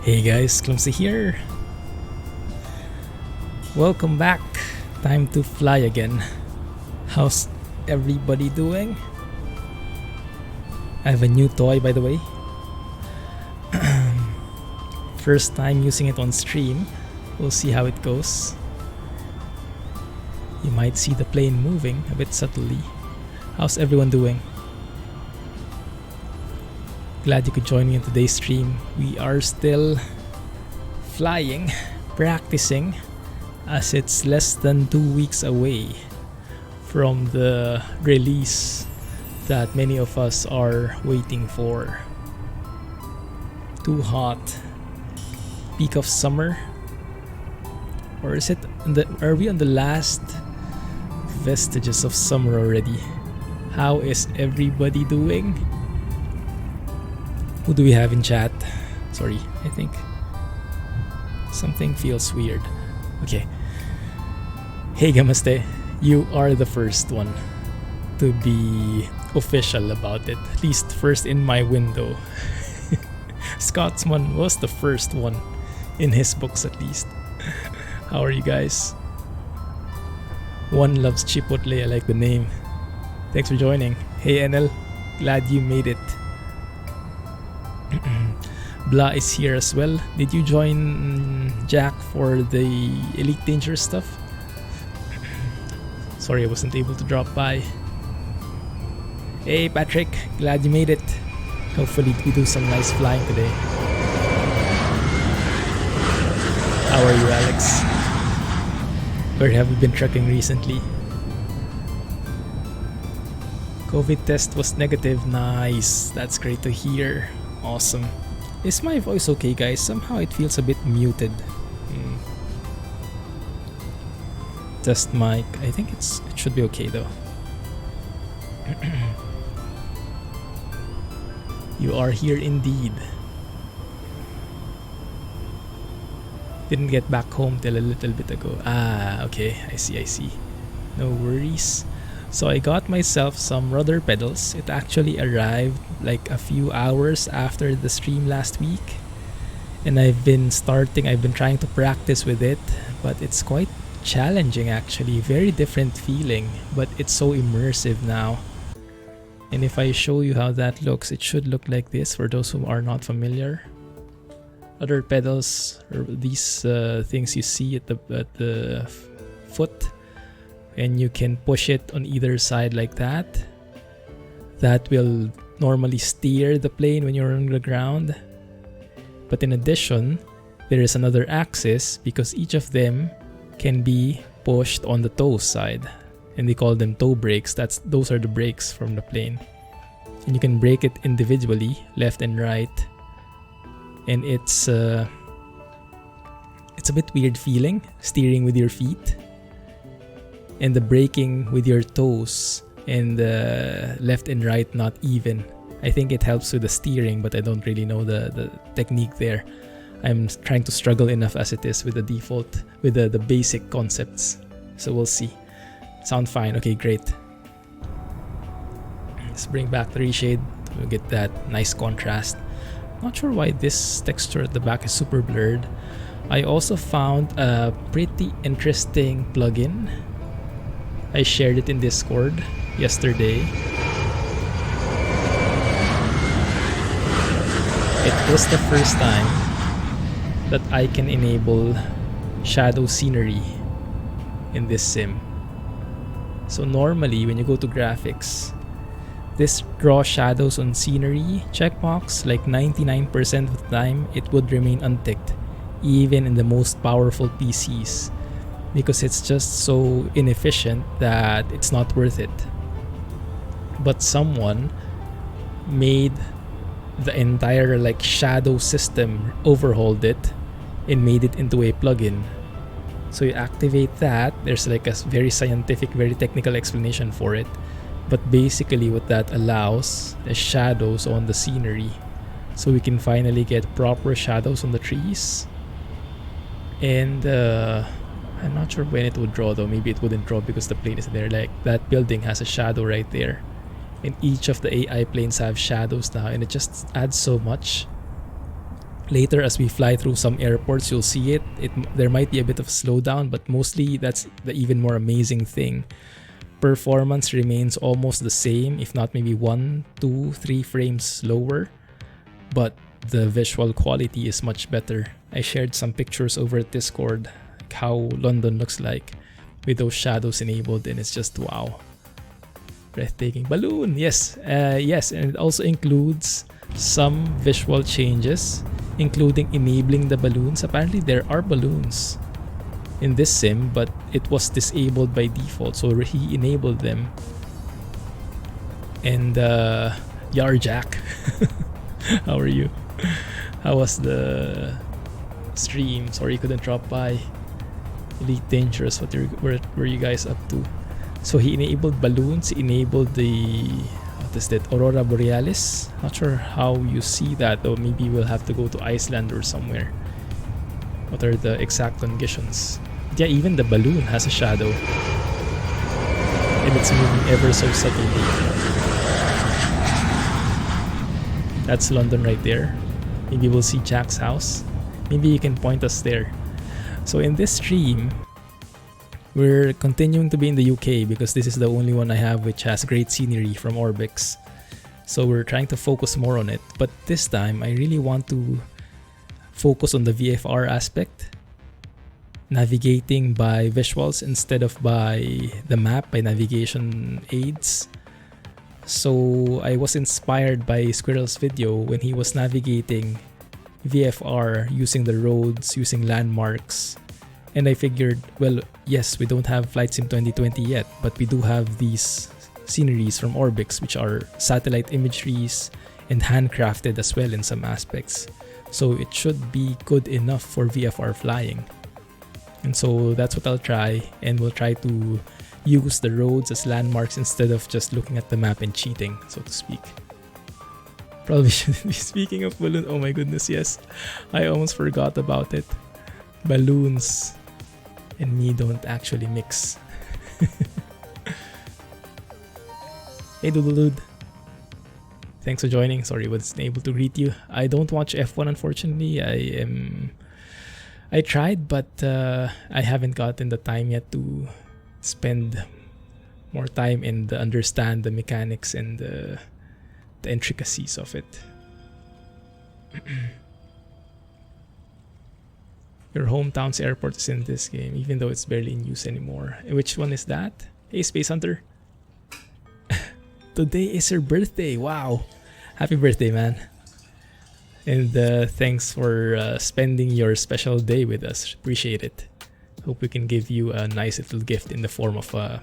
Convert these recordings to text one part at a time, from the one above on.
Hey guys, Clumsy here. Welcome back. Time to fly again. How's everybody doing? I have a new toy, by the way. First time using it on stream. We'll see how it goes. You might see the plane moving a bit subtly. How's everyone doing? Glad you could join me in today's stream. We are still flying, practicing, as it's less than 2 weeks away from the release that many of us are waiting for. Too hot. Peak of summer? Or is it are we on the last vestiges of summer already? How is everybody doing? Who do we have in chat? Sorry, I think something feels weird. Okay. Hey Gamaste, you are the first one to be official about it. At least first in my window. Scotsman was the first one in his books at least. How are you guys? One loves Chipotle, I like the name. Thanks for joining. Hey NL, glad you made it. Blah is here as well. Did you join Jack for the Elite Dangerous stuff? Sorry I wasn't able to drop by. Hey Patrick, glad you made it. Hopefully we do some nice flying today. How are you, Alex? Where have you been trekking recently? COVID test was negative. Nice. That's great to hear. Awesome. Is my voice okay, guys? Somehow it feels a bit muted. Test mic. I think it should be okay though. You are here indeed. Didn't get back home till a little bit ago. Ah, okay. I see. No worries. So I got myself some rudder pedals. It actually arrived like a few hours after the stream last week. And I've been trying to practice with it. But it's quite challenging actually. Very different feeling. But it's so immersive now. And if I show you how that looks, it should look like this for those who are not familiar. Other pedals are these things you see at the foot, and you can push it on either side like that. That will normally steer the plane when you're on the ground. But in addition, there is another axis because each of them can be pushed on the toe side, and they call them toe brakes. Those are the brakes from the plane, and you can brake it individually, left and right. And it's a bit weird feeling, steering with your feet and the braking with your toes, and left and right not even. I think it helps with the steering, but I don't really know the technique there. I'm trying to struggle enough as it is with the default, with the basic concepts. So we'll see. Sound fine. Okay, great. Let's bring back the reshade to get that nice contrast. Not sure why this texture at the back is super blurred. I also found a pretty interesting plugin. I shared it in Discord yesterday. It was the first time that I can enable shadow scenery in this sim. So normally when you go to graphics, this draw shadows on scenery checkbox, like 99% of the time, it would remain unticked, even in the most powerful PCs, because it's just so inefficient that it's not worth it. But someone made the entire like shadow system, overhauled it, and made it into a plugin. So you activate that. There's like a very scientific, very technical explanation for it. But basically what that allows is shadows on the scenery. So we can finally get proper shadows on the trees. And I'm not sure when it would draw though. Maybe it wouldn't draw because the plane is there. Like that building has a shadow right there. And each of the AI planes have shadows now, and it just adds so much. Later, as we fly through some airports, you'll see it. There might be a bit of a slowdown, but mostly that's the even more amazing thing. Performance remains almost the same, if not maybe 1, 2, 3 frames lower, but the visual quality is much better. I shared some pictures over at Discord, like how London looks like with those shadows enabled, and it's just wow. Breathtaking. Balloon, yes, yes, and it also includes some visual changes, including enabling the balloons. Apparently there are balloons in this sim, but it was disabled by default, so he enabled them. And Yarjack, how are you? How was the stream? Sorry you couldn't drop by. Elite Dangerous, what were you guys up to? So he enabled balloons, he enabled the, what is that, Aurora Borealis? Not sure how you see that, though. Maybe we'll have to go to Iceland or somewhere. What are the exact conditions? Yeah, even the balloon has a shadow. And it's moving ever so subtly. That's London right there. Maybe we'll see Jack's house. Maybe you can point us there. So in this stream, we're continuing to be in the UK because this is the only one I have which has great scenery from Orbx. So we're trying to focus more on it. But this time, I really want to focus on the VFR aspect. Navigating by visuals instead of by the map, by navigation aids. So I was inspired by Squirrel's video when he was navigating VFR using the roads, using landmarks. And I figured, well, yes, we don't have Flight Sim 2020 yet, but we do have these sceneries from Orbx, which are satellite imageries and handcrafted as well in some aspects. So it should be good enough for VFR flying. And so that's what I'll try, and we'll try to use the roads as landmarks instead of just looking at the map and cheating, so to speak. Probably shouldn't be speaking of balloon. Oh my goodness, yes. I almost forgot about it. Balloons and me don't actually mix. Hey Doodle. Thanks for joining. Sorry, wasn't able to greet you. I don't watch F1 unfortunately. I tried, but I haven't gotten the time yet to spend more time and understand the mechanics and the intricacies of it. Your hometown's airport is in this game, even though it's barely in use anymore. Which one is that? Hey, Space Hunter. Today is her birthday. Wow. Happy birthday, man. And thanks for spending your special day with us. Appreciate it. Hope we can give you a nice little gift in the form of a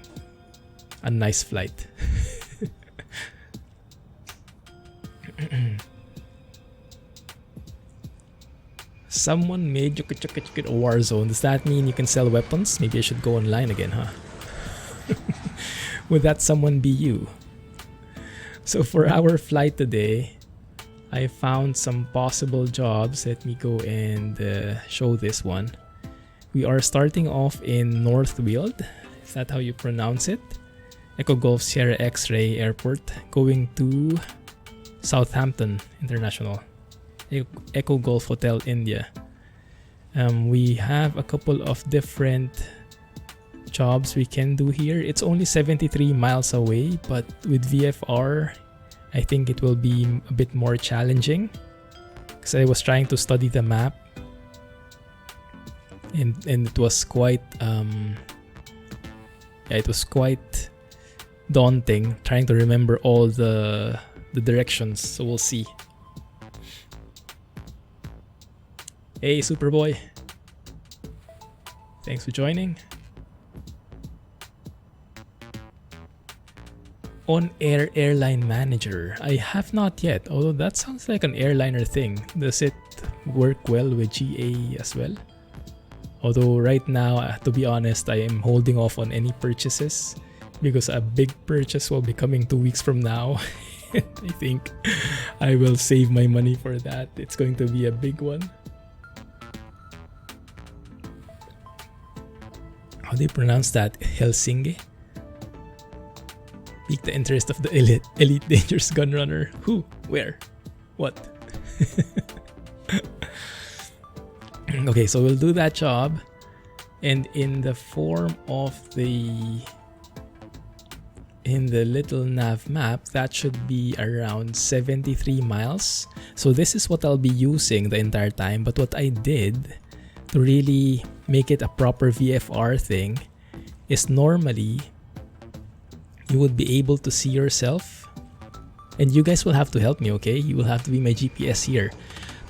nice flight. Someone made a war zone. Does that mean you can sell weapons? Maybe I should go online again, huh? Would that someone be you? So for our flight today, I found some possible jobs. Let me go and show this one. We are starting off in North Weald. Is that how you pronounce it? Echo Golf Sierra X-Ray Airport. Going to Southampton International. Echo Golf Hotel, India. We have a couple of different jobs we can do here. It's only 73 miles away, but with VFR, I think it will be a bit more challenging because I was trying to study the map, and it was quite it was quite daunting trying to remember all the directions. So we'll see. Hey, Superboy. Thanks for joining. On-air airline manager. I have not yet, although that sounds like an airliner thing. Does it work well with GA as well? Although right now, to be honest, I am holding off on any purchases because a big purchase will be coming 2 weeks from now. I think I will save my money for that. It's going to be a big one. How do you pronounce that? Helsinki? Pique the interest of the elite dangerous gunrunner. Who? Where? What? Okay, so we'll do that job, and in the form of the little nav map, that should be around 73 miles. So this is what I'll be using the entire time, but what I did to really make it a proper VFR thing is normally you would be able to see yourself, and you guys will have to help me, okay? You will have to be my GPS here.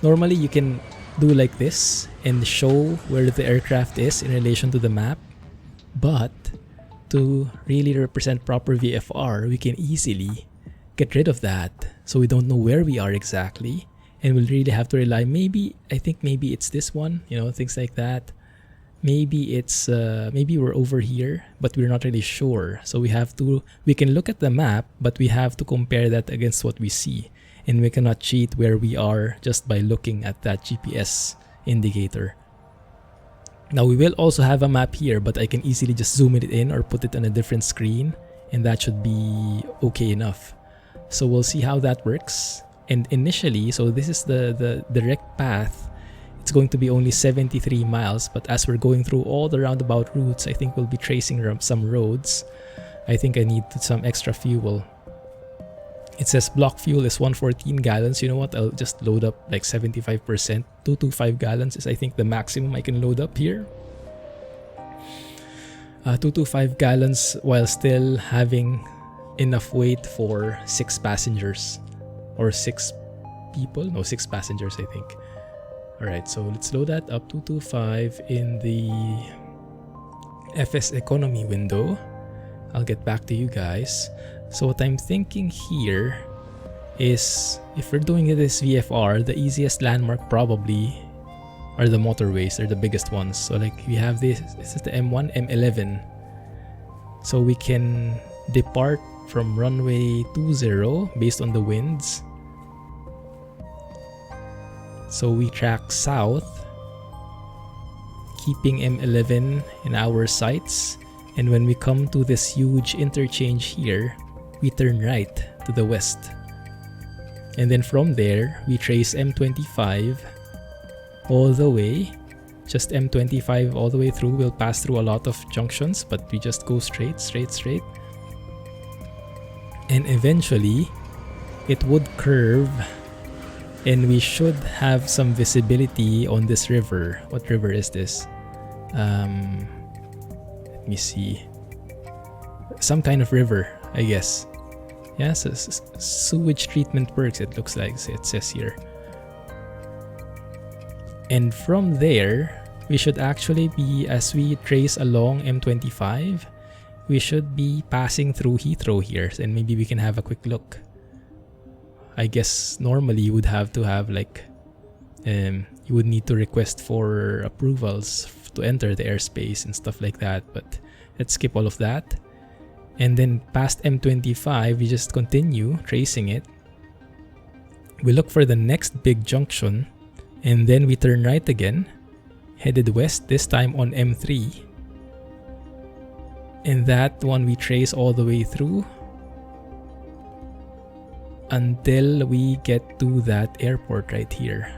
Normally you can do like this and show where the aircraft is in relation to the map, but to really represent proper VFR, we can easily get rid of that, so we don't know where we are exactly, and we'll really have to rely, I think maybe it's this one, you know, things like that. Maybe it's maybe we're over here, but we're not really sure, so we can look at the map, but we have to compare that against what we see, and we cannot cheat where we are just by looking at that GPS indicator. Now we will also have a map here, but I can easily just zoom it in or put it on a different screen, and that should be okay enough. So we'll see how that works. And initially, so this is the direct path. It's going to be only 73 miles, but as we're going through all the roundabout routes, I think we'll be tracing some roads. I think I need some extra fuel. It says block fuel is 114 gallons. You know what? I'll just load up like 75%. 225 gallons is I think the maximum I can load up here. 225 gallons while still having enough weight for 6 passengers. Or 6 people? No, 6 passengers I think. Alright, so let's load that up. 225 in the FS economy window. I'll get back to you guys. So what I'm thinking here is, if we're doing this VFR, the easiest landmark probably are the motorways. They're the biggest ones. So like we have this is the M1, M11. So we can depart from runway 20 based on the winds. So we track south, keeping M11 in our sights. And when we come to this huge interchange here, we turn right to the west. And then from there, we trace M25 all the way. Just M25 all the way through. We'll pass through a lot of junctions, but we just go straight. And eventually, it would curve, and we should have some visibility on this river. What river is this? Let me see. Some kind of river, I guess. Yeah, so sewage treatment works, it looks like it says here. And from there, we should actually be, as we trace along M25, we should be passing through Heathrow here, and maybe we can have a quick look. I guess normally you would have to have like, you would need to request for approvals to enter the airspace and stuff like that, but let's skip all of that. And then past M25, we just continue tracing it. We look for the next big junction, and then we turn right again, headed west, this time on M3. And that one we trace all the way through until we get to that airport right here.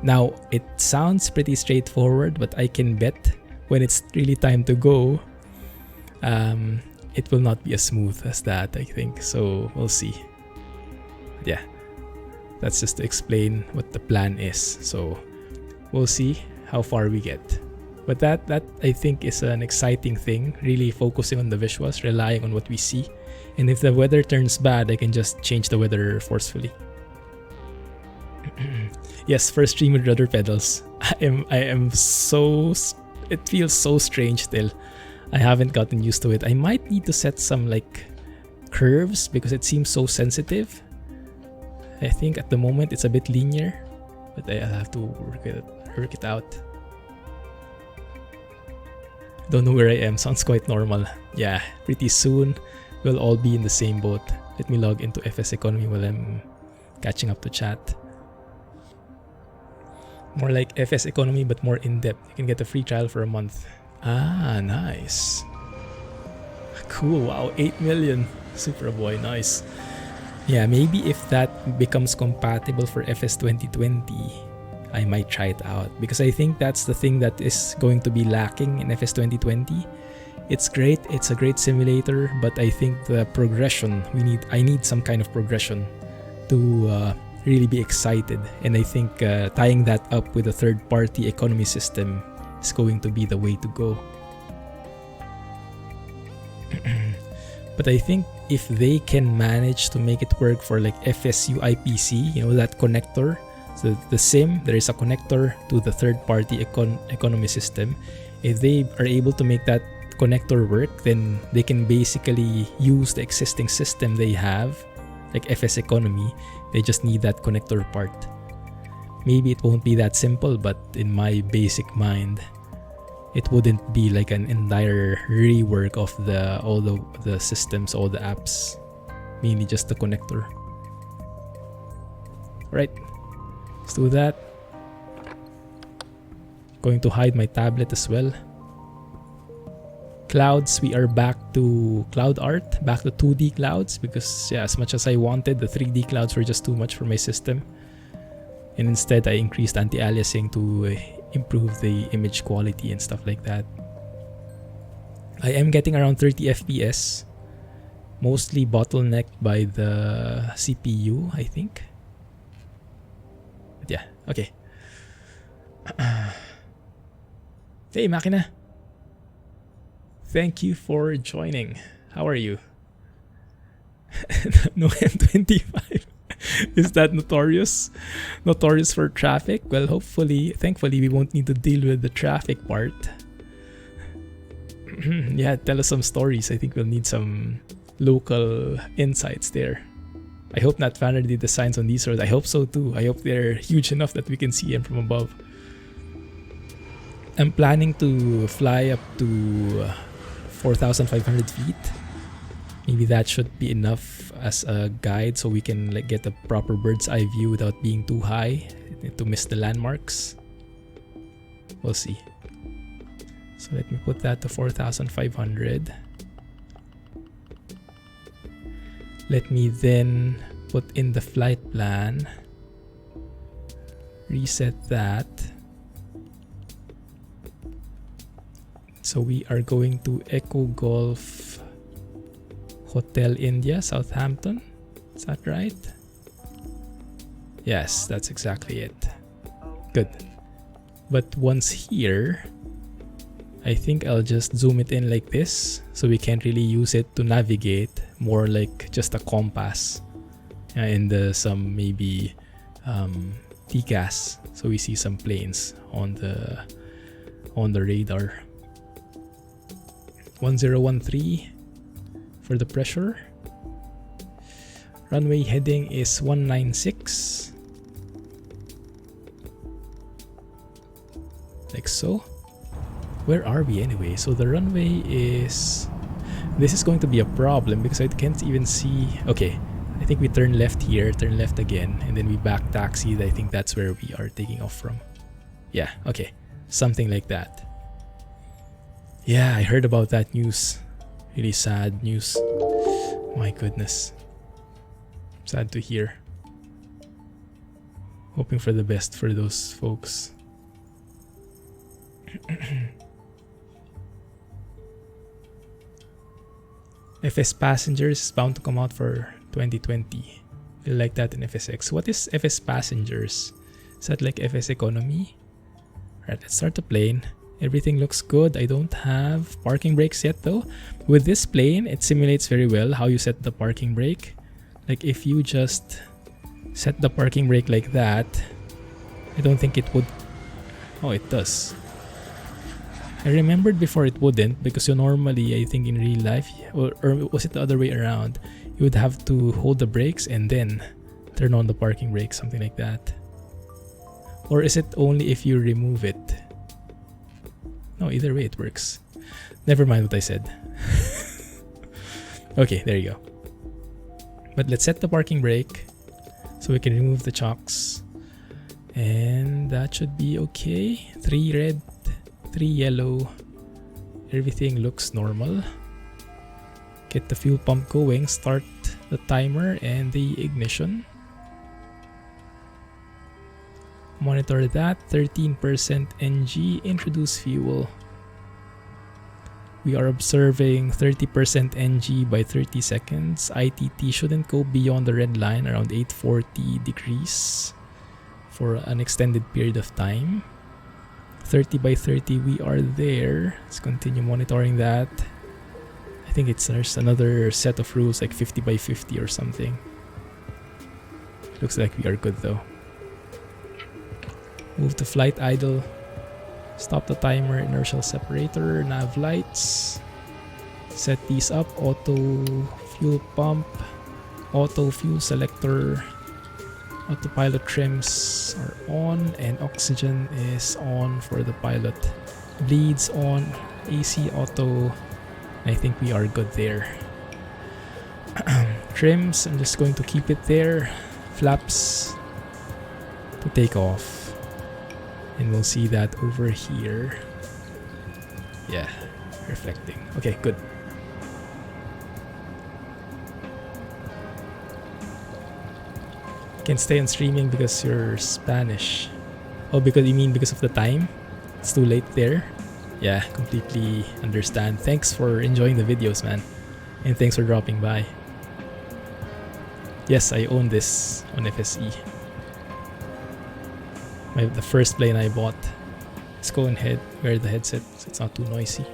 Now, it sounds pretty straightforward, but I can bet when it's really time to go, it will not be as smooth as that, I think. So we'll see. Yeah, that's just to explain what the plan is. So we'll see how far we get. But that I think is an exciting thing, really focusing on the visuals, relying on what we see. And if the weather turns bad, I can just change the weather forcefully. Yes, first stream with rudder pedals. I am so... It feels so strange still. I haven't gotten used to it. I might need to set some like curves because it seems so sensitive. I think at the moment it's a bit linear, but I'll have to work it out. Don't know where I am. Sounds quite normal. Yeah, pretty soon we'll all be in the same boat. Let me log into FS Economy while I'm catching up to chat. More like FS Economy but more in-depth. You can get a free trial for a month. Ah, nice. Cool, wow, 8 million. Superboy, nice. Yeah, maybe if that becomes compatible for FS 2020, I might try it out, because I think that's the thing that is going to be lacking in FS 2020. It's great, it's a great simulator, but I think the progression, I need some kind of progression to really be excited. And I think tying that up with a third-party economy system is going to be the way to go. But I think if they can manage to make it work for like FSU IPC, you know, that connector, so the SIM, there is a connector to the third-party economy system. If they are able to make that connector work, then they can basically use the existing system they have, like FS Economy. They just need that connector part. Maybe it won't be that simple, but in my basic mind, it wouldn't be like an entire rework of all the systems, all the apps, mainly just the connector. Right, let's do that. Going to hide my tablet as well. Clouds, we are back to cloud art, back to 2D clouds, because yeah, as much as I wanted, the 3D clouds were just too much for my system. And instead, I increased anti-aliasing to improve the image quality and stuff like that. I am getting around 30 FPS, mostly bottlenecked by the CPU, I think. But yeah, okay. Hey, Makina. Thank you for joining. How are you? No M25. Is that notorious? Notorious for traffic? Well, thankfully, we won't need to deal with the traffic part. Yeah, tell us some stories. I think we'll need some local insights there. I hope Nat Fanner did the signs on these roads. I hope so too. I hope they're huge enough that we can see them from above. I'm planning to fly up to 4,500 feet. Maybe that should be enough as a guide, so we can like get a proper bird's eye view without being too high to miss the landmarks. We'll see. So let me put that to 4,500. Let me then put in the flight plan. Reset that. So we are going to Echo Golf Hotel India, Southampton. Is that right? Yes, that's exactly it. Good. But once here, I think I'll just zoom it in like this, so we can't really use it to navigate, more like just a compass. And some maybe TCAS, so we see some planes on the radar. 1013 for the pressure. Runway heading is 196. Like so. Where are we anyway? So the runway is... This is going to be a problem because I can't even see... Okay, I think we turn left here, turn left again, and then we back taxied. I think that's where we are taking off from. Yeah, okay. Something like that. Yeah, I heard about that news. Really sad news. My goodness. Sad to hear. Hoping for the best for those folks. FS Passengers is bound to come out for 2020. Feel like that in FSX. What is FS Passengers? Is that like FS Economy? Alright, let's start the plane. Everything looks good. I don't have parking brakes yet though. With this plane, it simulates very well how you set the parking brake. Like if you just set the parking brake like that, I don't think it would... Oh, it does. I remembered before it wouldn't, because you normally, I think in real life, or was it the other way around? You would have to hold the brakes and then turn on the parking brake, something like that. Or is it only if you remove it? No, either way it works. Never mind what I said. Okay, there you go. But let's set the parking brake so we can remove the chocks. And that should be okay. 3 red, 3 yellow. Everything looks normal. Get the fuel pump going, start the timer and the ignition. Monitor that. 13% NG. Introduce fuel. We are observing 30% NG by 30 seconds. ITT shouldn't go beyond the red line around 840 degrees for an extended period of time. 30 by 30, we are there. Let's continue monitoring that. I think there's another set of rules like 50 by 50 or something. Looks like we are good though. Move to flight idle. Stop the timer, inertial separator, nav lights. Set these up. Auto fuel pump, auto fuel selector. Autopilot trims are on and oxygen is on for the pilot. Bleeds on, AC auto. I think we are good there. Trims, I'm just going to keep it there. Flaps to take off. And we'll see that over here. Yeah, reflecting. Okay, good. Can't stay on streaming because you're Spanish. Oh, because you mean because of the time? It's too late there? Yeah, completely understand. Thanks for enjoying the videos, man. And thanks for dropping by. Yes, I own this on FSE. The first plane I bought. Let's go ahead, wear the headset so it's not too noisy.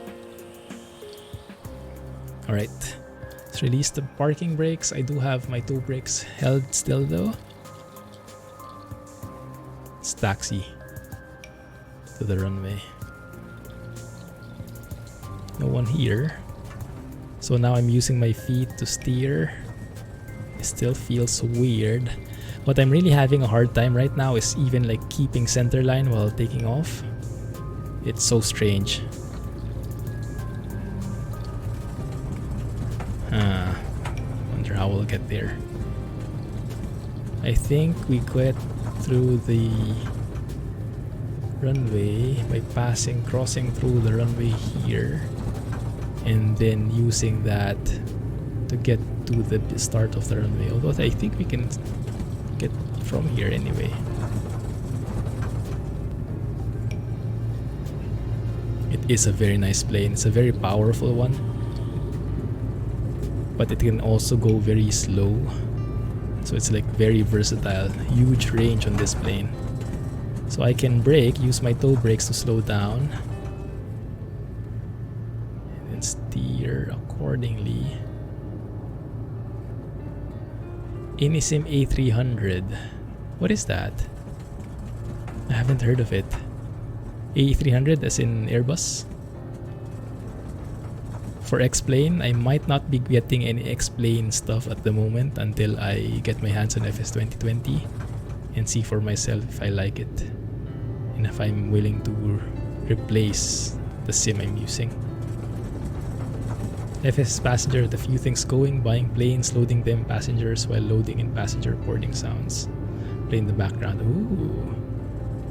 Alright, let's release the parking brakes. I do have my toe brakes held still though. Let's taxi to the runway. No one here. So now I'm using my feet to steer. It still feels weird. What I'm really having a hard time right now is even like keeping center line while taking off. It's so strange. Wonder how we'll get there. I think we get through the runway by crossing through the runway here and then using that to get to the start of the runway. Although I think we can get from here anyway. It is a very nice plane. It's a very powerful one, but it can also go very slow, so it's like very versatile. Huge range on this plane. So I can brake, use my toe brakes to slow down and then steer accordingly. Inisim A300. What is that? I haven't heard of it. A300 as in Airbus? For X-Plane, I might not be getting any X-Plane stuff at the moment until I get my hands on FS 2020 and see for myself if I like it and if I'm willing to replace the sim I'm using. FS passenger, the few things going, buying planes, loading them, passengers while loading and passenger boarding sounds. Play in the background. Ooh.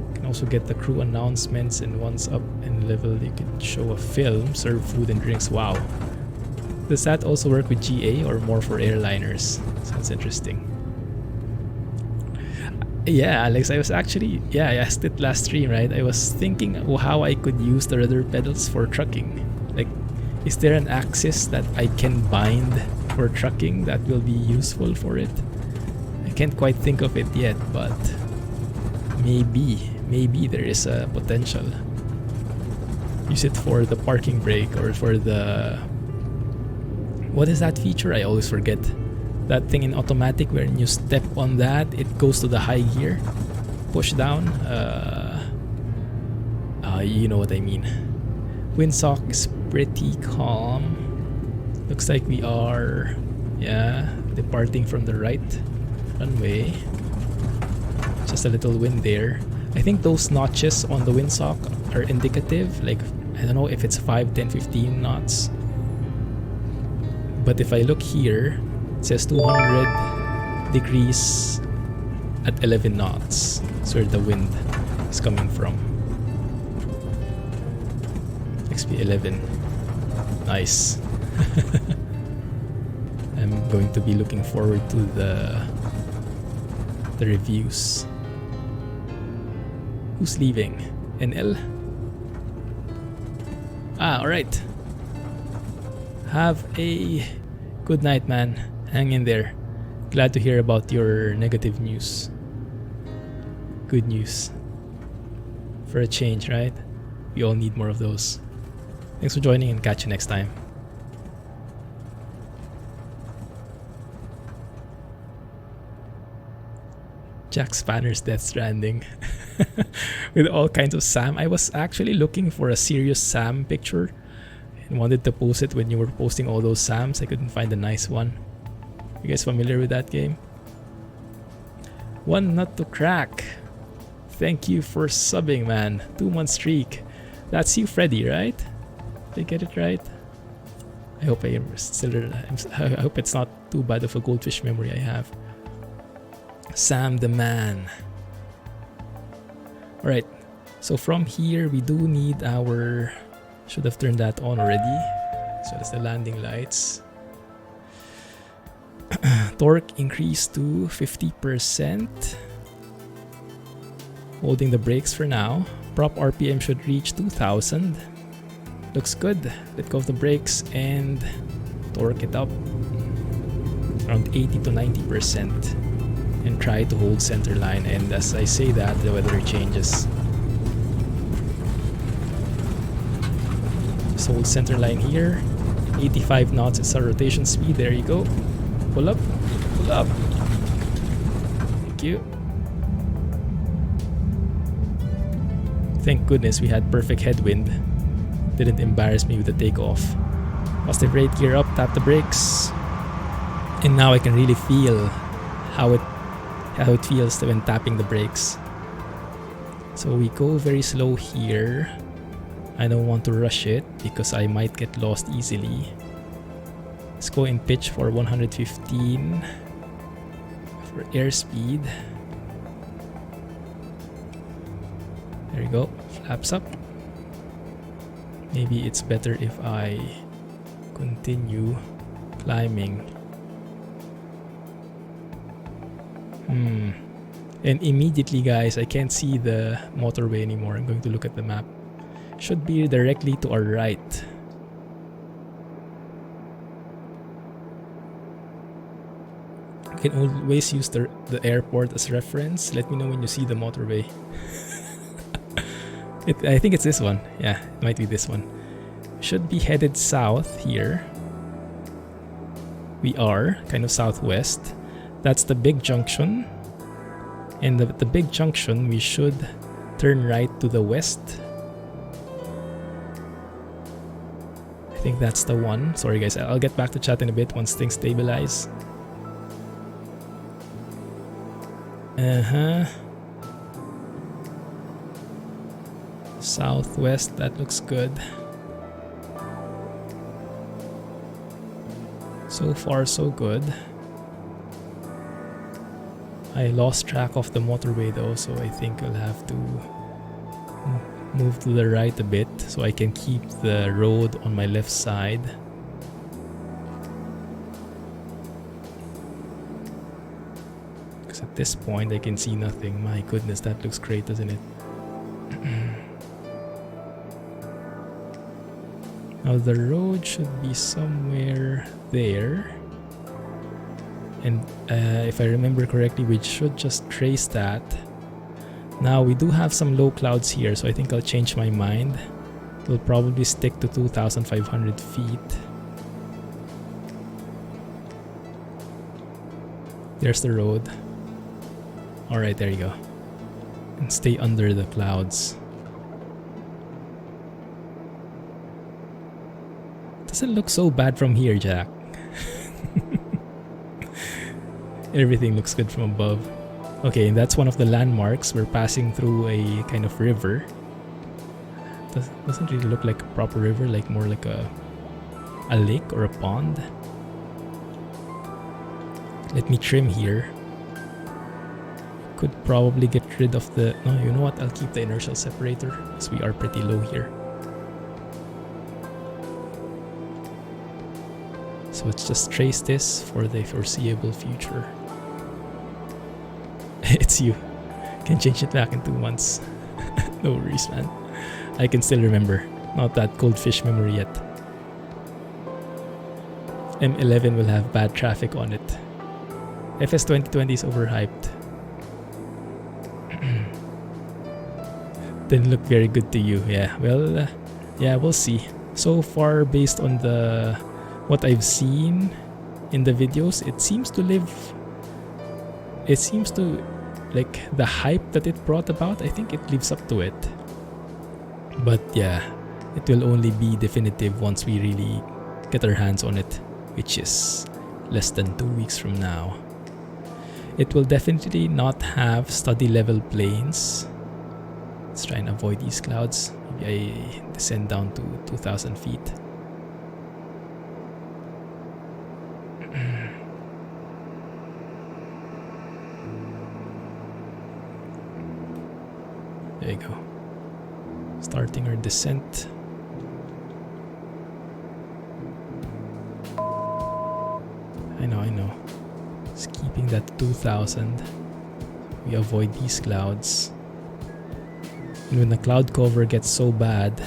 You can also get the crew announcements, and once up and level you can show a film, serve food and drinks. Wow. Does that also work with GA or more for airliners? Sounds interesting. Yeah, Alex, I was actually, I asked it last stream, right? I was thinking how I could use the rudder pedals for trucking. Like, is there an axis that I can bind for trucking that will be useful for it? I can't quite think of it yet, but maybe there is a potential. Use it for the parking brake or for the... What is that feature? I always forget. That thing in automatic where when you step on that, it goes to the high gear. Push down. You know what I mean. Windsock is pretty calm. Looks like we are, departing from the right runway. Just a little wind there. I think those notches on the windsock are indicative. Like, I don't know if it's 5, 10, 15 knots. But if I look here, it says 200 degrees at 11 knots. That's where the wind is coming from. XP11. Nice. I'm going to be looking forward to the reviews. Who's leaving? NL? Ah, alright. Have a good night, man. Hang in there. Glad to hear about your negative news. Good news. For a change, right? We all need more of those. Thanks for joining and catch you next time. Jack Spanner's Death Stranding. With all kinds of Sam. I was actually looking for a serious Sam picture and wanted to post it when you were posting all those Sams. I couldn't find a nice one. You guys familiar with that game? One nut to crack. Thank you for subbing, man. 2-month streak. That's you, Freddy, right? Did I get it right? I hope I hope it's not too bad of a goldfish memory I have. Sam the man. Alright, so from here we do need our... Should have turned that on already. So that's the landing lights. Torque increased to 50%. Holding the brakes for now. Prop RPM should reach 2000. Looks good. Let go of the brakes and torque it up around 80 to 90%. And try to hold center line, and as I say that, the weather changes. Just hold center line here. 85 knots is our rotation speed. There you go. Pull up. Pull up. Thank you. Thank goodness we had perfect headwind. Didn't embarrass me with the takeoff. Positive rate, gear up, tap the brakes. And now I can really feel how it feels when tapping the brakes. So we go very slow here. I don't want to rush it because I might get lost easily. Let's go in pitch for 115 for airspeed. There you go, flaps up. Maybe it's better if I continue climbing. And immediately, guys, I can't see the motorway anymore. I'm going to look at the map. Should be directly to our right. You can always use the airport as reference. Let me know when you see the motorway. I think it's this one. Yeah, it might be this one. Should be headed south here. We are kind of southwest. That's the big junction. And the big junction, we should turn right to the west. I think that's the one. Sorry guys, I'll get back to chat in a bit once things stabilize. Southwest, that looks good. So far, so good. I lost track of the motorway though, so I think I'll have to move to the right a bit so I can keep the road on my left side. Because at this point I can see nothing. My goodness, that looks great, doesn't it? Now the road should be somewhere there. And if I remember correctly, we should just trace that. Now we do have some low clouds here, so I think I'll change my mind. We'll probably stick to 2,500 feet. There's the road. Alright, there you go. And stay under the clouds. Doesn't look so bad from here, Jack. Everything looks good from above. Okay, and that's one of the landmarks. We're passing through a kind of river. Doesn't really look like a proper river, like more like a lake or a pond. Let me trim here. Could probably get rid of the... No, you know what? I'll keep the inertial separator because we are pretty low here. So let's just trace this for the foreseeable future. It's you. Can change it back in 2 months. No worries, man. I can still remember. Not that goldfish memory yet. M11 will have bad traffic on it. FS 2020 is overhyped. Didn't look very good to you. Yeah, well, yeah, we'll see. So far, based on what I've seen in the videos, it seems to like the hype that it brought about, I think it lives up to it. But yeah, it will only be definitive once we really get our hands on it, which is less than 2 weeks from now. It will definitely not have study level planes. Let's try and avoid these clouds. Maybe I descend down to 2,000 feet. There you go. Starting our descent. I know. Just keeping that 2,000. We avoid these clouds. And when the cloud cover gets so bad,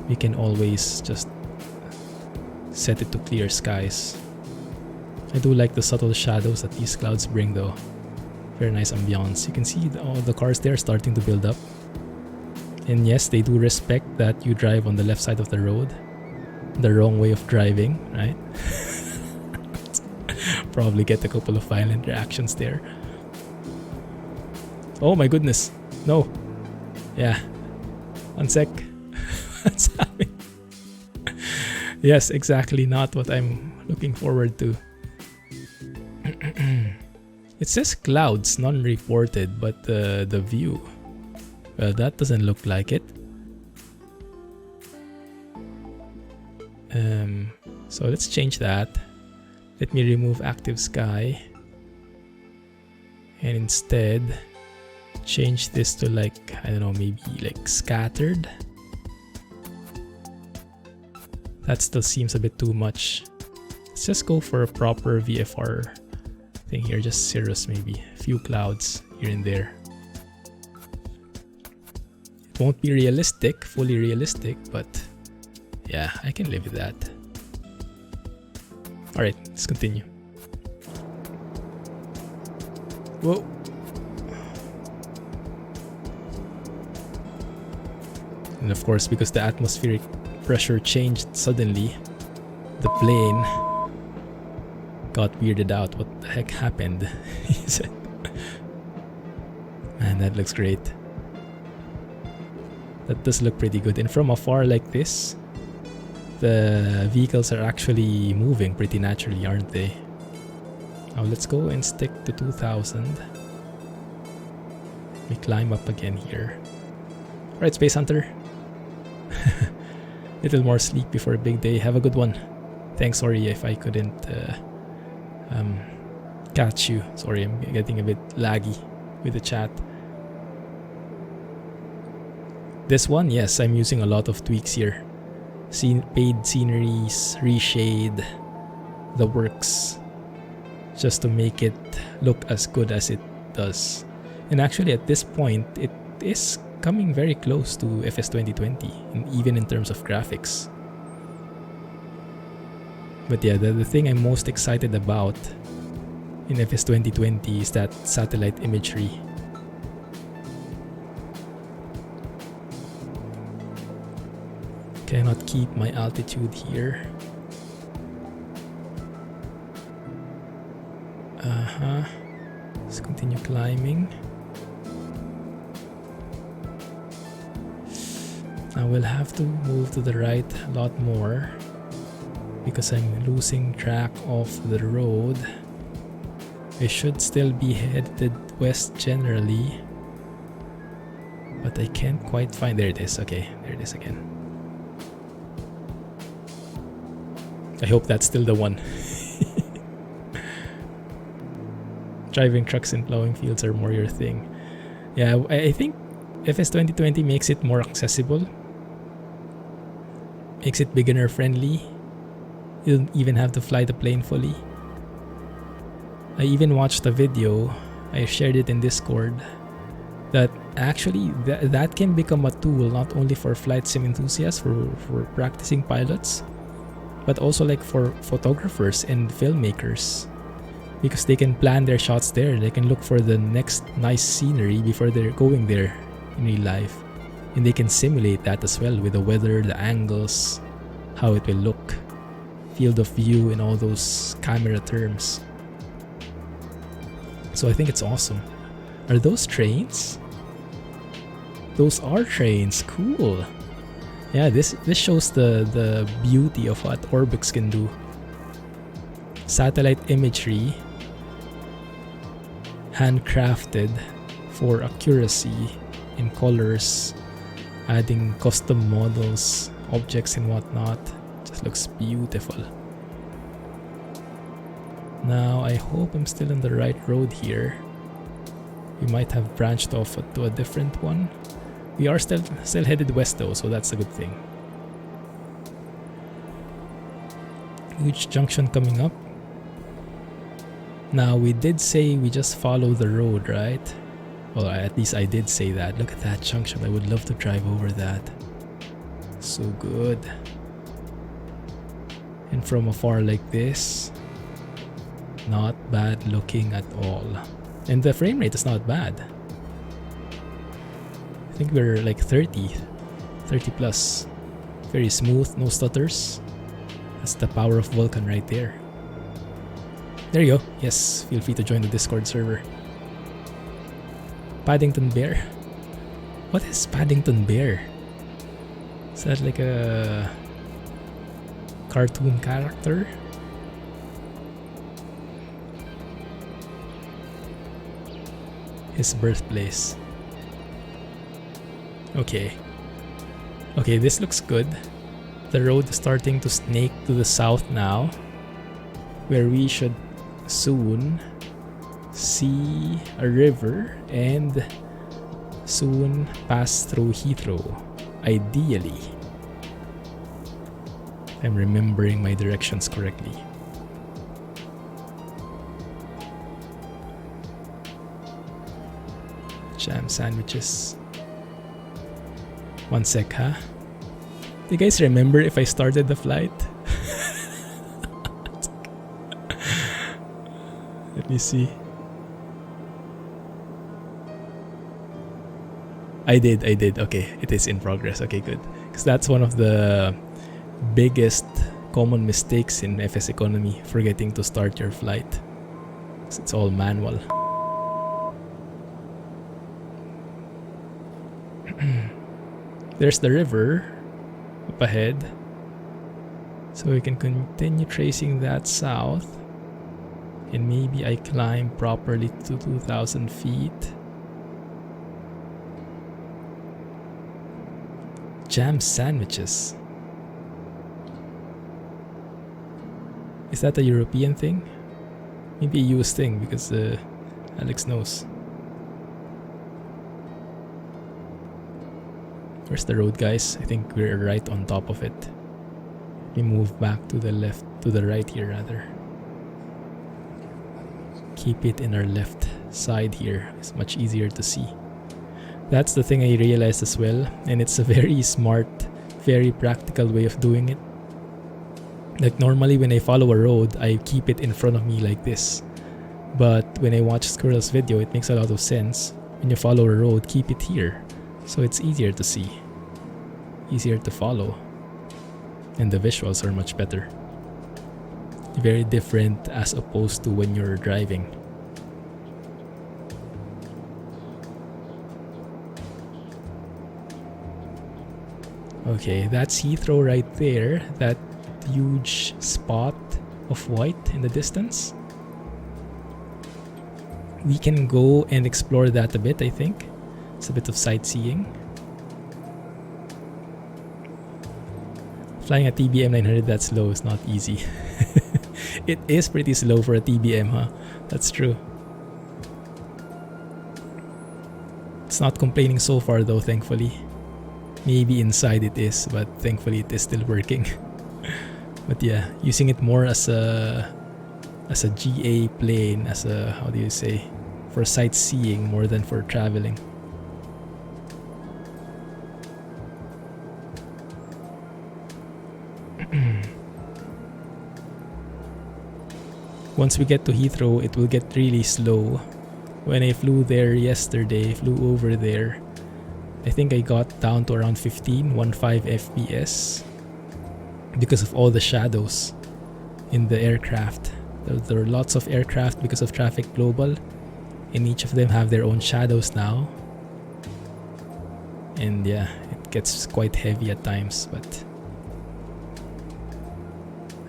we can always just set it to clear skies. I do like the subtle shadows that these clouds bring though. Very nice ambiance. You can see all the cars there starting to build up. And yes, they do respect that you drive on the left side of the road. The wrong way of driving, right? Probably get a couple of violent reactions there. Oh my goodness. No. Yeah. One sec. What's happening? Yes, exactly not what I'm looking forward to. It says clouds, non-reported, but the view, well, that doesn't look like it. So let's change that. Let me remove active sky and instead change this to like, I don't know, maybe like scattered. That still seems a bit too much. Let's just go for a proper VFR thing here, just cirrus maybe, a few clouds here and there. It won't be realistic, fully realistic, but yeah, I can live with that. Alright, let's continue. Whoa. And of course, because the atmospheric pressure changed suddenly, the plane got weirded out. What the heck happened? He said. Man, that looks great. That does look pretty good. And from afar like this, the vehicles are actually moving pretty naturally, aren't they? Now let's go and stick to 2,000. We climb up again here. Alright, Space Hunter. Little more sleep before a big day. Have a good one. Thanks, sorry if I couldn't catch you. Sorry, I'm getting a bit laggy with the chat. This one, yes, I'm using a lot of tweaks here. Paid sceneries, reshade, the works, just to make it look as good as it does. And actually at this point, it is coming very close to FS 2020, and even in terms of graphics. But yeah, the thing I'm most excited about in FS 2020 is that satellite imagery. Cannot keep my altitude here. Let's continue climbing. I will have to move to the right a lot more because I'm losing track of the road. I should still be headed west generally, but I can't quite find. There it is. Okay, there it is again. I hope that's still the one. Driving trucks and plowing fields are more your thing. Yeah, I think FS 2020 makes it more accessible. Makes it beginner friendly. You don't even have to fly the plane fully. I even watched a video, I shared it in Discord, that actually that can become a tool not only for flight sim enthusiasts for practicing pilots, but also like for photographers and filmmakers, because they can plan their shots there. They can look for the next nice scenery before they're going there in real life, and they can simulate that as well with the weather, the angles, how it will look, field of view, and all those camera terms. So I think it's awesome. Are those trains? Those are trains. Cool. Yeah, this shows the beauty of what Orbx can do. Satellite imagery, handcrafted for accuracy in colors, adding custom models, objects and whatnot. Just looks beautiful. Now I hope I'm still on the right road here. We might have branched off to a different one. We are still headed west though, so that's a good thing. Huge junction coming up. Now we did say we just follow the road, right? Well, at least I did say that. Look at that junction. I would love to drive over that. So good. And from afar like this, not bad looking at all. And the frame rate is not bad. I think we're like 30 plus. Very smooth, no stutters. That's the power of Vulkan right there. There you go. Yes, feel free to join the Discord server. Paddington Bear. What is Paddington Bear? Is that like a cartoon character? His birthplace. Okay, this looks good. The road is starting to snake to the south now, where we should soon see a river and soon pass through Heathrow, ideally. I'm remembering my directions correctly. Jam sandwiches. One sec, huh? Do you guys remember if I started the flight? Let me see. I did. Okay, it is in progress. Okay, good. Because that's one of the biggest common mistakes in FS economy, forgetting to start your flight. It's all manual. There's the river up ahead, so we can continue tracing that south, and maybe I climb properly to 2,000 feet. Jam sandwiches. Is that a European thing? Maybe a US thing, because Alex knows. Where's the road, guys? I think we're right on top of it. We move back to the left, to the right here rather. Keep it in our left side here. It's much easier to see. That's the thing I realized as well, and it's a very smart, very practical way of doing it. Like normally when I follow a road, I keep it in front of me like this. But when I watch SQRL's video, it makes a lot of sense. When you follow a road, keep it here. So it's easier to see, easier to follow, and the visuals are much better. Very different as opposed to when you're driving. Okay, that's Heathrow right there, that huge spot of white in the distance. We can go and explore that a bit, I think. It's a bit of sightseeing. Flying a TBM 900 that slow is not easy. It is pretty slow for a TBM, huh? That's true. It's not complaining so far though, thankfully. Maybe inside it is, but thankfully it is still working. But yeah, using it more as a GA plane, as a, how do you say, for sightseeing more than for traveling. Once we get to Heathrow, it will get really slow. When I flew there yesterday, flew over there, I think I got down to around 15 FPS because of all the shadows in the aircraft. There are lots of aircraft because of traffic global, and each of them have their own shadows now. And yeah, it gets quite heavy at times, but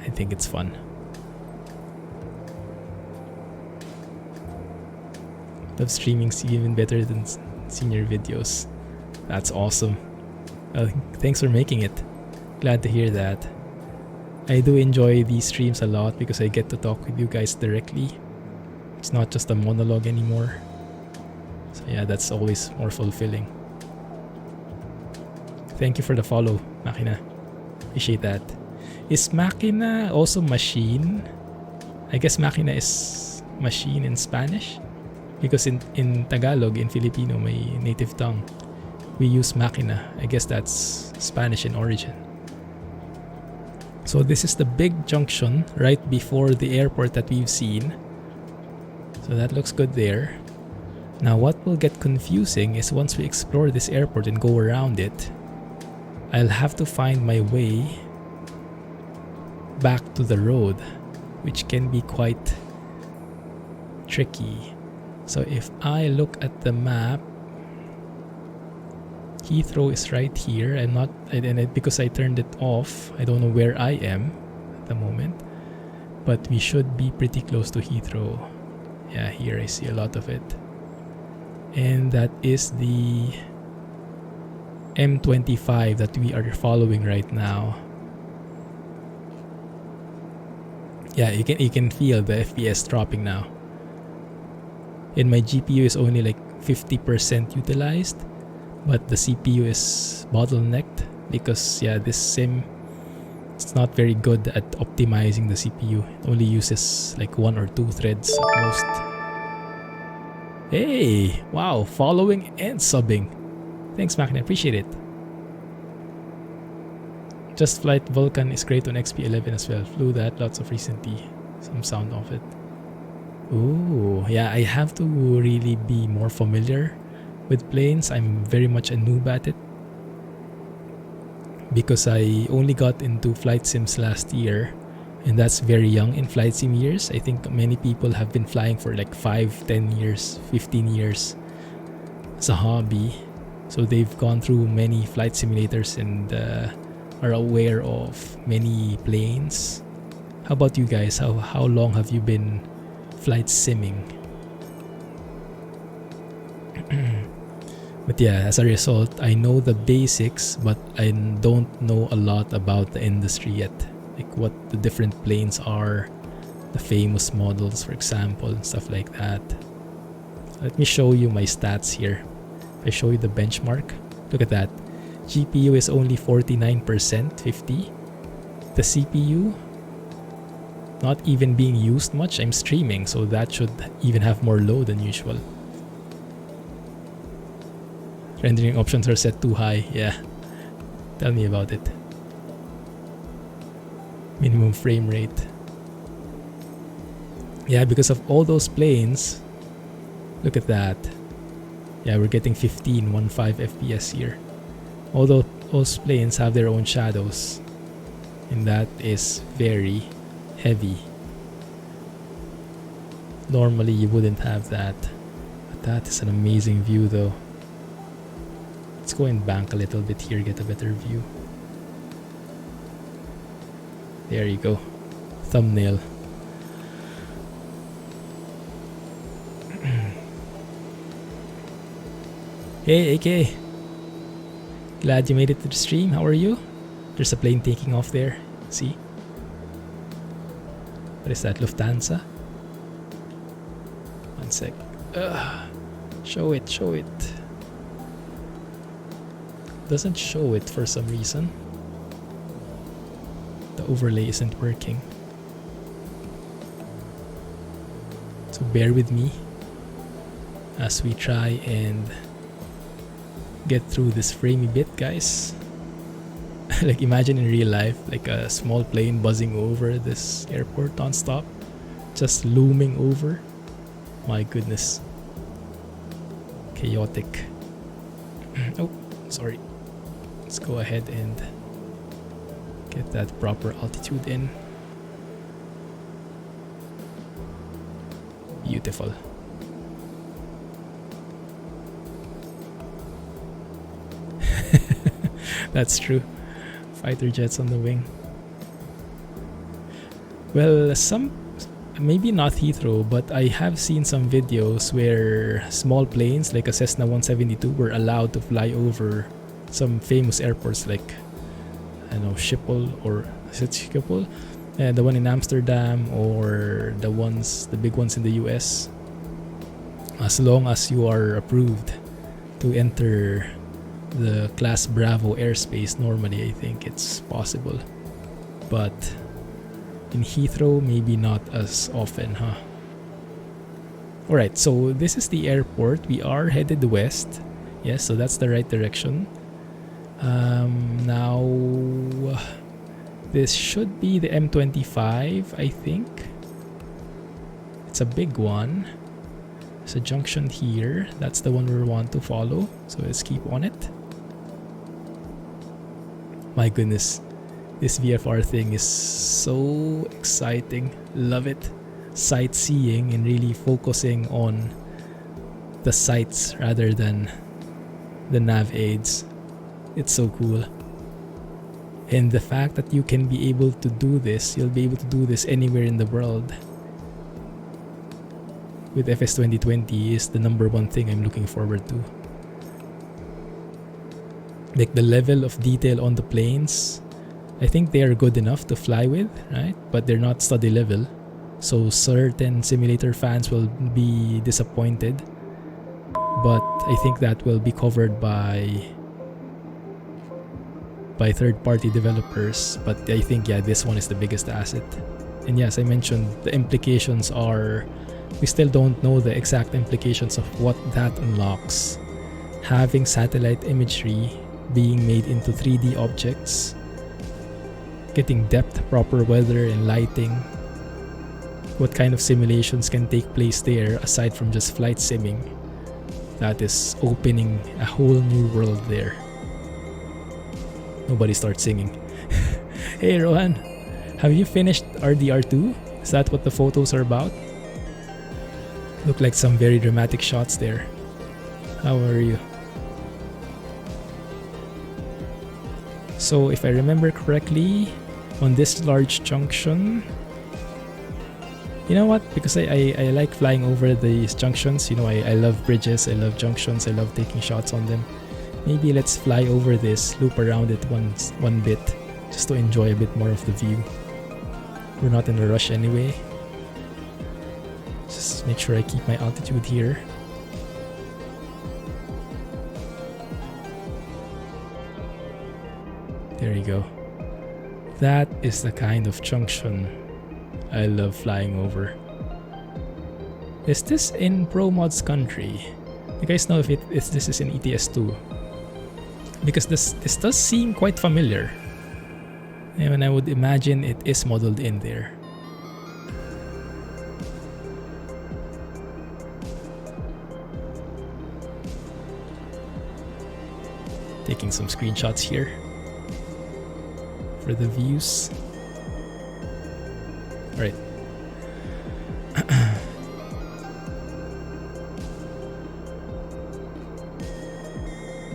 I think it's fun. Love streaming even better than senior videos. That's awesome. Thanks for making it. Glad to hear that. I do enjoy these streams a lot because I get to talk with you guys directly. It's not just a monologue anymore. So yeah, that's always more fulfilling. Thank you for the follow, Makina. Appreciate that. Is Makina also machine? I guess Makina is machine in Spanish. Because in Tagalog, in Filipino, my native tongue, we use Makina. I guess that's Spanish in origin. So this is the big junction right before the airport that we've seen. So that looks good there. Now what will get confusing is once we explore this airport and go around it, I'll have to find my way back to the road, which can be quite tricky. So if I look at the map, Heathrow is right here. Because I turned it off, I don't know where I am at the moment, but we should be pretty close to Heathrow. Yeah, here I see a lot of it. And that is the M25 that we are following right now. Yeah, you can feel the FPS dropping now. And my GPU is only like 50% utilized, but the CPU is bottlenecked because yeah, this sim, it's not very good at optimizing the CPU. It only uses like 1 or 2 threads at most. Hey, wow, following and subbing. Thanks, Macna, appreciate it. Just Flight Vulcan is great on XP11 as well. Flew that lots of recently. Some sound of it. Ooh, yeah, I have to really be more familiar with planes. I'm very much a noob at it because I only got into flight sims last year, and that's very young in flight sim years. I think many people have been flying for like 5, 10 years, 15 years as a hobby. So they've gone through many flight simulators and are aware of many planes. How about you guys? How long have you been flight simming? But yeah, as a result, I know the basics, but I don't know a lot about the industry yet. Like what the different planes are, the famous models, for example, and stuff like that. Let me show you my stats here. If I show you the benchmark, look at that. GPU is only 49%, 50. The CPU, not even being used much. I'm streaming, so that should even have more load than usual. Rendering options are set too high. Yeah, tell me about it. Minimum frame rate. Yeah, because of all those planes. Look at that. Yeah, we're getting 15 FPS here. Although those planes have their own shadows, and that is very heavy. Normally you wouldn't have that, but that is an amazing view though. Let's go and bank a little bit here, get a better view. There you go. Thumbnail. Hey AK, glad you made it to the stream. How are you? There's a plane taking off there. See? What is that? Lufthansa? One sec. Show it, show it. Doesn't show it for some reason. The overlay isn't working. So bear with me as we try and get through this framey bit, guys. Like imagine in real life, like a small plane buzzing over this airport non-stop, just looming over. My goodness. Chaotic. Oh, sorry. Let's go ahead and get that proper altitude in. Beautiful. That's true. Fighter jets on the wing. Well, maybe not Heathrow, but I have seen some videos where small planes like a Cessna 172 were allowed to fly over some famous airports like, I don't know, Schiphol, or is it Schiphol? The one in Amsterdam, or the big ones in the US. As long as you are approved to enter the Class Bravo airspace, normally I think it's possible. But in Heathrow, maybe not as often, huh? Alright, so this is the airport. We are headed west. Yes, so that's the right direction. Now, this should be the M25, I think. It's a big one. There's a junction here. That's the one we want to follow. So let's keep on it. My goodness. This VFR thing is so exciting. Love it. Sightseeing and really focusing on the sights rather than the nav aids. It's so cool. And the fact that you can be able to do this, you'll be able to do this anywhere in the world. With FS 2020 is the #1 thing I'm looking forward to. Like the level of detail on the planes, I think they are good enough to fly with, right? But they're not study level. So certain simulator fans will be disappointed. But I think that will be covered by third-party developers. But I think, yeah, this one is the biggest asset. And yes, I mentioned the implications are, we still don't know the exact implications of what that unlocks. Having satellite imagery being made into 3D objects, getting depth, proper weather and lighting. What kind of simulations can take place there aside from just flight simming? That is opening a whole new world there. Nobody starts singing. Hey Rohan, have you finished RDR2? Is that what the photos are about? Look like some very dramatic shots there. How are you? So if I remember correctly, on this large junction, you know what, because I like flying over these junctions, you know, I love bridges, I love junctions, I love taking shots on them. Maybe let's fly over this, loop around it one bit, just to enjoy a bit more of the view. We're not in a rush anyway. Just make sure I keep my altitude here. There you go. That is the kind of junction I love flying over. Is this in ProMod's country? You guys know if this is in ETS2? Because this does seem quite familiar. And I would imagine it is modeled in there. Taking some screenshots here for the views. Alright.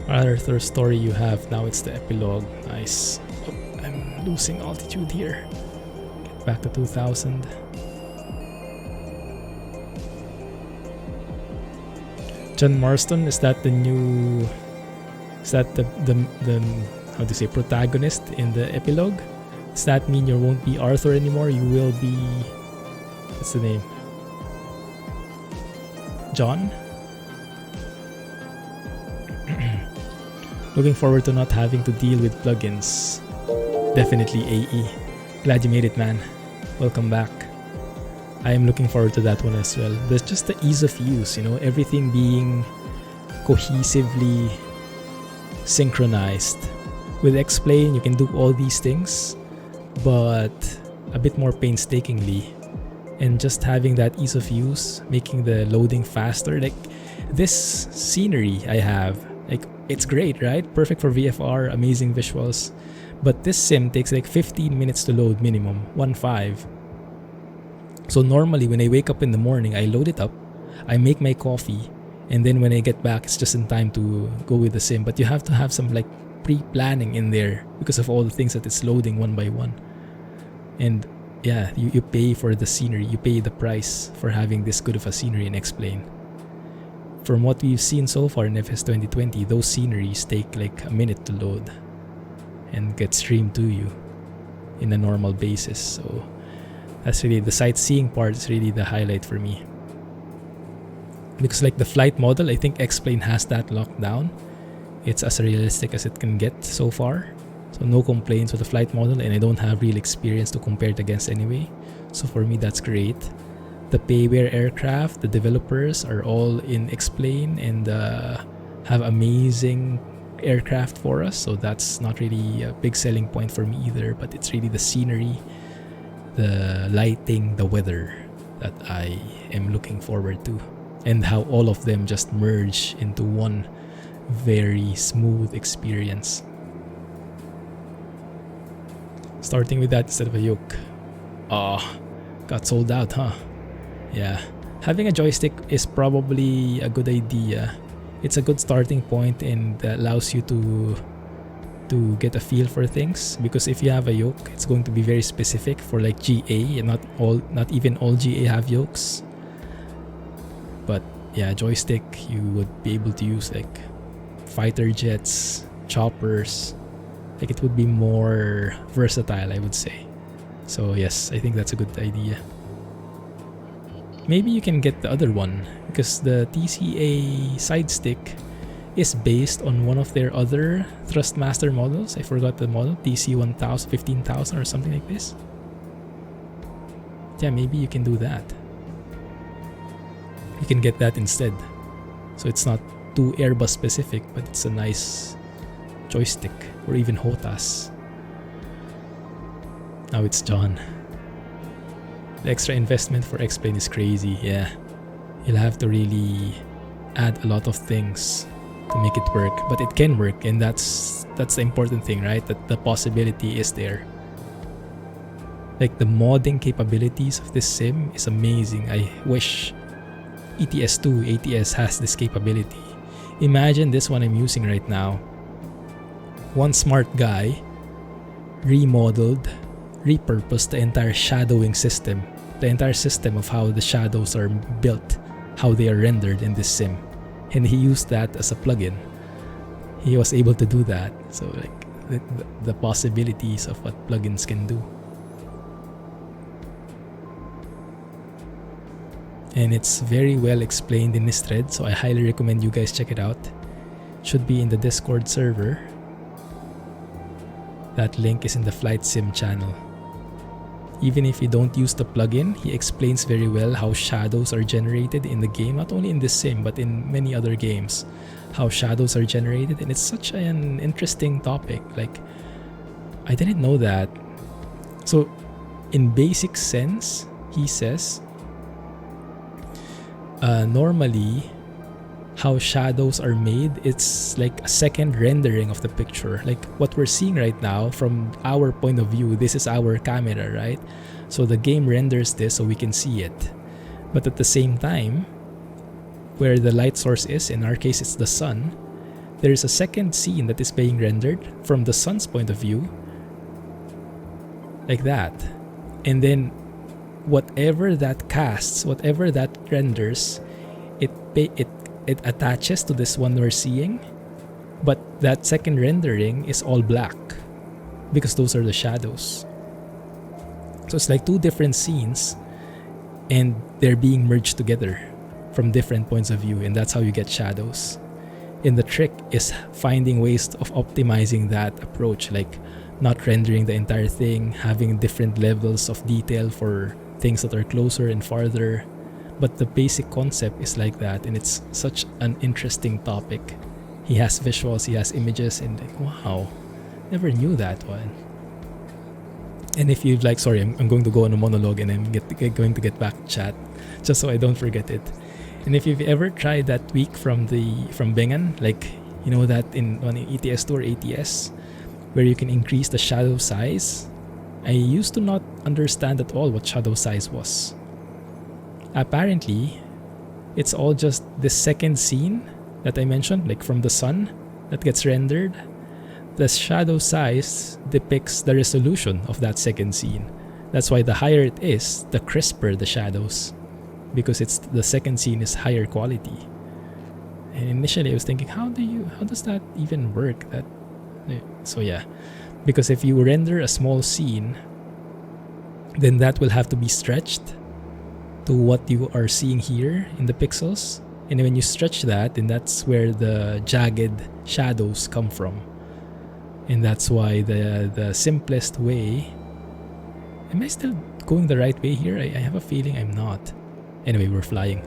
Another story you have now, it's the epilogue. Nice. Oh, I'm losing altitude here. Get back to 2000. John Marston, is that the new, is that the how to say, protagonist in the epilogue? Does that mean you won't be Arthur anymore? You will be, what's the name? John? Looking forward to not having to deal with plugins. Definitely AE. Glad you made it, man. Welcome back. I am looking forward to that one as well. There's just the ease of use, you know, everything being cohesively synchronized With Explain, you can do all these things, but a bit more painstakingly. And just having that ease of use, making the loading faster. Like this scenery I have, like it's great, right? Perfect for VFR, amazing visuals. But this sim takes like 15 minutes to load minimum, 1.5. So normally when I wake up in the morning, I load it up, I make my coffee, and then when I get back, it's just in time to go with the sim. But you have to have some like pre-planning in there because of all the things that it's loading one by one. And yeah, you pay for the scenery, you pay the price for having this good of a scenery in Explain. From what we've seen so far in FS 2020, those sceneries take like a minute to load and get streamed to you in a normal basis. So that's really the sightseeing part is really the highlight for me. Because like the flight model, I think Explain has that locked down. It's as realistic as it can get so far. So no complaints with the flight model, and I don't have real experience to compare it against anyway. So for me, that's great. The payware aircraft, the developers are all in Explain and have amazing aircraft for us. So that's not really a big selling point for me either, but it's really the scenery, the lighting, the weather that I am looking forward to, and how all of them just merge into one very smooth experience. Starting with that instead of a yoke. Got sold out, huh? Yeah. Having a joystick is probably a good idea. It's a good starting point and allows you to get a feel for things, because if you have a yoke, it's going to be very specific for like GA, and not even all GA have yokes. But yeah, joystick you would be able to use like fighter jets, choppers. Like it would be more versatile, I would say. So yes, I think that's a good idea. Maybe you can get the other one, because the TCA side stick is based on one of their other Thrustmaster models. I forgot the model, TC1000, 15,000 or something like this. Yeah, maybe you can do that. You can get that instead. So it's not too Airbus specific, but it's a nice joystick, or even HOTAS. Now it's John. The extra investment for Explain is crazy, yeah. You'll have to really add a lot of things to make it work, but it can work, and that's the important thing, right? That the possibility is there. Like the modding capabilities of this sim is amazing. I wish ETS2 ATS has this capability. Imagine this one I'm using right now. One smart guy remodeled, repurposed the entire shadowing system, the entire system of how the shadows are built, how they are rendered in this sim, and he used that as a plugin. He was able to do that. So like the possibilities of what plugins can do. And it's very well explained in this thread, so I highly recommend you guys check it out. It should be in the Discord server. That link is in the Flight Sim channel. Even if you don't use the plugin, he explains very well how shadows are generated in the game, not only in this sim but in many other games, how shadows are generated, and it's such an interesting topic. Like, I didn't know that. So in basic sense, he says normally how shadows are made, it's like a second rendering of the picture. Like what we're seeing right now from our point of view, this is our camera, right? So the game renders this so we can see it. But at the same time, where the light source is, in our case it's the sun, there is a second scene that is being rendered from the sun's point of view, like that. And then whatever that casts, whatever that renders, it attaches to this one we're seeing, but that second rendering is all black because those are the shadows. So it's like two different scenes and they're being merged together from different points of view, and that's how you get shadows. And the trick is finding ways of optimizing that approach, like not rendering the entire thing, having different levels of detail for things that are closer and farther. But the basic concept is like that, and it's such an interesting topic. He has visuals, he has images, and like, wow, Never knew that one. And if you'd like, sorry, I'm going to go on a monologue and I'm going to get back to chat just so I don't forget it. And if you've ever tried that tweak from Bengan, like, you know, that on ETS2 or ATS, where you can increase the shadow size, I used to not understand at all what shadow size was. Apparently, it's all just the second scene that I mentioned, like from the sun, that gets rendered. The shadow size depicts the resolution of that second scene. That's why the higher it is, the crisper the shadows, because the second scene is higher quality. And initially I was thinking, how does that even work? So yeah, because if you render a small scene, then that will have to be stretched to what you are seeing here in the pixels. And when you stretch that, then that's where the jagged shadows come from. And that's why the simplest way... Am I still going the right way here? I have a feeling I'm not. Anyway, we're flying.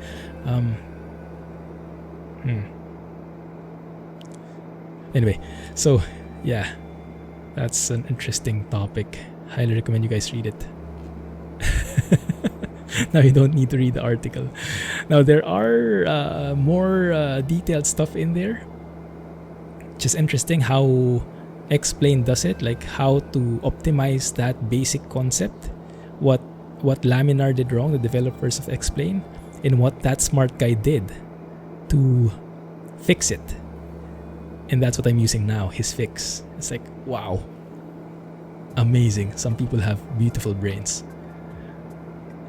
Anyway, so yeah, that's an interesting topic. Highly recommend you guys read it. Now you don't need to read the article. Now there are more detailed stuff in there. Just interesting how Explain does it, like how to optimize that basic concept. What Laminar did wrong, the developers of Explain, and what that smart guy did to fix it. And that's what I'm using now, his fix. It's like, wow. Amazing. Some people have beautiful brains.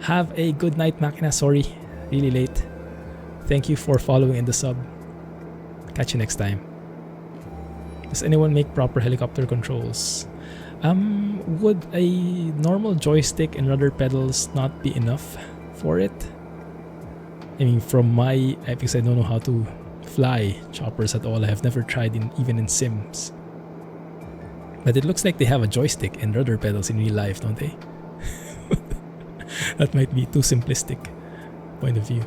Have a good night, Makina. Sorry, really late. Thank you for following in the sub. Catch you next time. Does anyone make proper helicopter controls? Would a normal joystick and rudder pedals not be enough for it? I mean, from my... because I don't know how to fly choppers at all. I have never tried even in Sims. But it looks like they have a joystick and rudder pedals in real life, don't they? That might be too simplistic point of view.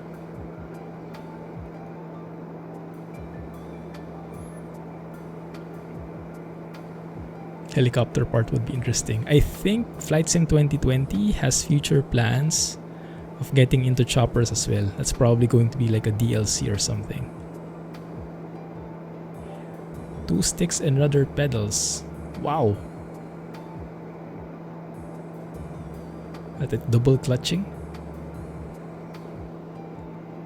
Helicopter part would be interesting. I think Flight Sim 2020 has future plans of getting into choppers as well. That's probably going to be like a DLC or something. 2 sticks and rudder pedals. Wow. At it double clutching.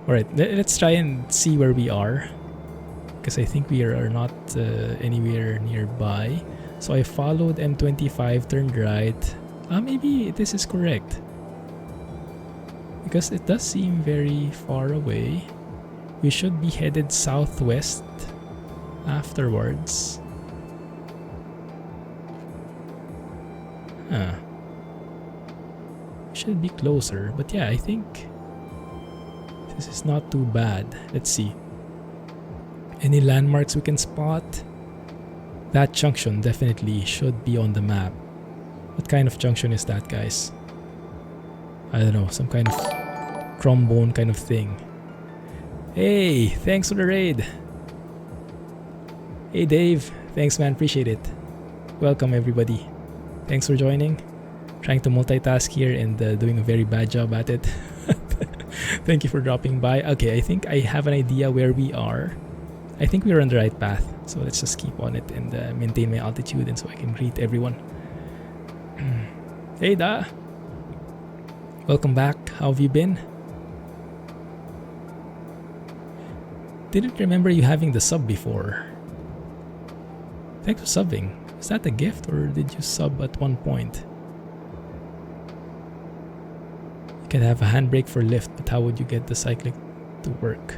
Alright, let's try and see where we are. Because I think we are not anywhere nearby. So I followed M25, turned right. Maybe this is correct. Because it does seem very far away. We should be headed southwest afterwards. Huh. Should be closer, but yeah, I think this is not too bad. Let's see. Any landmarks we can spot? That junction definitely should be on the map. What kind of junction is that, guys? I don't know, some kind of trombone kind of thing. Hey, thanks for the raid. Hey Dave, thanks man, appreciate it. Welcome everybody. Thanks for joining. Trying to multitask here and doing a very bad job at it. Thank you for dropping by. Okay, I think I have an idea where we are. I think we're on the right path. So let's just keep on it and maintain my altitude and so I can greet everyone. Hey Da! Welcome back. How have you been? Didn't remember you having the sub before. Thanks for subbing. Is that a gift or did you sub at one point? You can have a handbrake for lift, but how would you get the cyclic to work?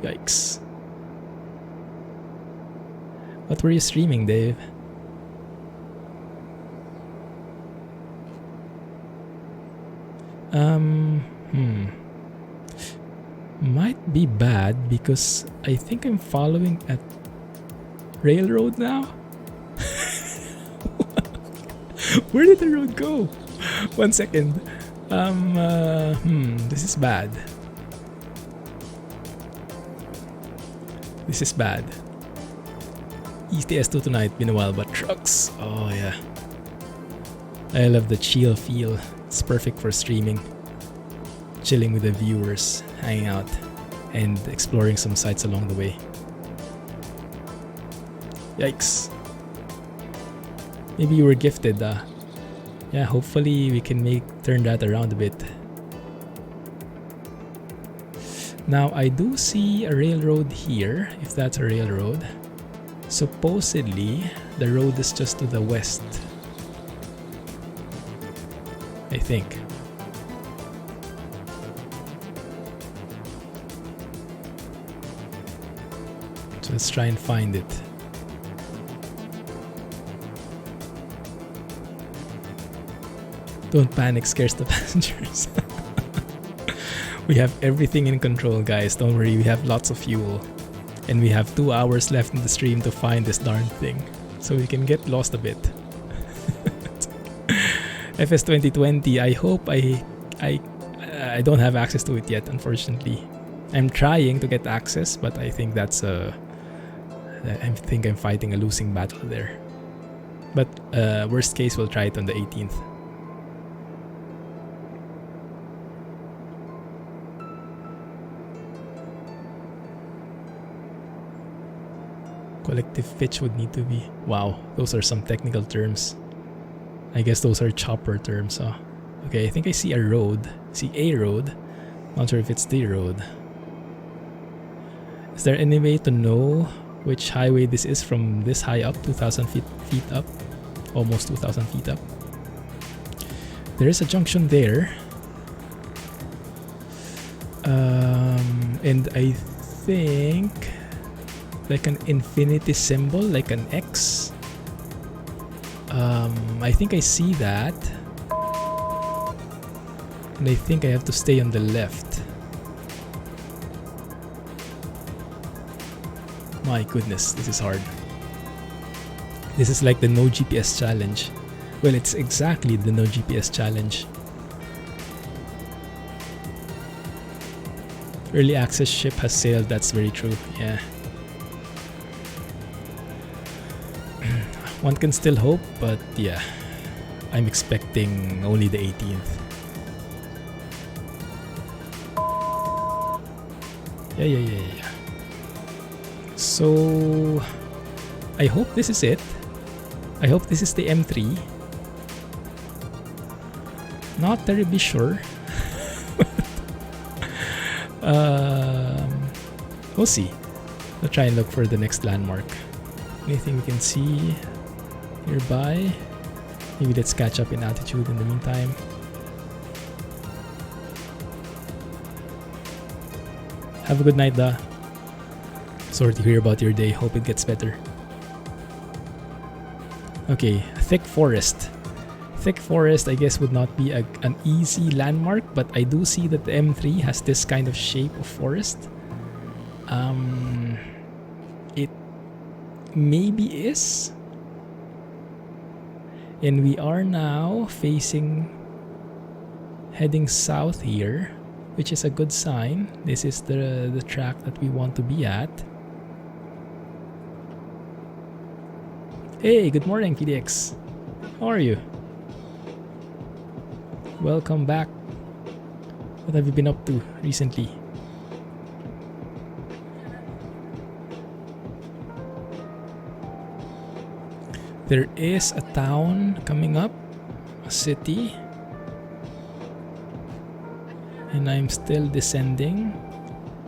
Yikes. What were you streaming, Dave? Might be bad because I think I'm following at Railroad now. Where did the road go? 1 second. This is bad. This is bad. ETS2 tonight. Been a while, but trucks. Oh yeah. I love the chill feel. It's perfect for streaming. Chilling with the viewers, hanging out, and exploring some sites along the way. Yikes. Maybe you were gifted. Yeah, hopefully we can turn that around a bit. Now I do see a railroad here, if that's a railroad. Supposedly the road is just to the west, I think. So let's try and find it. Don't panic, scares the passengers. We have everything in control, guys. Don't worry, we have lots of fuel. And we have 2 hours left in the stream to find this darn thing. So we can get lost a bit. FS 2020, I hope I don't have access to it yet, unfortunately. I'm trying to get access, but I think that's I think I'm fighting a losing battle there. But worst case, we'll try it on the 18th. Collective pitch would need to be... Wow, those are some technical terms. I guess those are chopper terms. Huh? Okay, I think I see a road. See a road. Not sure if it's the road. Is there any way to know which highway this is from this high up? 2,000 feet up. Almost 2,000 feet up. There is a junction there. And I think... like an infinity symbol, like an X. I think I see that. And I think I have to stay on the left. My goodness, this is hard. This is like the no GPS challenge. Well, it's exactly the no GPS challenge. Early access ship has sailed, that's very true, yeah. One can still hope, but yeah, I'm expecting only the 18th. Yeah. So, I hope this is it. I hope this is the M3. Not terribly sure. We'll see. We'll try and look for the next landmark. Anything we can see nearby? Maybe let's catch up in altitude in the meantime. Have a good night, Da. Sorry to hear about your day. Hope it gets better. Okay, thick forest. Thick forest, I guess, would not be an easy landmark, but I do see that the M3 has this kind of shape of forest. It maybe is. And we are now heading south here, which is a good sign. This is the track that we want to be at. Hey, good morning, PDX. How are you? Welcome back. What have you been up to recently? There is a town coming up, a city, and I'm still descending.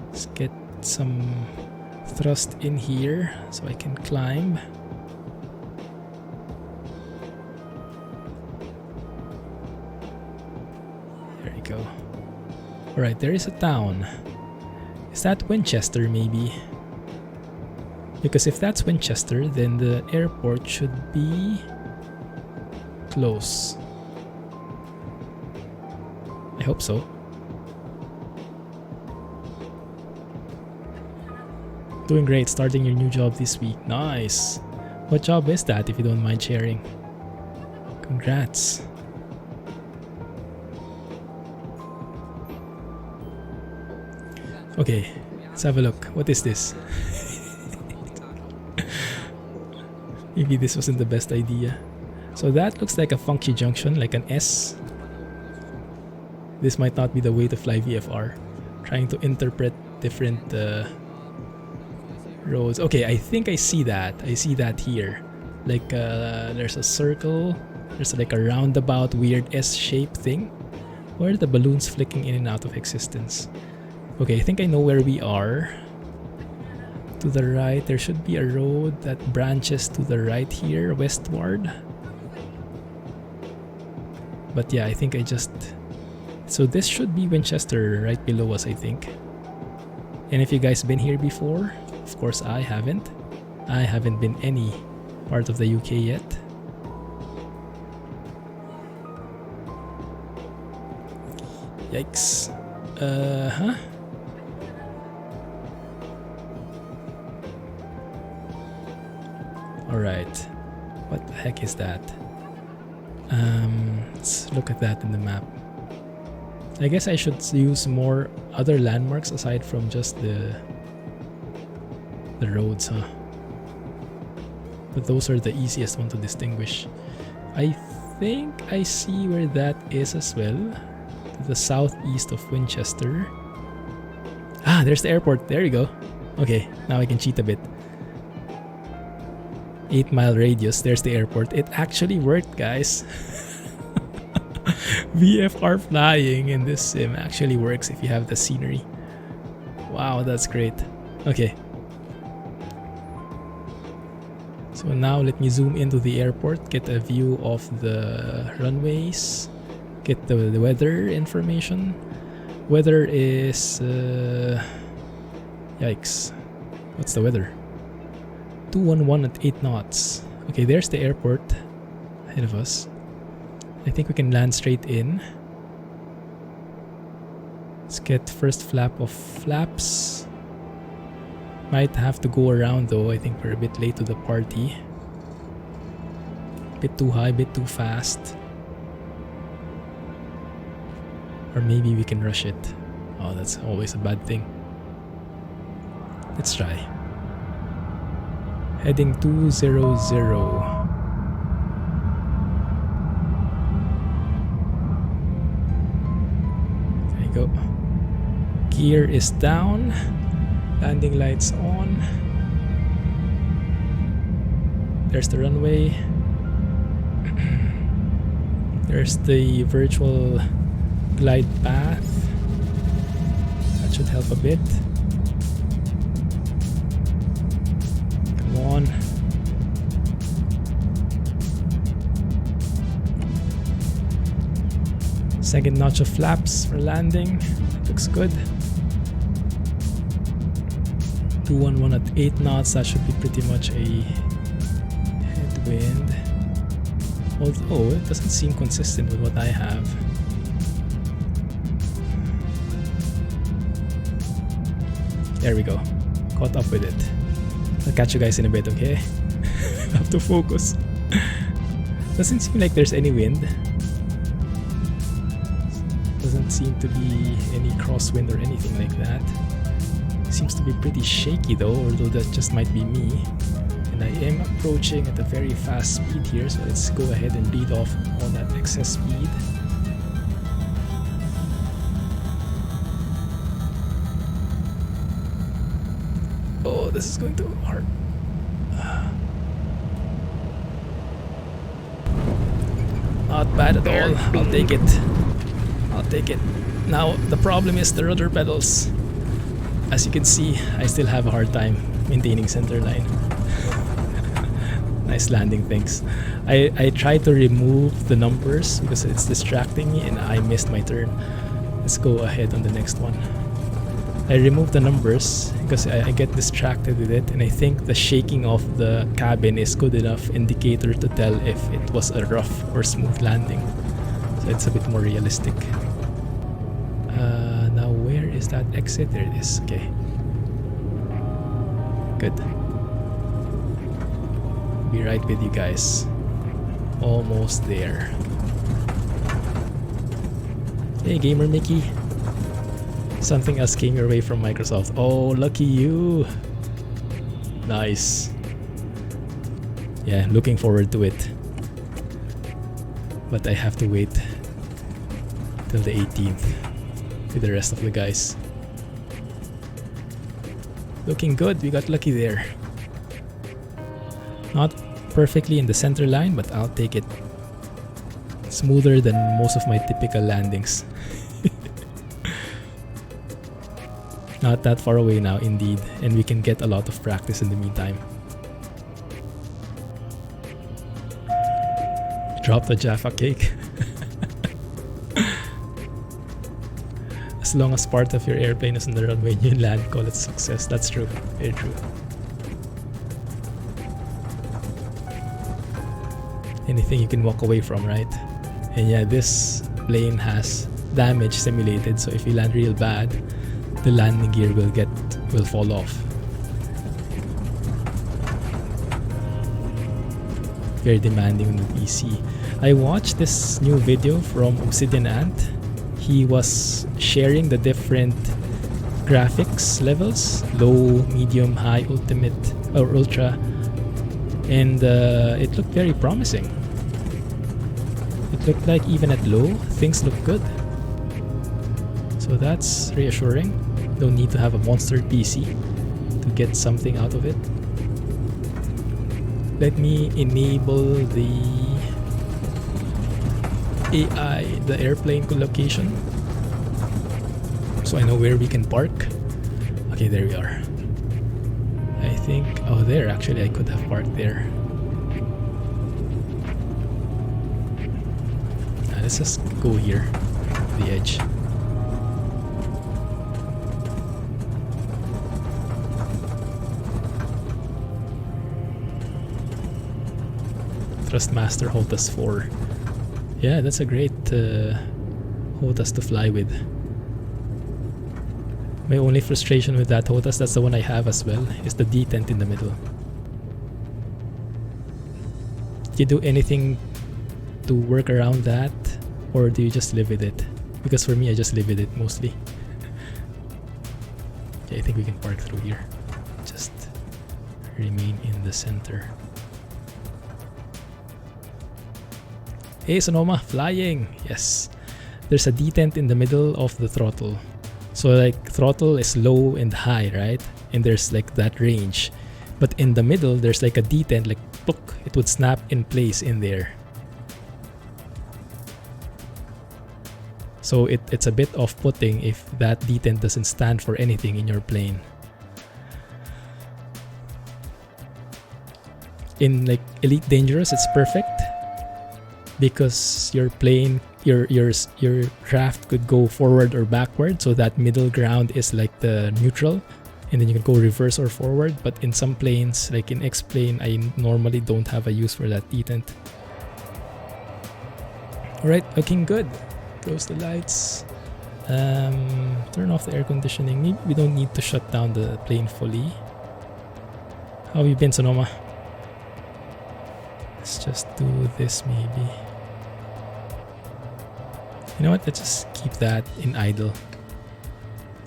Let's get some thrust in here so I can climb. There you go. Alright, there is a town. Is that Winchester maybe? Because if that's Winchester, then the airport should be close. I hope so. Doing great, starting your new job this week. Nice. What job is that, if you don't mind sharing? Congrats. Okay, let's have a look. What is this? Maybe this wasn't the best idea. So that looks like a funky junction, like an S. This might not be the way to fly VFR. Trying to interpret different roads. Okay, I think I see that. I see that here. Like there's a circle. There's like a roundabout weird S-shaped thing. Where are the balloons flicking in and out of existence? Okay, I think I know where we are. To the right, there should be a road that branches to the right here, westward. But yeah, I think I just... So this should be Winchester right below us, I think. And if you guys been here before, of course I haven't. I haven't been any part of the UK yet. Yikes. Alright. What the heck is that? Let's look at that in the map. I guess I should use more other landmarks aside from just the roads, huh? But those are the easiest one to distinguish. I think I see where that is as well. To the southeast of Winchester. Ah, there's the airport. There you go. Okay, now I can cheat a bit. 8-mile radius. There's the airport. It actually worked, guys. VFR flying in this sim actually works if you have the scenery. Wow, that's great. Okay. So now let me zoom into the airport, get a view of the runways, get the weather information. Weather is... yikes. What's the weather? 211 at 8 knots. Okay, there's the airport ahead of us. I think we can land straight in. Let's get first flap of flaps. Might have to go around though. I think we're a bit late to the party. Bit too high, bit too fast. Or maybe we can rush it. Oh, that's always a bad thing. Let's try. Heading 200. Go. Gear is down. Landing lights on. There's the runway. There's the virtual glide path. That should help a bit. Come on. Second notch of flaps for landing. That looks good. 211 at 8 knots. That should be pretty much a headwind. Although it doesn't seem consistent with what I have. There we go. Caught up with it. I'll catch you guys in a bit, okay? Have to focus. Doesn't seem like there's any wind. Doesn't seem to be any crosswind or anything like that. Seems to be pretty shaky though, although that just might be me. And I am approaching at a very fast speed here, so let's go ahead and lead off all that excess speed. Oh, this is going to be hard. Not bad at all. I'll take it. I'll take it. Now, the problem is the rudder pedals. As you can see, I still have a hard time maintaining center line. Nice landing, thanks. I tried to remove the numbers because it's distracting me and I missed my turn. Let's go ahead on the next one. I removed the numbers because I get distracted with it, and I think the shaking of the cabin is good enough indicator to tell if it was a rough or smooth landing. So it's a bit more realistic. Now where is that exit? There it is. Okay. Good. Be right with you guys. Almost there. Hey, Gamer Mickey. Something else came your way from Microsoft. Oh, lucky you. Nice. Yeah, looking forward to it. But I have to wait till the 18th with the rest of the guys. Looking good, we got lucky there. Not perfectly in the center line, but I'll take it. Smoother than most of my typical landings. Not that far away now, indeed, and we can get a lot of practice in the meantime. Drop the Jaffa cake. As long as part of your airplane is on the runway and you land, call it success. That's true. Very true. Anything you can walk away from, right? And yeah, this plane has damage simulated, so if you land real bad, the landing gear will fall off. Very demanding on the PC. I watched this new video from Obsidian Ant. He was sharing the different graphics levels, low, medium, high, ultimate, or ultra, and it looked very promising. It looked like even at low, things look good. So that's reassuring. Don't need to have a monster PC to get something out of it. Let me enable the AI, the airplane collocation, so I know where we can park. Okay, there we are. I think, oh there, actually I could have parked there. Let's just go here, the edge. Thrustmaster HOTAS 4. Yeah, that's a great HOTAS to fly with. My only frustration with that HOTAS, that's the one I have as well, is the detent in the middle. Do you do anything to work around that, or do you just live with it? Because for me, I just live with it mostly. Okay, I think we can park through here. Just remain in the center. Hey Sonoma, flying! Yes. There's a detent in the middle of the throttle. So like throttle is low and high, right? And there's like that range. But in the middle, there's like a detent, like look, it would snap in place in there. So it's a bit off-putting if that detent doesn't stand for anything in your plane. In like Elite Dangerous, it's perfect, because your plane, your craft could go forward or backward, so that middle ground is like the neutral, and then you can go reverse or forward. But in some planes, like in X-plane, I normally don't have a use for that detent. Alright, looking good. Close the lights. Turn off the air conditioning. Maybe we don't need to shut down the plane fully. How have you been, Sonoma? Let's just do this maybe. You know what? Let's just keep that in idle,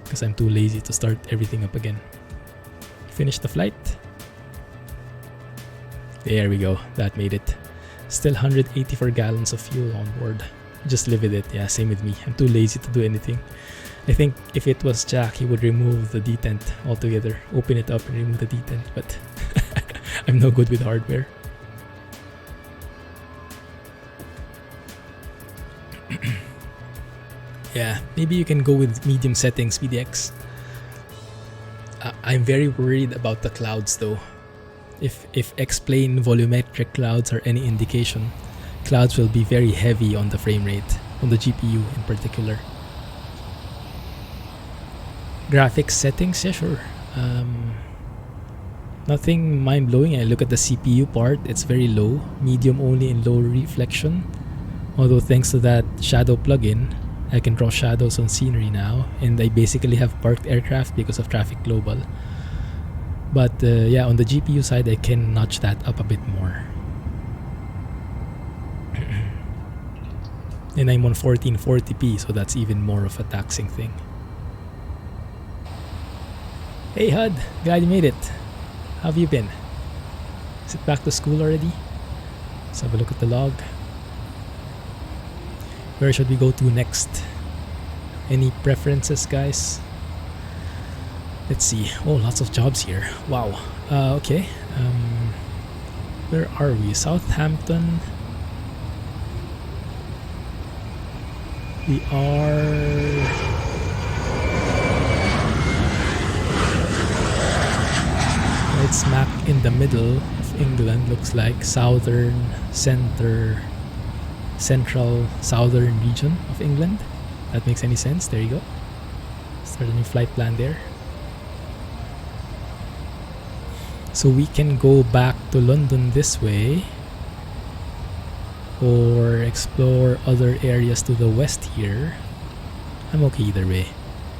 because I'm too lazy to start everything up again. Finish the flight. There we go. That made it. Still 184 gallons of fuel on board. Just live with it. Yeah, same with me. I'm too lazy to do anything. I think if it was Jack, he would remove the detent altogether. Open it up and remove the detent. But I'm no good with hardware. Yeah, maybe you can go with medium settings, PDX. I'm very worried about the clouds though. If X-plane volumetric clouds are any indication, clouds will be very heavy on the frame rate, on the GPU in particular. Graphics settings, yeah, sure. Nothing mind-blowing. I look at the CPU part, it's very low, medium only and low reflection. Although thanks to that shadow plugin, I can draw shadows on scenery now, and I basically have parked aircraft because of Traffic Global. But yeah, on the GPU side, I can notch that up a bit more. And I'm on 1440p, so that's even more of a taxing thing. Hey HUD, glad you made it. How have you been? Is it back to school already? Let's have a look at the log. Where should we go to next? Any preferences, guys? Let's see. Oh, lots of jobs here. Wow. Okay. Where are we? Southampton. We are... right smack in the middle of England, looks like. Southern, central, southern region of England. That makes any sense. There you go. Start a new flight plan there. So we can go back to London this way, or explore other areas to the west here. I'm okay either way.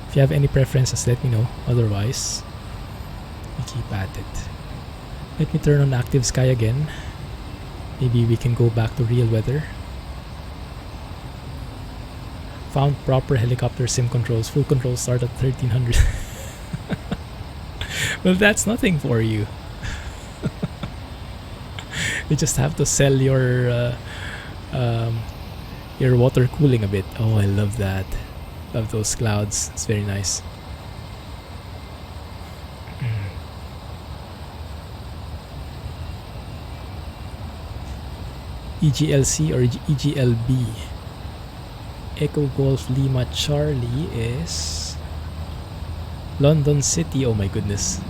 If you have any preferences, let me know. Otherwise, we keep at it. Let me turn on Active Sky again. Maybe we can go back to real weather. Found proper helicopter sim controls. Full controls start at 1300. Well, that's nothing for you. You just have to sell your water cooling a bit. Oh, I love that. Love those clouds. It's very nice. EGLC or EGLB. Echo Golf Lima Charlie is London City. Oh my goodness,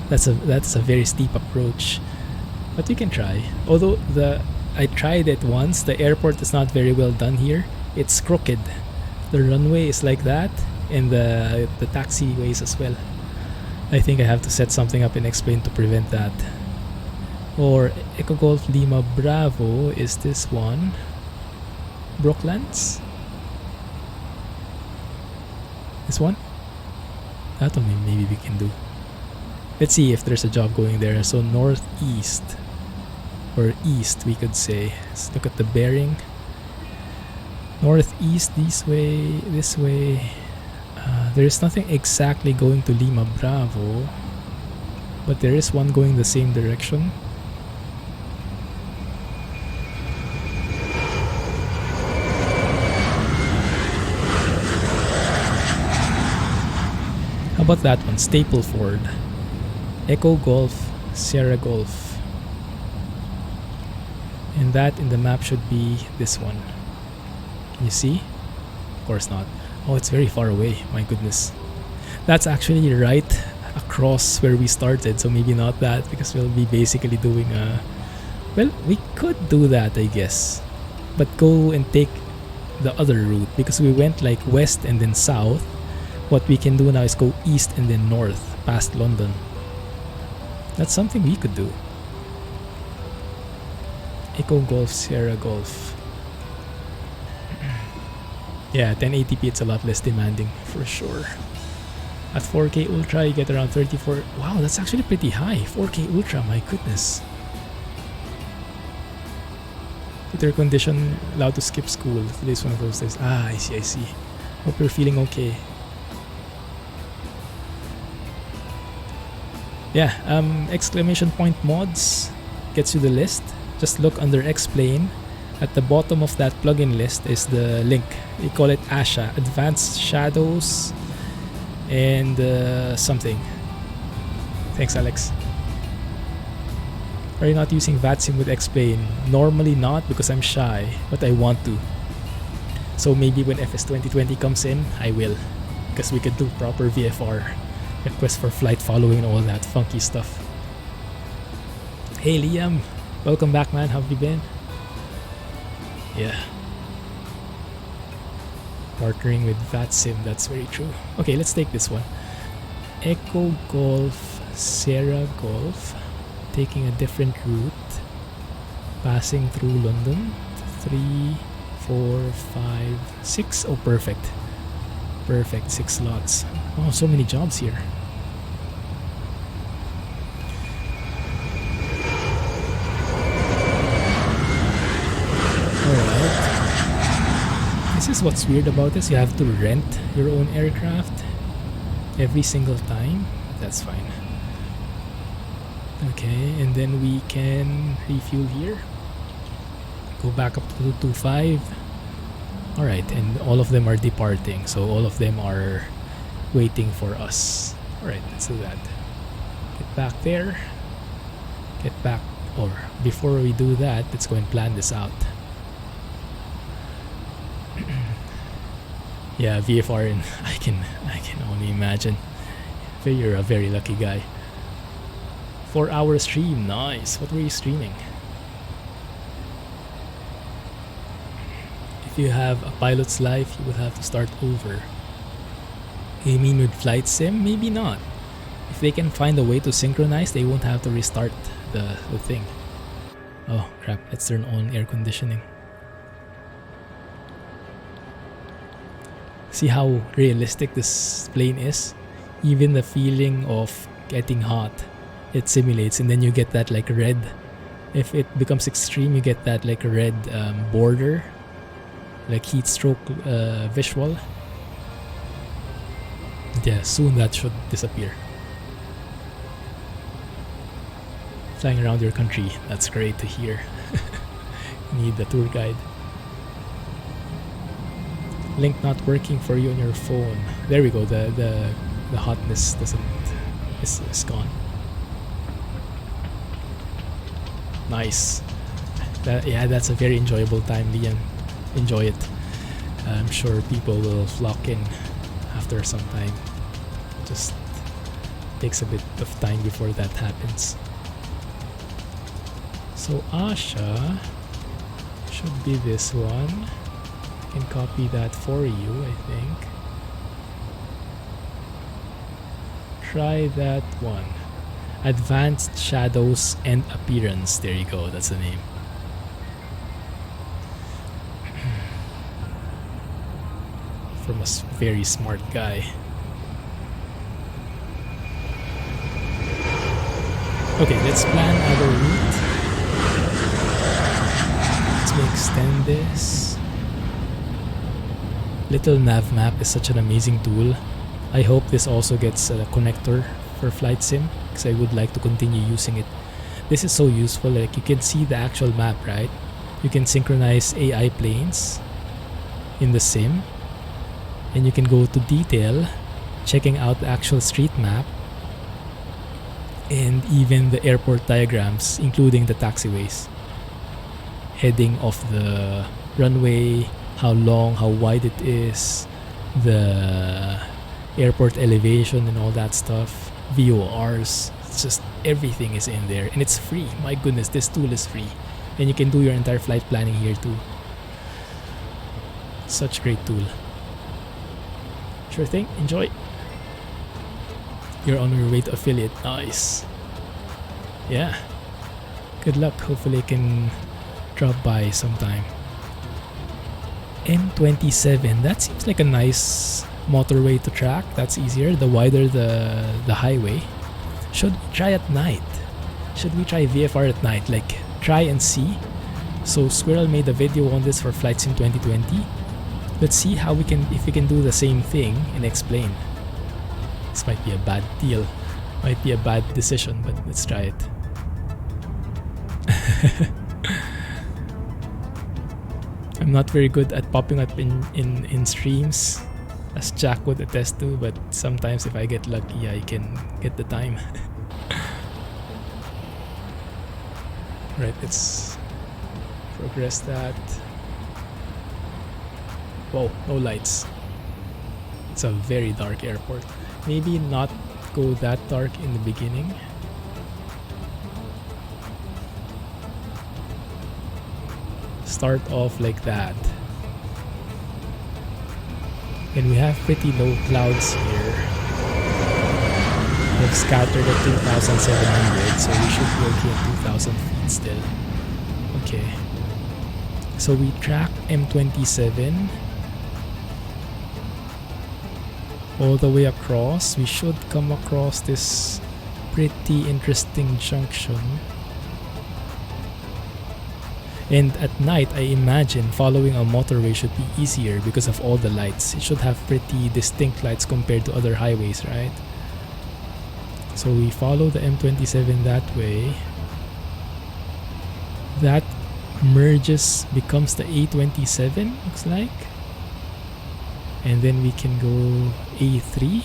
that's a very steep approach, but you can try. Although I tried it once, the airport is not very well done here. It's crooked. The runway is like that, and the taxiways as well. I think I have to set something up in Explain to prevent that. Or Echo Golf Lima Bravo is this one. Brooklands? This one? That one maybe we can do. Let's see if there's a job going there. So northeast, or east we could say. Let's look at the bearing. Northeast, this way. There's nothing exactly going to Lima Bravo, but there is one going the same direction. How about that one? Stapleford. Echo Golf, Sierra Golf. And that in the map should be this one. Can you see? Of course not. Oh, it's very far away. My goodness. That's actually right across where we started. So maybe not that, because we'll be basically doing a... Well, we could do that, I guess. But go and take the other route, because we went like west and then south. What we can do now is go east and then north past London. That's something we could do. Echo Golf, Sierra Golf. Yeah, 1080p, it's a lot less demanding for sure. At 4K Ultra, you get around 34. Wow, that's actually pretty high. 4K Ultra, my goodness. With air condition, allowed to skip school. Today's one of those days. Ah, I see. Hope you're feeling okay. Yeah, exclamation point mods gets you the list. Just look under explain. At the bottom of that plugin list is the link. We call it ASHA, Advanced Shadows and something. Thanks, Alex. Are you not using VATSIM with explain? Normally not, because I'm shy, but I want to. So maybe when FS 2020 comes in, I will, because we could do proper VFR. Request for flight following and all that funky stuff. Hey Liam, welcome back, man. How have you been? Yeah. Partnering with VATSIM, that's very true. Okay, let's take this one. Echo Golf, Sierra Golf. Taking a different route. Passing through London. 3, 4, 5, 6. Oh, perfect. Perfect, 6 slots. Oh, so many jobs here. Alright. This is what's weird about this. You have to rent your own aircraft every single time. That's fine. Okay, and then we can refuel here. Go back up to 225. Alright, and all of them are departing, so all of them are waiting for us. Alright, let's do that. Get back there. Get back, or before we do that, let's go and plan this out. Yeah, VFR, and I can only imagine. You're a very lucky guy. 4-hour stream, nice. What were you streaming? If you have a pilot's life, you would have to start over. You mean with flight sim? Maybe not. If they can find a way to synchronize, they won't have to restart the thing. Oh crap, let's turn on air conditioning. See how realistic this plane is? Even the feeling of getting hot, it simulates, and then you get that like red. If it becomes extreme, you get that like red border, like heat stroke visual. Yeah, soon that should disappear. Flying around your country, that's great to hear. Need the tour guide. Link not working for you on your phone. There we go. The hotness is gone. Nice. Yeah, that's a very enjoyable time, Liam. Enjoy it. I'm sure people will flock in after some time. Just takes a bit of time before that happens. So ASHA should be this one. I can copy that for you, I think. Try that one. Advanced Shadows and Appearance. There you go, that's the name. From a very smart guy. Okay, let's plan our route. Let's extend this. Little nav map is such an amazing tool. I hope this also gets a connector for flight sim, because I would like to continue using it. This is so useful. Like, you can see the actual map, right? You can synchronize AI planes in the sim, and you can go to detail, checking out the actual street map and even the airport diagrams, including the taxiways, heading of the runway, how long, how wide it is, the airport elevation and all that stuff, VORs. It's just everything is in there, and it's free. My goodness, this tool is free, and you can do your entire flight planning here too. Such a great tool. Sure thing, enjoy. You're on your way to affiliate. Nice. Yeah, good luck. Hopefully I can drop by sometime. M27, that seems like a nice motorway to track. That's easier, the wider the highway. Should we try at night? Should we try VFR at night? Like, try and see. So SQRL made a video on this for Flight Sim 2020. Let's see how we can, if we can do the same thing and explain. This might be a bad deal, might be a bad decision, but let's try it. I'm not very good at popping up in streams, as Jack would attest to, but sometimes if I get lucky, I can get the time. Right, let's progress that. Whoa, no lights. It's a very dark airport. Maybe not go that dark in the beginning. Start off like that. And we have pretty low clouds here. They've scattered at 2,700, so we should be okay at 2,000 feet still. Okay. So we track M27 all the way across. We should come across this pretty interesting junction. And at night, I imagine following a motorway should be easier because of all the lights. It should have pretty distinct lights compared to other highways, right? So we follow the M27 that way. That merges, becomes the A27, looks like. And then we can go A3.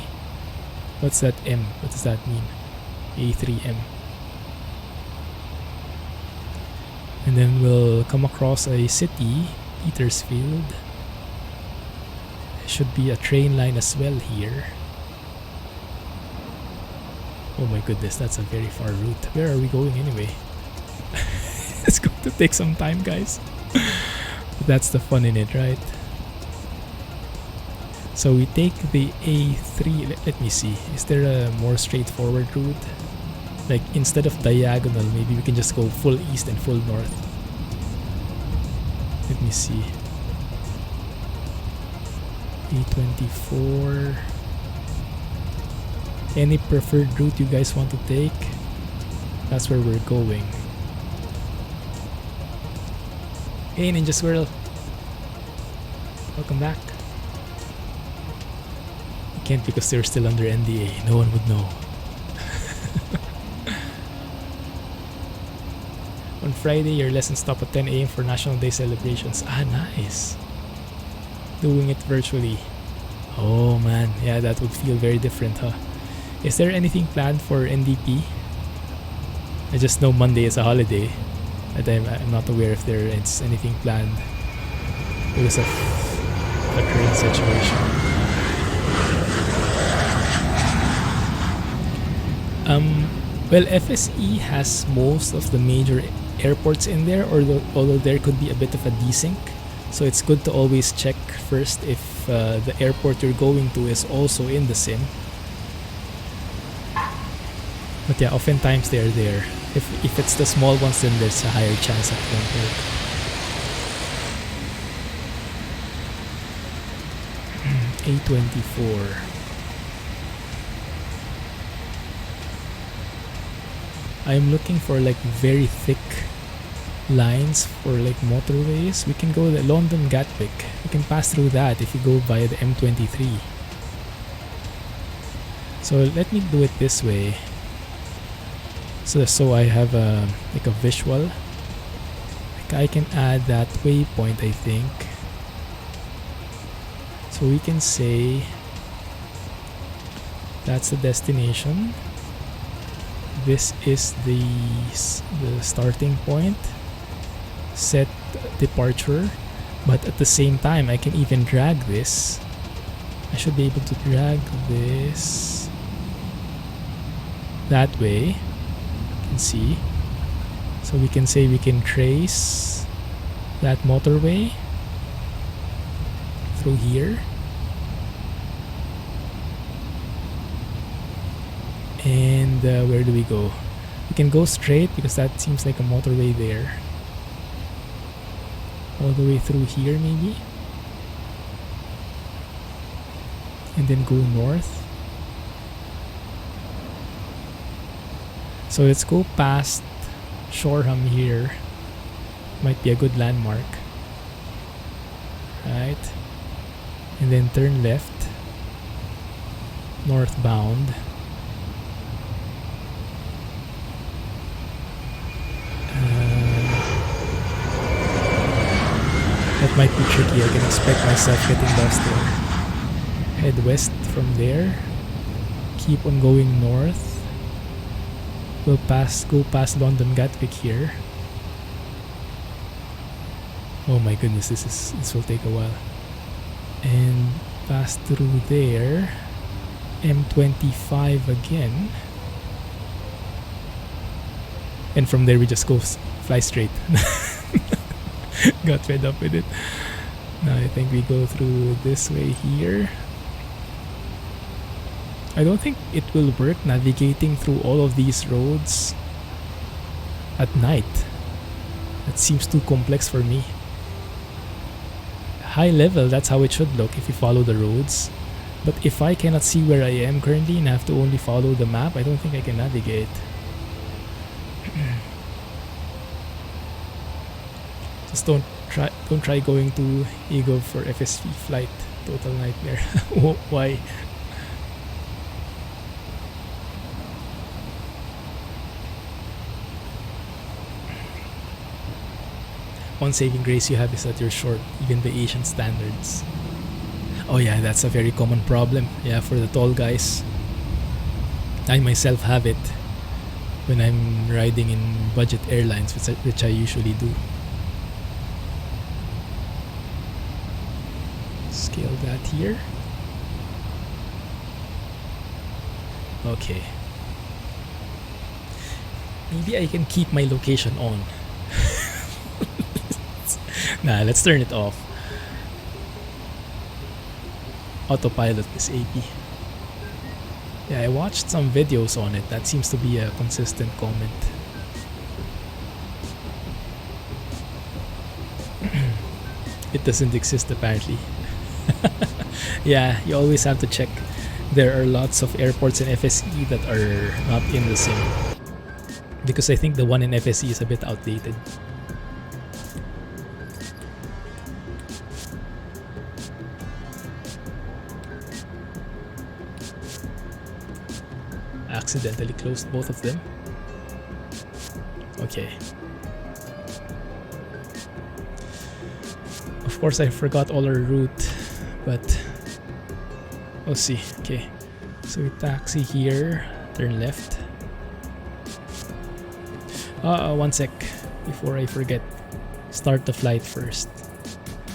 What's that M? What does that mean? A3M. And then we'll come across a city, Petersfield. There should be a train line as well here. Oh my goodness, that's a very far route. Where are we going anyway? It's going to take some time, guys. But that's the fun in it, right? So we take the A3. Let me see. Is there a more straightforward route? Like instead of diagonal, maybe we can just go full east and full north. Let me see. A24. Any preferred route you guys want to take? That's where we're going. Hey Ninja Squirrel. Welcome back. You can't because they're still under NDA. No one would know. On Friday, your lessons stop at 10 a.m. for National Day celebrations. Ah, nice. Doing it virtually. Oh man, yeah, that would feel very different, huh? Is there anything planned for NDP? I just know Monday is a holiday. And I'm not aware if there is anything planned because of the current situation. Well, FSE has most of the major airports in there, although there could be a bit of a desync. So it's good to always check first if the airport you're going to is also in the sim. But yeah, oftentimes they're there. If it's the small ones, then there's a higher chance that it won't work. A24. I'm looking for like very thick lines for like motorways. We can go the London Gatwick. We can pass through that if you go via the M23. So let me do it this way. So I have like a visual. Like I can add that waypoint, I think. So we can say that's the destination. This is the starting point. Set departure. But at the same time, I can even drag this. I should be able to drag this that way. See, so we can say we can trace that motorway through here, and where do we go? We can go straight because that seems like a motorway there, all the way through here maybe, and then go north. So let's go past Shoreham here. Might be a good landmark. Right. And then turn left. Northbound. That might be tricky. I can expect myself getting lost there. Head west from there. Keep on going north. We'll go past London Gatwick here. Oh my goodness, this will take a while. And pass through there. M25 again. And from there we just go fly straight. Got fed up with it. Now I think we go through this way here. I don't think it will work navigating through all of these roads at night. That seems too complex for me. High level, that's how it should look if you follow the roads. But if I cannot see where I am currently and have to only follow the map, I don't think I can navigate. Just don't try going to Eagle for FSV flight. Total nightmare. Why? One saving grace you have is that you're short, even by Asian standards. Oh yeah, that's a very common problem. Yeah, for the tall guys. I myself have it when I'm riding in budget airlines, which I usually do. Scale that here. Okay. Maybe I can keep my location on. Nah, let's turn it off. Autopilot is AP. Yeah, I watched some videos on it. That seems to be a consistent comment. It doesn't exist apparently. Yeah, you always have to check. There are lots of airports in FSE that are not in the sim. Because I think the one in FSE is a bit outdated. Accidentally closed both of them. Okay. Of course I forgot all our route, but we'll see. Okay, so we taxi here, turn left. One sec before I forget. Start the flight first.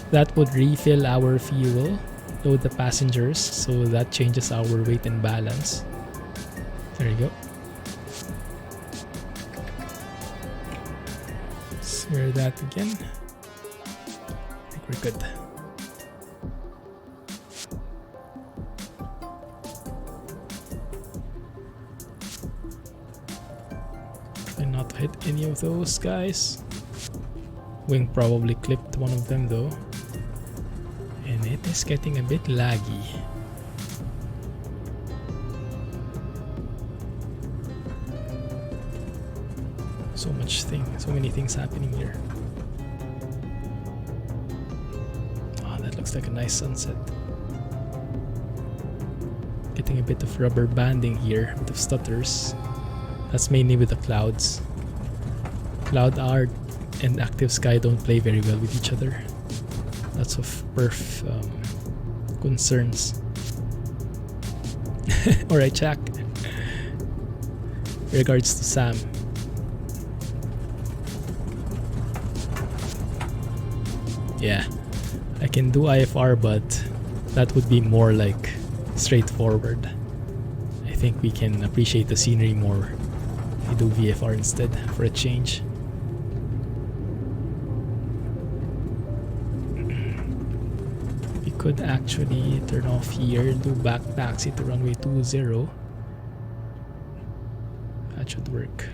That would refill our fuel, load the passengers, so that changes our weight and balance. There you go. Smear that again. I think we're good. Try not to hit any of those guys. Wing probably clipped one of them though. And it is getting a bit laggy. So many things happening here. Oh, that looks like a nice sunset. Getting a bit of rubber banding here, a bit of stutters. That's mainly with the clouds. Cloud art and active sky don't play very well with each other. Lots of perf concerns. Alright, Jack. Regards to Sam. Yeah, I can do IFR, but that would be more like straightforward. I think we can appreciate the scenery more if we do VFR instead for a change. We could actually turn off here, do back taxi to runway 20. That should work.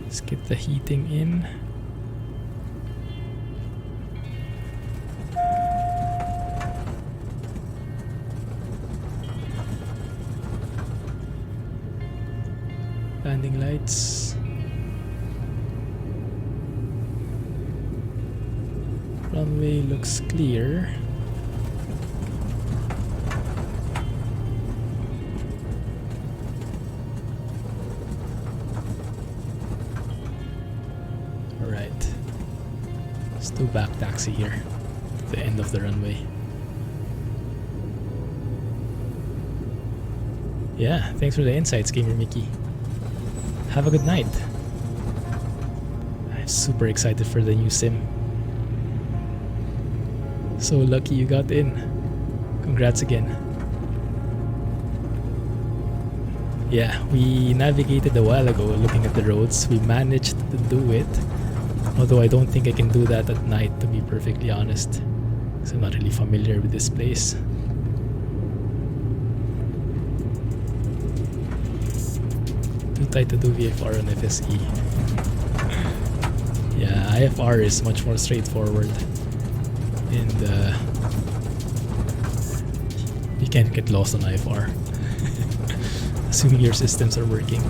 Let's get the heating in. Landing lights. Runway looks clear. Alright. Let's do back taxi here. The end of the runway. Yeah, thanks for the insights, Gamer Mickey. Have a good night. I'm super excited for the new sim. So lucky you got in. Congrats again. Yeah, we navigated a while ago looking at the roads. We managed to do it. Although I don't think I can do that at night, to be perfectly honest. Because I'm not really familiar with this place. Too tight to do VFR on FSE. Yeah, IFR is much more straightforward. And you can't get lost on IFR. Assuming your systems are working.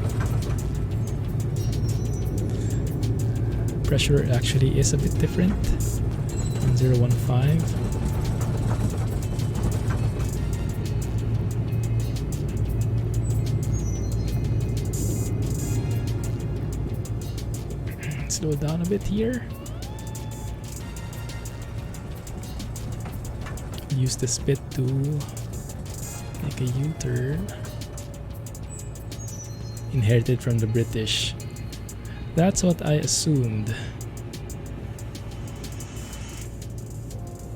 Pressure actually is a bit different. 1015. slow down a bit here. Use this bit to make a U-turn. Inherited from the British. That's what I assumed.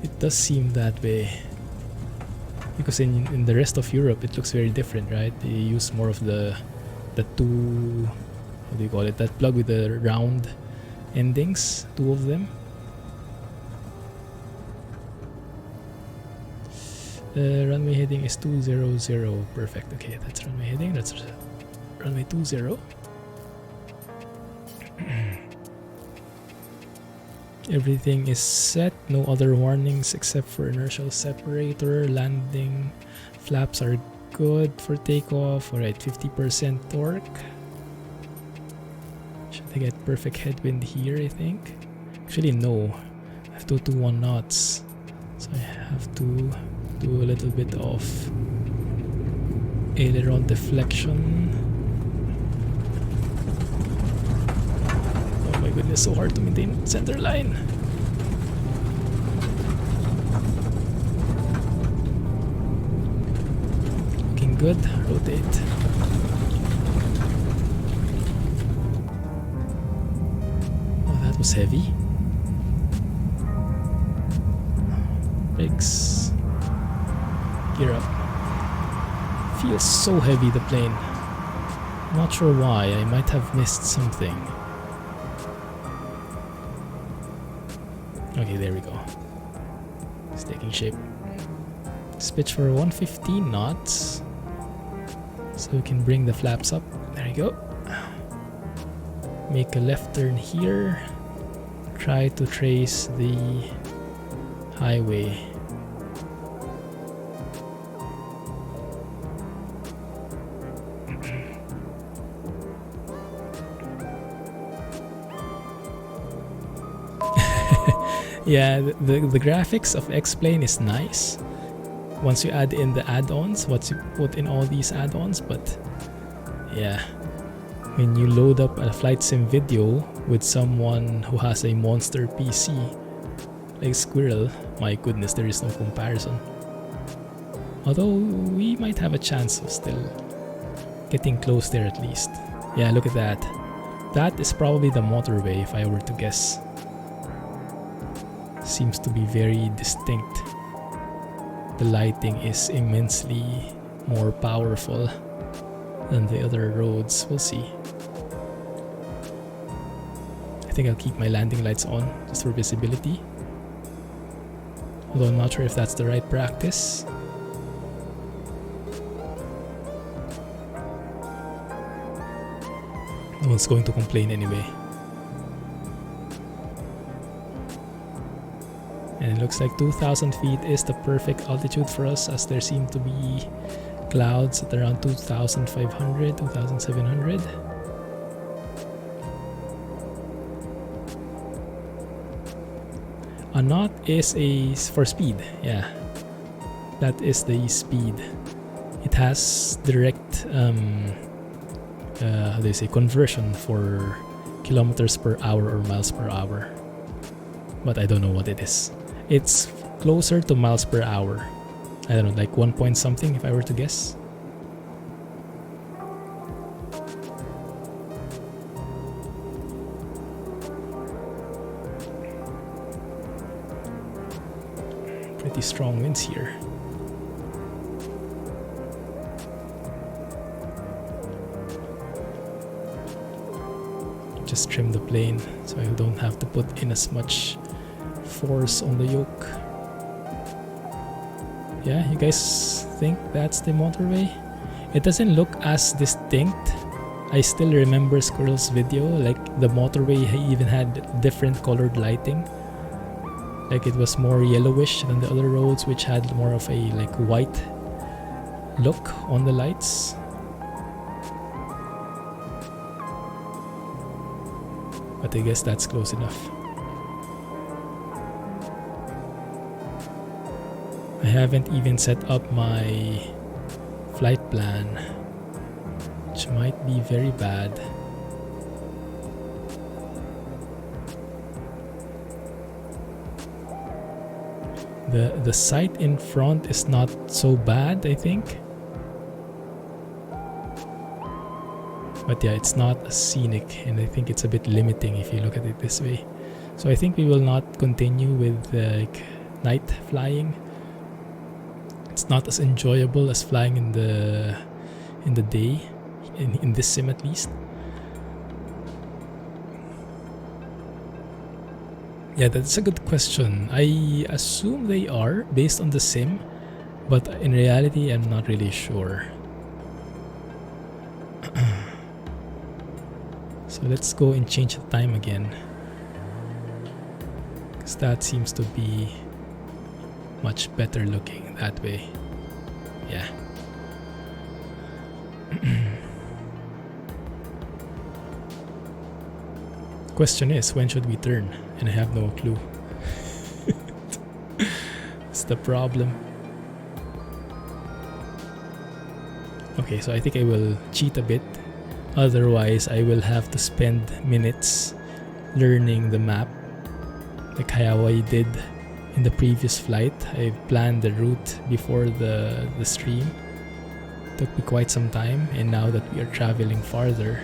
It does seem that way. Because in the rest of Europe it looks very different, right? They use more of the two, what do you call it? That plug with the round endings, two of them. Runway heading is 200. Perfect. Okay, that's runway heading. That's runway 20. Everything is set. No other warnings except for inertial separator. Landing flaps are good for takeoff. Alright, 50% torque. Should I get perfect headwind here, I think? Actually, no. I have to do 1 knots. So I have to do a little bit of aileron deflection. Oh my goodness, so hard to maintain center line. Looking good. Rotate. Oh, that was heavy. Brakes. Gear up. Feels so heavy, the plane. Not sure why. I might have missed something. Okay, there we go. It's taking shape. Let's pitch for 115 knots. So we can bring the flaps up. There you go. Make a left turn here. Try to trace the highway. Yeah, the graphics of X-Plane is nice once you add in the add-ons, once you put in all these add-ons, but yeah, when you load up a flight sim video with someone who has a monster PC like SQRL, my goodness, there is no comparison. Although we might have a chance of still getting close there at least. Yeah, look at that. That is probably the motorway if I were to guess. Seems to be very distinct. The lighting is immensely more powerful than the other roads. We'll see. I think I'll keep my landing lights on just for visibility. Although I'm not sure if that's the right practice. No one's going to complain anyway. And it looks like 2,000 feet is the perfect altitude for us, as there seem to be clouds at around 2,500, 2,700. A knot is for speed, yeah. That is the speed. It has direct, how do you say, conversion for kilometers per hour or miles per hour. But I don't know what it is. It's closer to miles per hour. I don't know, like 1 point something if I were to guess. Pretty strong winds here. Just trim the plane so I don't have to put in as much force on the yoke. Yeah, you guys think that's the motorway? It doesn't look as distinct. I still remember SQRL's video, like the motorway even had different colored lighting. Like it was more yellowish than the other roads, which had more of a like white look on the lights. But I guess that's close enough. I haven't even set up my flight plan, which might be very bad. The sight in front is not so bad, I think. But yeah, it's not a scenic, and I think it's a bit limiting if you look at it this way. So I think we will not continue with like night flying. It's not as enjoyable as flying in the day, in this sim at least. Yeah, that's a good question. I assume they are based on the sim, but in reality, I'm not really sure. So let's go and change the time again, because that seems to be much better looking that way. Yeah. Question is, when should we turn? And I have no clue. It's the problem. Okay, so I think I will cheat a bit. Otherwise, I will have to spend minutes learning the map, like how I did in the previous flight. I planned the route before the stream. Took me quite some time, and now that we are traveling farther,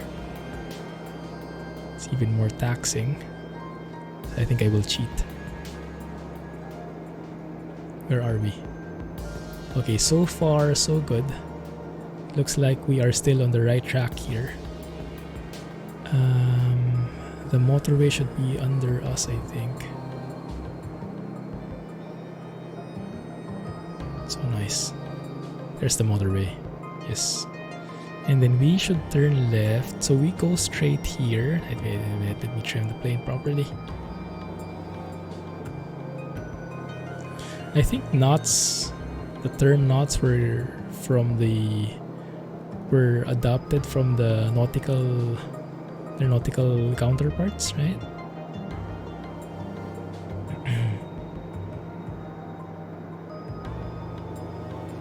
it's even more taxing. I think I will cheat. Where are we? Okay, so far so good. Looks like we are still on the right track here. The motorway should be under us, I think. So nice. There's the motorway. Yes. And then we should turn left. So we go straight here. Wait, let me trim the plane properly. I think knots, the term knots were adopted from their nautical counterparts, right?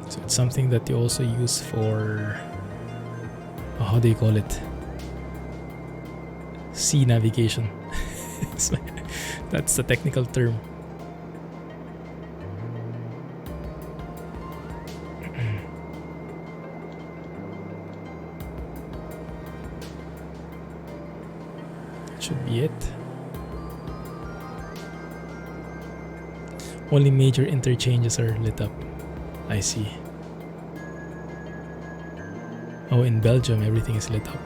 So it's something that you also use for, how do you call it? Sea navigation. That's the technical term. Should be it. Only major interchanges are lit up. I see. Oh, in Belgium everything is lit up.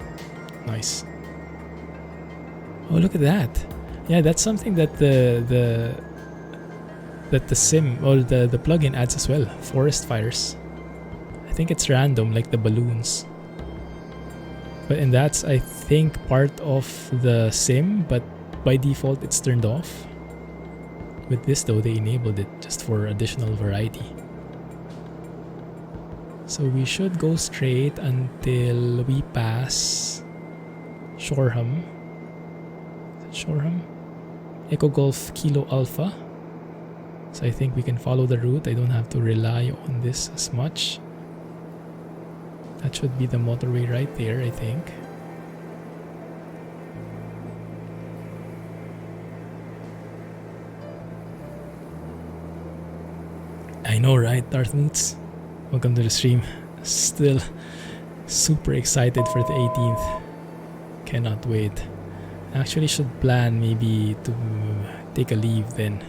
Nice. Oh, look at that. Yeah, that's something that the sim or the plugin adds as well. Forest fires. I think it's random, like the balloons. And that's, I think, part of the sim, but by default it's turned off. With this though, they enabled it just for additional variety. So we should go straight until we pass Shoreham. Is it Shoreham? Echo Golf Kilo Alpha. So I think we can follow the route. I don't have to rely on this as much. That should be the motorway right there, I think. I know, right, Darth Moots? Welcome to the stream. Still super excited for the 18th. Cannot wait. Actually should plan maybe to take a leave then.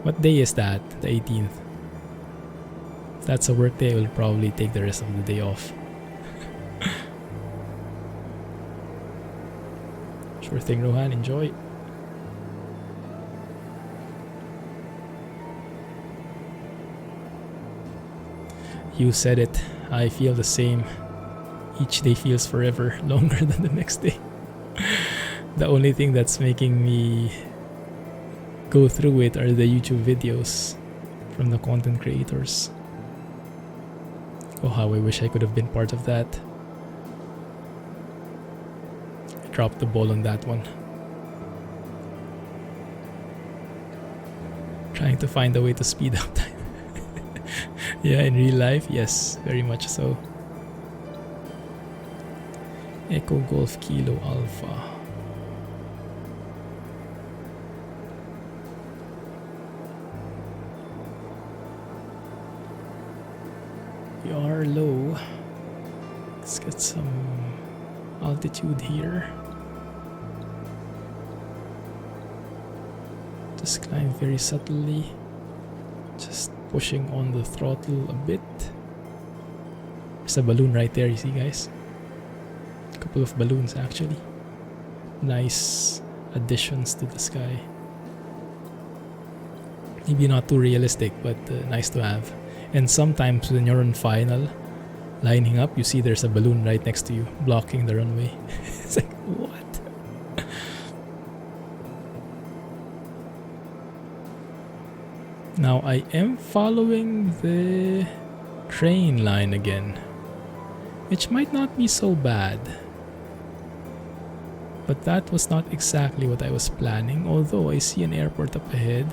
What day is that? The 18th. If that's a work day, I will probably take the rest of the day off. Sure thing, Rohan. Enjoy. You said it. I feel the same. Each day feels forever longer than the next day. The only thing that's making me go through it are the YouTube videos from the content creators. Oh, how I wish I could have been part of that. I dropped the ball on that one. Trying to find a way to speed up time. Yeah, in real life, yes, very much so. Echo Golf Kilo Alpha. are low. Let's get some altitude here. Just climb very subtly. Just pushing on the throttle a bit. There's a balloon right there, you see, guys? A couple of balloons actually. Nice additions to the sky. Maybe not too realistic, but nice to have. And sometimes when you're on final, lining up, you see there's a balloon right next to you, blocking the runway. It's like, what? Now I am following the train line again, which might not be so bad. But that was not exactly what I was planning, although I see an airport up ahead.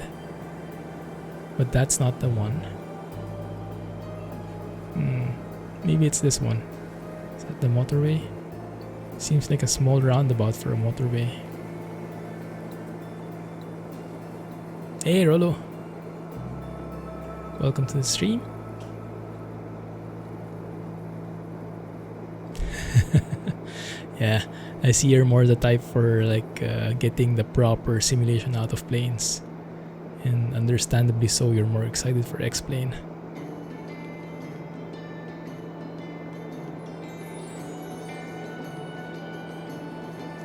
But that's not the one. Maybe it's this one. Is that the motorway? Seems like a small roundabout for a motorway. Hey Rolo! Welcome to the stream. Yeah, I see you're more the type for like getting the proper simulation out of planes. And understandably so, you're more excited for X-Plane.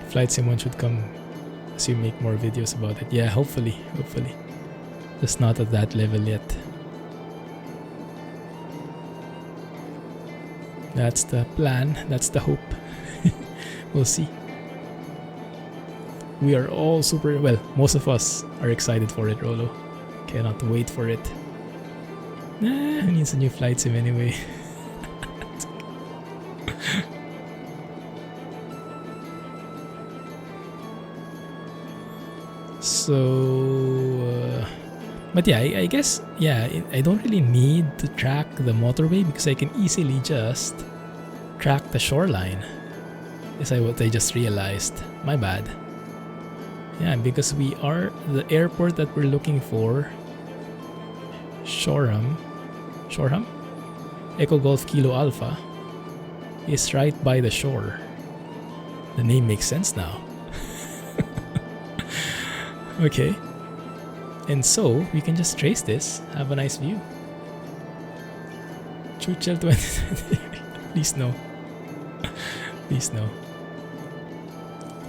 Flight Sim 1 should come as you make more videos about it. Yeah, hopefully. Just not at that level yet. That's the plan, that's the hope. We'll see. We are all super, well, most of us are excited for it, Rolo. Cannot wait for it. Nah, who needs a new flight sim anyway? So, but yeah, I guess, yeah, I don't really need to track the motorway because I can easily just track the shoreline. Is what I just realized. My bad. Yeah, because we are the airport that we're looking for. Shoreham. Echo Golf Kilo Alpha is right by the shore. The name makes sense now. Okay. And so we can just trace this. Have a nice view. Chuchel 2020. Please no. Please no.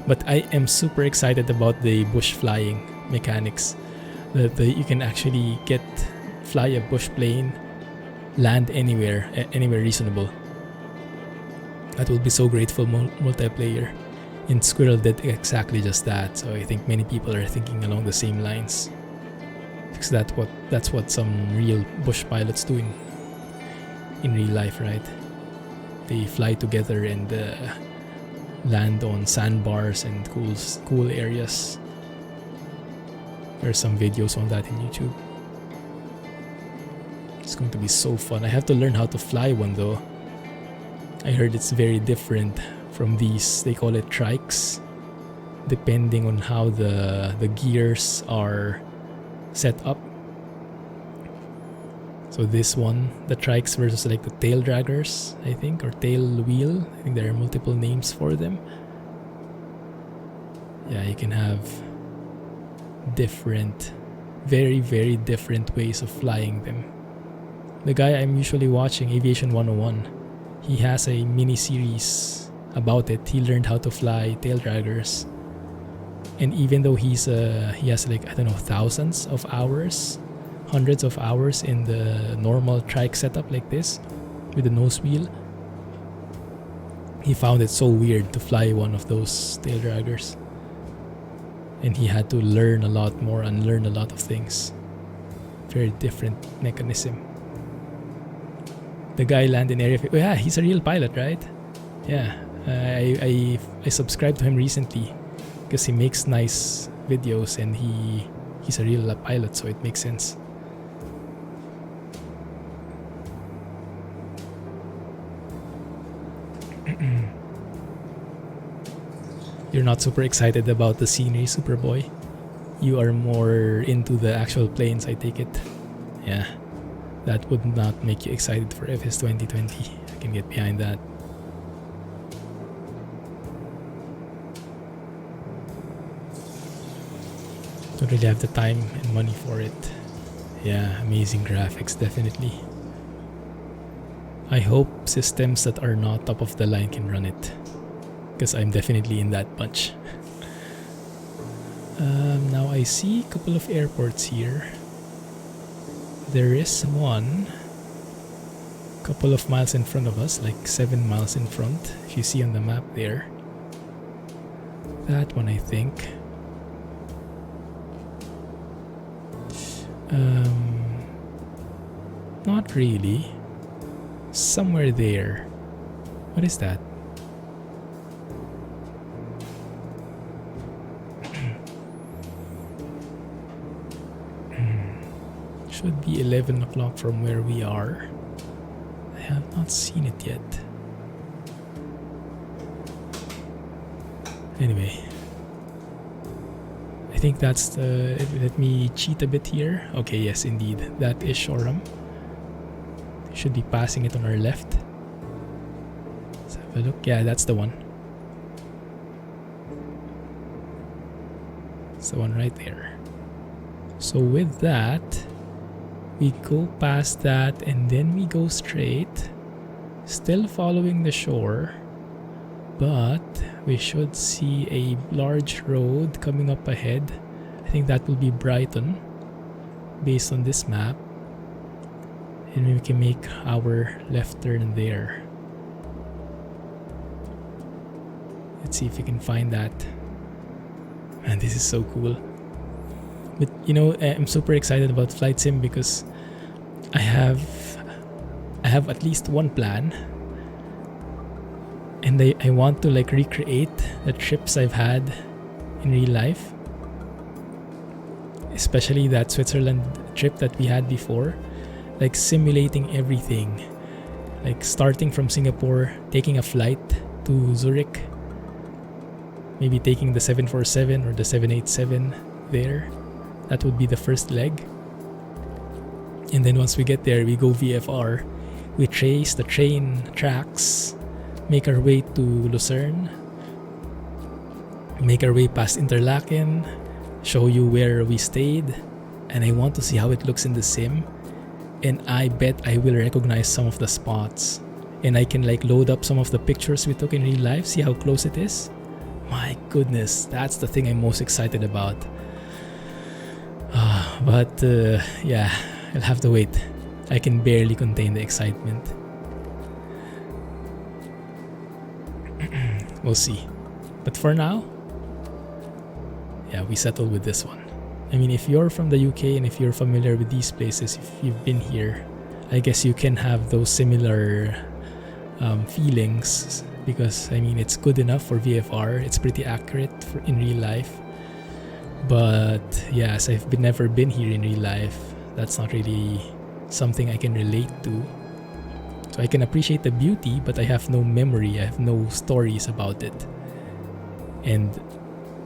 But I am super excited about the bush flying mechanics. That you can actually fly a bush plane, land anywhere reasonable. That will be so great for multiplayer. And SQRL did exactly just that. So I think many people are thinking along the same lines. Because that's what some real bush pilots do in real life, right? They fly together and land on sandbars and cool areas. There's some videos on that in YouTube. It's going to be so fun. I have to learn how to fly one though. I heard it's very different from these. They call it trikes, depending on how the gears are set up. So this one, the trikes versus like the tail draggers, I think, or tail wheel. I think there are multiple names for them. Yeah, you can have different, very, very different ways of flying them. The guy I'm usually watching, Aviation 101, he has a mini series about it. He learned how to fly tail draggers. And even though he has like, I don't know, thousands of hours, hundreds of hours in the normal trike setup like this with the nose wheel, he found it so weird to fly one of those tail draggers. And he had to learn a lot more and learn a lot of things. Very different mechanism. The guy landed in area. Oh yeah, he's a real pilot, right? Yeah, I subscribed to him recently because he makes nice videos and he's a real pilot, so it makes sense. You're not super excited about the scenery, Superboy. You are more into the actual planes, I take it. Yeah, that would not make you excited for FS 2020. I can get behind that. Don't really have the time and money for it. Yeah, amazing graphics, definitely. I hope systems that are not top of the line can run it, because I'm definitely in that bunch. Now I see a couple of airports here. There is one a couple of miles in front of us, like 7 miles in front, if you see on the map there. That one, I think. Not really. Somewhere there. What is that? Should be 11 o'clock from where we are. I have not seen it yet. Anyway, I think that's the... Let me cheat a bit here. Okay, yes, indeed. That is Shoreham. Should be passing it on our left. Let's have a look. Yeah, that's the one. It's the one right there. So with that, we go past that and then we go straight, still following the shore, but we should see a large road coming up ahead. I think that will be Brighton based on this map, and we can make our left turn there. Let's see if we can find that. Man, this is so cool. But you know, I'm super excited about Flight Sim because I have at least one plan, and I want to like recreate the trips I've had in real life, especially that Switzerland trip that we had before, like simulating everything, like starting from Singapore, taking a flight to Zurich, maybe taking the 747 or the 787 there. That would be the first leg. And then once we get there, we go VFR. We trace the train tracks, make our way to Lucerne, make our way past Interlaken, show you where we stayed, and I want to see how it looks in the sim. And I bet I will recognize some of the spots. And I can like load up some of the pictures we took in real life, see how close it is. My goodness, that's the thing I'm most excited about. But yeah, I'll have to wait. I can barely contain the excitement. We'll see. But for now, yeah, we settled with this one. I mean, if you're from the UK and if you're familiar with these places, if you've been here, I guess you can have those similar feelings, because I mean, it's good enough for VFR. It's pretty accurate in real life. But yes, I've never been here in real life. That's not really something I can relate to. So I can appreciate the beauty, but I have no memory. I have no stories about it. And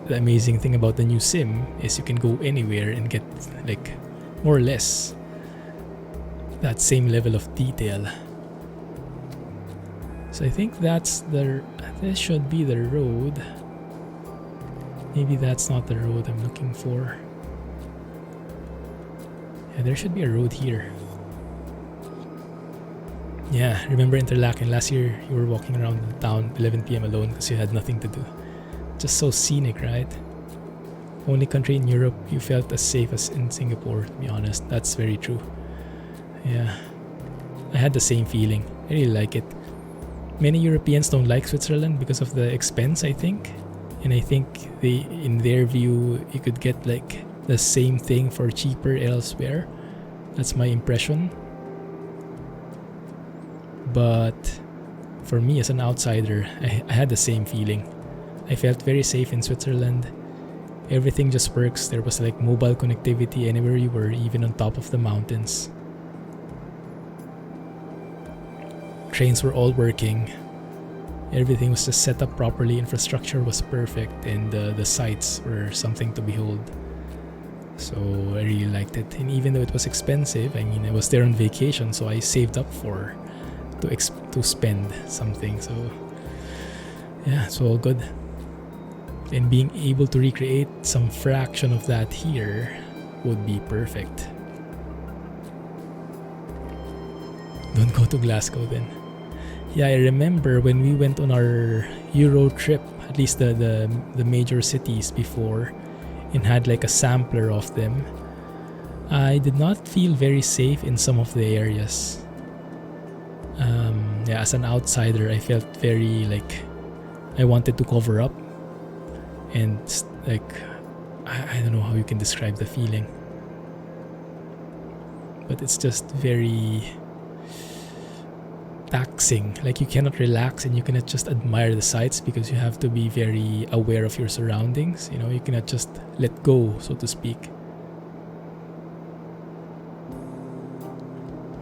the amazing thing about the new sim is you can go anywhere and get like more or less that same level of detail. So I think this should be the road. Maybe that's not the road I'm looking for. Yeah, there should be a road here. Yeah, remember Interlaken? Last year you were walking around the town 11 PM alone because you had nothing to do. Just so scenic, right? Only country in Europe you felt as safe as in Singapore, to be honest. That's very true. Yeah, I had the same feeling. I really like it. Many Europeans don't like Switzerland because of the expense, I think. And I think in their view, you could get like the same thing for cheaper elsewhere. That's my impression. But for me as an outsider, I had the same feeling. I felt very safe in Switzerland. Everything just works. There was like mobile connectivity anywhere you were, even on top of the mountains. Trains were all working. Everything was just set up properly. Infrastructure was perfect, and the sights were something to behold. So I really liked it, and even though it was expensive, I mean, I was there on vacation, so I saved up for to spend something. So yeah, it's all good. And being able to recreate some fraction of that here would be perfect. Don't go to Glasgow then. Yeah, I remember when we went on our Euro trip, at least the major cities before, and had like a sampler of them, I did not feel very safe in some of the areas. Yeah, as an outsider, I felt very like I wanted to cover up, and like I don't know how you can describe the feeling, but it's just very taxing. Like you cannot relax and you cannot just admire the sights because you have to be very aware of your surroundings. You know, you cannot just let go, so to speak.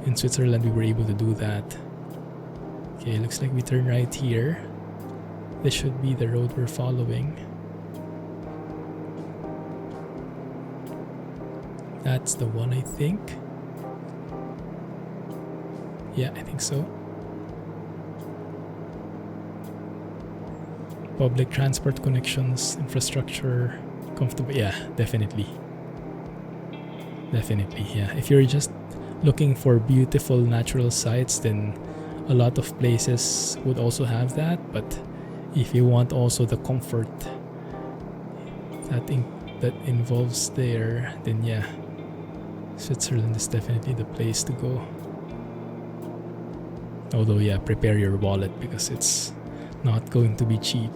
In Switzerland, we were able to do that. Okay, looks like we turn right here. This should be the road we're following. That's the one, I think. Yeah, I think so. Public transport connections, infrastructure, comfortable. Yeah, definitely. Definitely, yeah. If you're just looking for beautiful natural sights, then a lot of places would also have that. But if you want also the comfort that involves there, then yeah, Switzerland is definitely the place to go. Although yeah, prepare your wallet because it's not going to be cheap.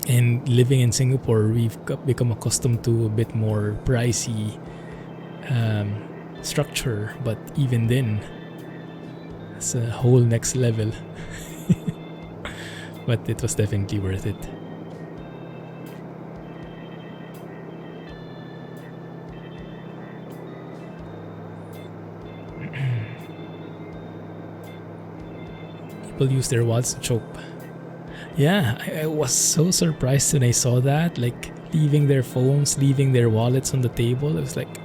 And living in Singapore, we've become accustomed to a bit more pricey structure, but even then, it's a whole next level. But it was definitely worth it. People use their wallets to choke. Yeah, I was so surprised when I saw that, like leaving their phones, leaving their wallets on the table. It was like,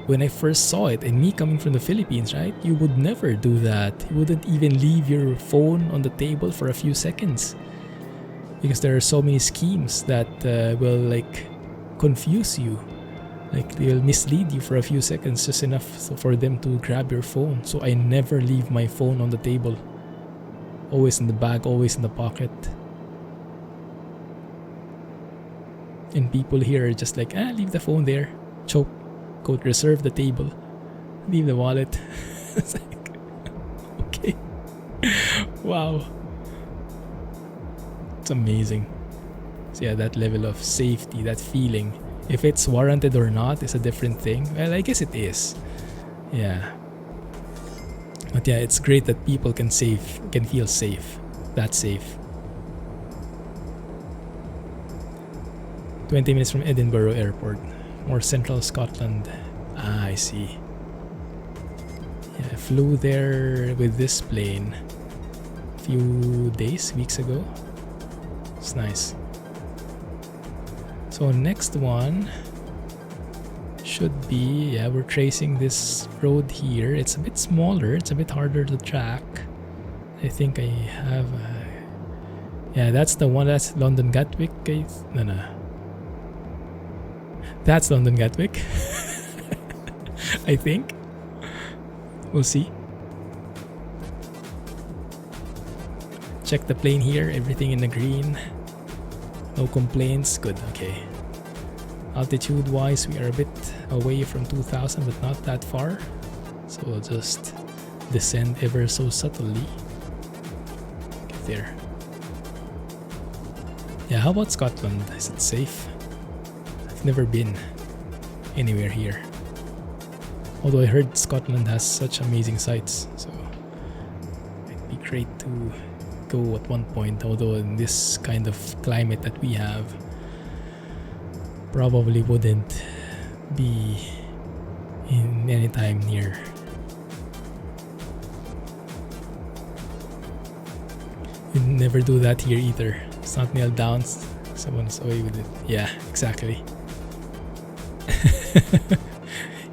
when I first saw it, and me coming from the Philippines, right? You would never do that. You wouldn't even leave your phone on the table for a few seconds, because there are so many schemes that will like confuse you. Like they'll mislead you for a few seconds, just enough for them to grab your phone. So I never leave my phone on the table. Always in the bag, always in the pocket. And people here are just like, leave the phone there. Choke. Go reserve the table. Leave the wallet. It's like, okay. Wow. It's amazing. So yeah, that level of safety, that feeling. If it's warranted or not is a different thing. Well, I guess it is. Yeah. But yeah, it's great that people can feel safe. That's safe. 20 minutes from Edinburgh Airport. More central Scotland. I see. Yeah, I flew there with this plane a few weeks ago. It's nice. So next one should be, yeah, we're tracing this road here. It's a bit smaller, it's a bit harder to track. I think I have yeah, that's the one. That's London Gatwick. No, that's London Gatwick. I think we'll see. Check the plane here, everything in the green, no complaints. Good. Okay. Altitude wise, we are a bit away from 2000, but not that far, so we'll just descend ever so subtly. Get there. Yeah, how about Scotland? Is it safe? I've never been anywhere here, although I heard Scotland has such amazing sights, so it'd be great to go at one point. Although in this kind of climate that we have, probably wouldn't be in any time near. You never do that here either. It's not nailed down. Someone's away with it. Yeah, exactly.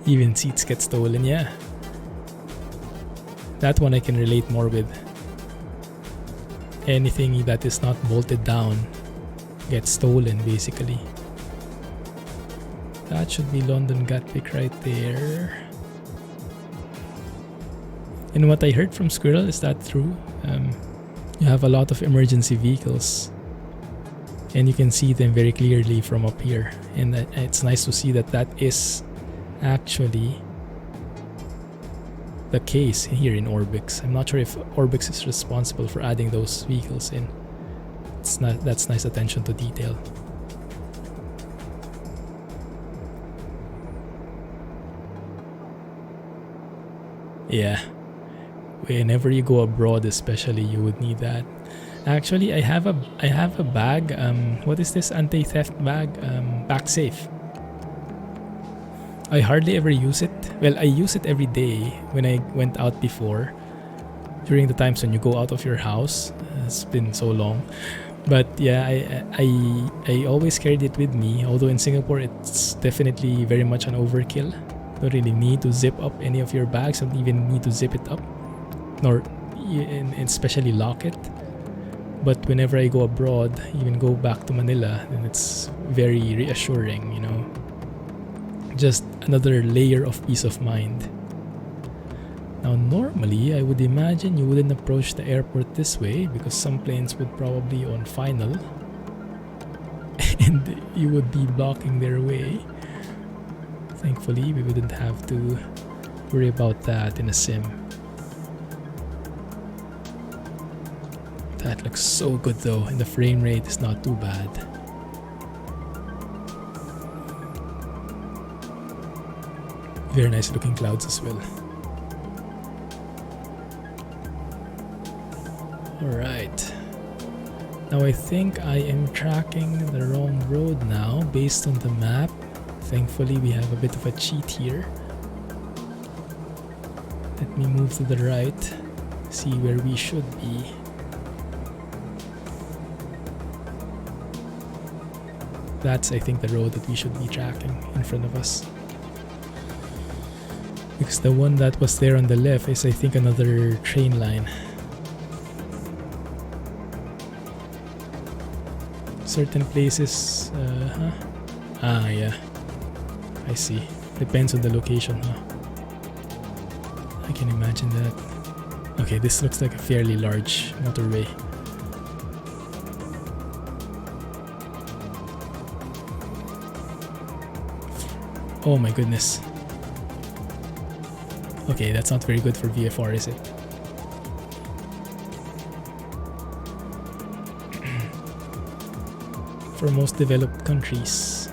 Even seats get stolen, yeah. That one I can relate more with. Anything that is not bolted down gets stolen, basically. That should be London Gatwick right there. And what I heard from Squirrel, is that true? You have a lot of emergency vehicles, and you can see them very clearly from up here. And it's nice to see that that is actually the case here in Orbx. I'm not sure if Orbx is responsible for adding those vehicles in. That's nice attention to detail. Yeah. Whenever you go abroad, especially, you would need that. Actually, I have a bag. What is this anti-theft bag? Back safe. I hardly ever use it. Well, I use it every day when I went out before. During the times when you go out of your house, it's been so long. But yeah, I always carried it with me. Although in Singapore, it's definitely very much an overkill. Don't really need to zip up any of your bags. Don't even need to zip it up, nor especially lock it. But whenever I go abroad, even go back to Manila, then it's very reassuring, you know. Just another layer of peace of mind. Now normally, I would imagine you wouldn't approach the airport this way because some planes would probably on final and you would be blocking their way. Thankfully, we wouldn't have to worry about that in a sim. That looks so good though, and the frame rate is not too bad. Very nice looking clouds as well. Alright. Now I think I am tracking the wrong road now based on the map. Thankfully we have a bit of a cheat here. Let me move to the right, see where we should be. That's, I think, the road that we should be tracking in front of us. Because the one that was there on the left is, I think, another train line. Certain places, Ah, yeah. I see. Depends on the location, huh? I can imagine that. Okay, this looks like a fairly large motorway. Oh my goodness. Okay, that's not very good for VFR, is it? For most developed countries.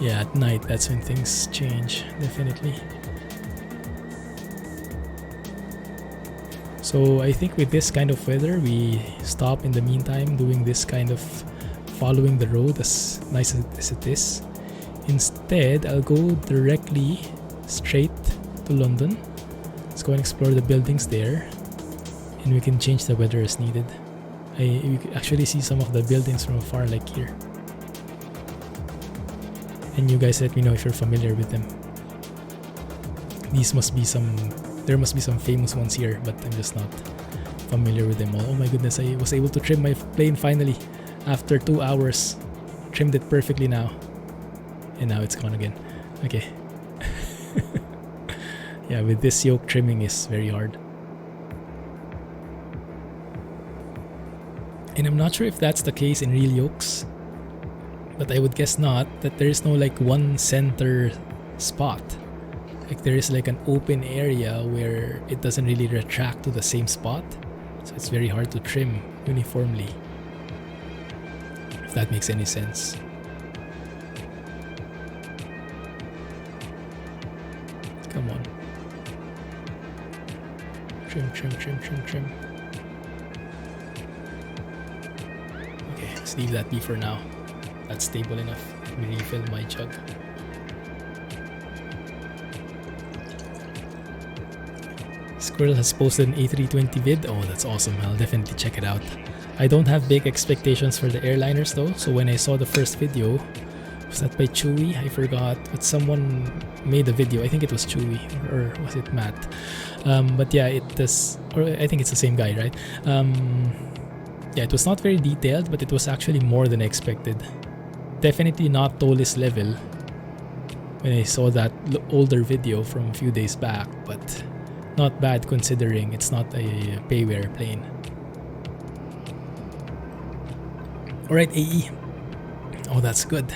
Yeah, at night, that's when things change, definitely. So I think with this kind of weather, we stop in the meantime doing this kind of following the road, as nice as it is. Instead, I'll go directly straight to London. Let's go and explore the buildings there, and we can change the weather as needed. You can actually see some of the buildings from afar, like here. And you guys let me know if you're familiar with them. There must be some famous ones here, but I'm just not familiar with them all. Oh my goodness, I was able to trim my plane finally after 2 hours. Trimmed it perfectly now. And now it's gone again. Okay. Yeah, with this yoke, trimming is very hard. And I'm not sure if that's the case in real yokes, but I would guess not, that there is no like one center spot. Like there is like an open area where it doesn't really retract to the same spot. So it's very hard to trim uniformly. If that makes any sense. Come on. Trim, trim, trim, trim, trim. Okay, let's leave that be for now. That's stable enough. Let me refill my jug. Squirrel has posted an A320 vid. Oh, that's awesome. I'll definitely check it out. I don't have big expectations for the airliners though, so when I saw the first video, was that by Chewy? I forgot, but someone made a video. I think it was Chewy, or was it Matt? But yeah, it does, or I think it's the same guy, right? Yeah, it was not very detailed, but it was actually more than I expected. Definitely not Tolis level when I saw that older video from a few days back, but not bad considering it's not a payware plane. Alright, AE. Oh, that's good.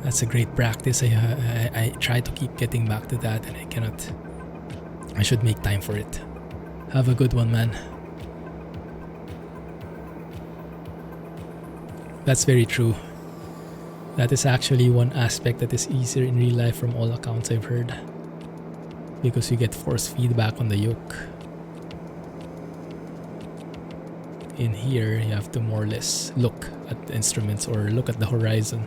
That's a great practice. I try to keep getting back to that and I cannot. I should make time for it. Have a good one, man. That's very true. That is actually one aspect that is easier in real life from all accounts I've heard. Because you get force feedback on the yoke. In here, you have to more or less look at the instruments or look at the horizon.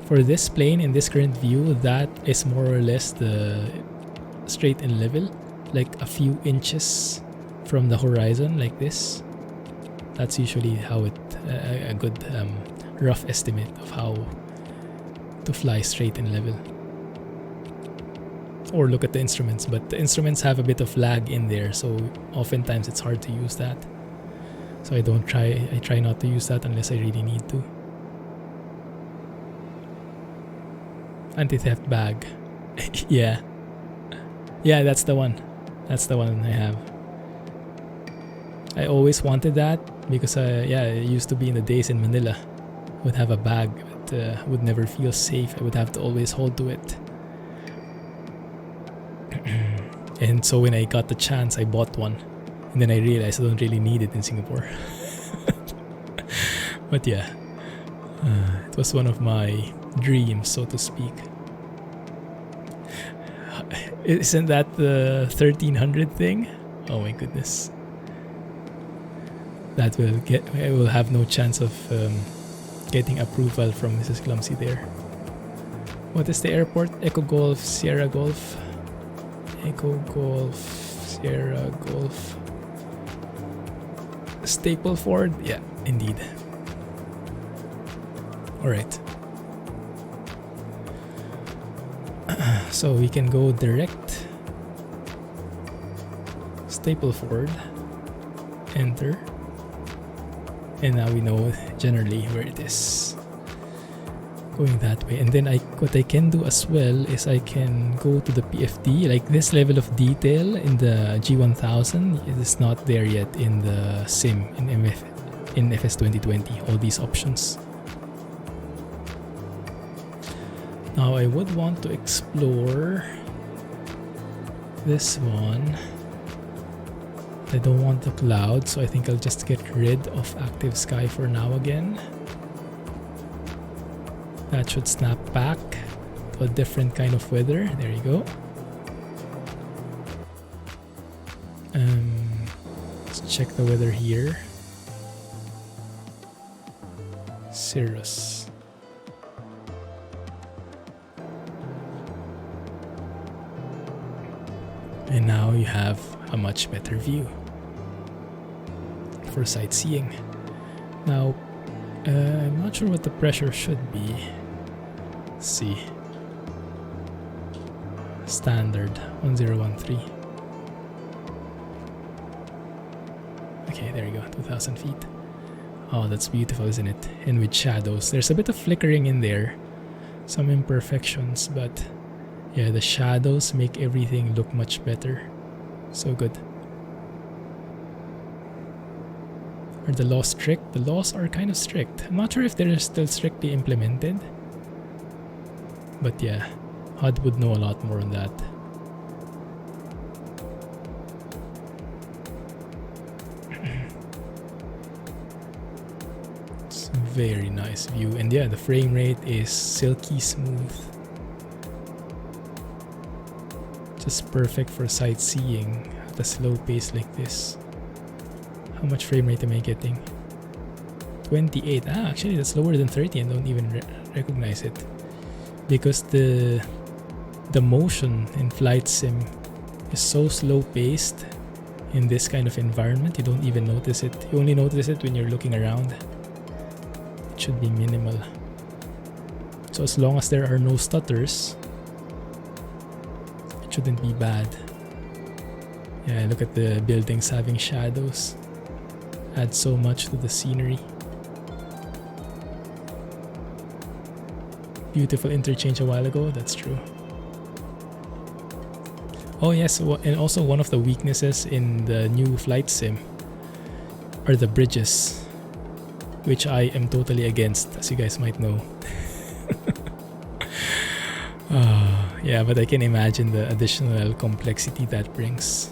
For this plane, in this current view, that is more or less the straight and level. Like a few inches from the horizon, like this. That's usually how it, a good rough estimate of how to fly straight and level. Or look at the instruments, but the instruments have a bit of lag in there, so oftentimes it's hard to use that. So I try not to use that unless I really need to. Anti-theft bag. Yeah. Yeah, that's the one. That's the one I have. I always wanted that because yeah, it used to be in the days in Manila. I would have a bag but would never feel safe. I would have to always hold to it. And so when I got the chance, I bought one. And then I realized I don't really need it in Singapore. But yeah, it was one of my dreams, so to speak. Isn't that the 1300 thing? Oh my goodness. That will I will have no chance of getting approval from Mrs. Clumsy there. What is the airport? Echo Golf, Sierra Golf. Echo Golf, Sierra Golf. Stapleford? Yeah, indeed. Alright. So we can go direct. Stapleford. Enter. And now we know generally where it is. Going that way. And then what I can do as well is I can go to the PFD. Like this level of detail in the G1000 it is not there yet in the sim in FS 2020. All these options. Now I would want to explore this one. I don't want the cloud, so I think I'll just get rid of Active Sky for now again. That should snap back to a different kind of weather. There you go. Let's check the weather here. Cirrus. And now you have a much better view for sightseeing. Now, I'm not sure what the pressure should be. Let's see. Standard 1013. Okay, there you go, 2000 feet. Oh, that's beautiful, isn't it? And with shadows. There's a bit of flickering in there. Some imperfections, but yeah, the shadows make everything look much better. So good. Are the laws strict? The laws are kind of strict. I'm not sure if they're still strictly implemented. But yeah, HUD would know a lot more on that. It's a very nice view. And yeah, the frame rate is silky smooth. Just perfect for sightseeing at a slow pace like this. How much frame rate am I getting? 28. Ah, actually that's lower than 30 and don't even recognize it. Because the motion in flight sim is so slow paced in this kind of environment, you don't even notice it. You only notice it when you're looking around. It should be minimal. So as long as there are no stutters, it shouldn't be bad. Yeah, look at the buildings having shadows. Adds so much to the scenery. Beautiful interchange a while ago, that's true. Oh yes, and also one of the weaknesses in the new flight sim are the bridges, which I am totally against, as you guys might know. Yeah, but I can imagine the additional complexity that brings.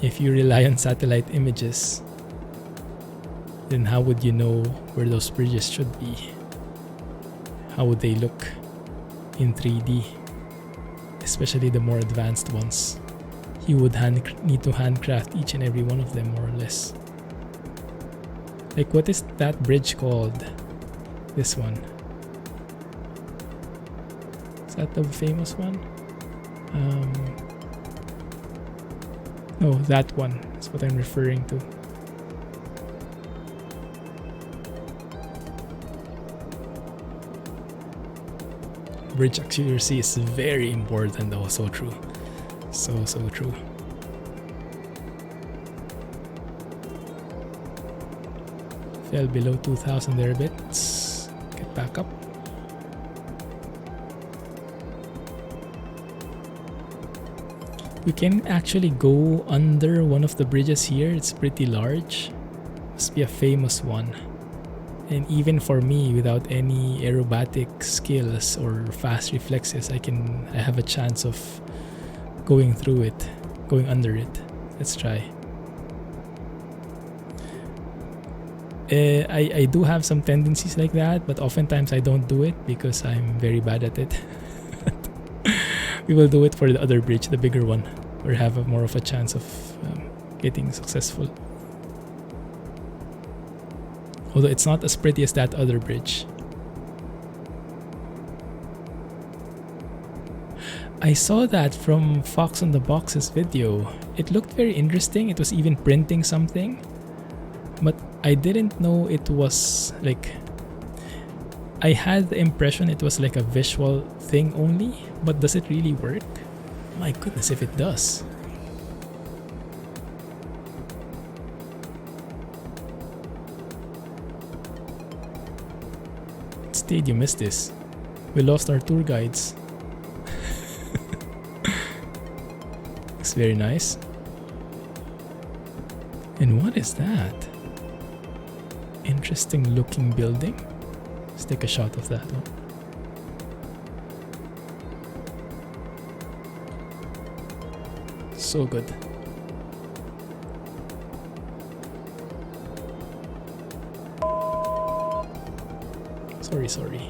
If you rely on satellite images, then how would you know where those bridges should be? How would they look in 3D? Especially the more advanced ones. You would need to handcraft each and every one of them, more or less. Like, what is that bridge called? This one. Is that the famous one? No, that one is what I'm referring to. Bridge accuracy is very important though, so true. So true. Fell below 2,000 there a bit. Get back up. We can actually go under one of the bridges here. It's pretty large. Must be a famous one. And even for me, without any aerobatic skills or fast reflexes, I have a chance of going through it, going under it. Let's try. I do have some tendencies like that, but oftentimes I don't do it because I'm very bad at it. We will do it for the other bridge, the bigger one, or have more of a chance of getting successful. Although it's not as pretty as that other bridge. I saw that from Fox on the Box's video. It looked very interesting. It was even printing something. But I didn't know it was like... I had the impression it was like a visual thing only. But does it really work? My goodness, if it does. You missed this. We lost our tour guides. Looks very nice. And what is that? Interesting looking building. Let's take a shot of that one. So good. Sorry.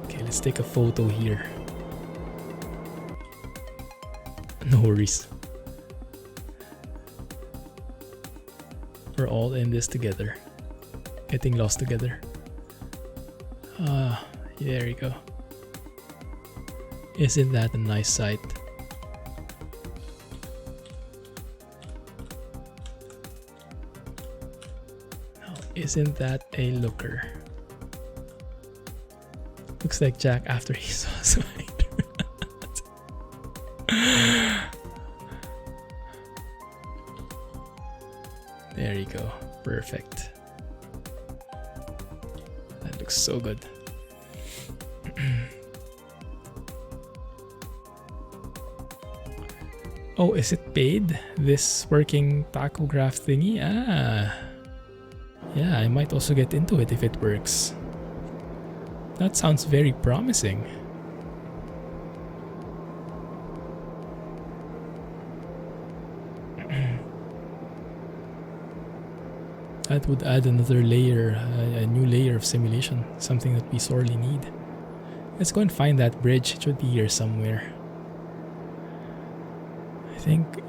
Okay, let's take a photo here. No worries. We're all in this together. Getting lost together. There you go. Isn't that a nice sight? Now, isn't that a looker? Looks like Jack after he saw a spider. There you go. Perfect. That looks so good. Oh, is it paid? This working tachograph thingy? Yeah, I might also get into it if it works. That sounds very promising. That would add another layer, a new layer of simulation, something that we sorely need. Let's go and find that bridge. It should be here somewhere. I think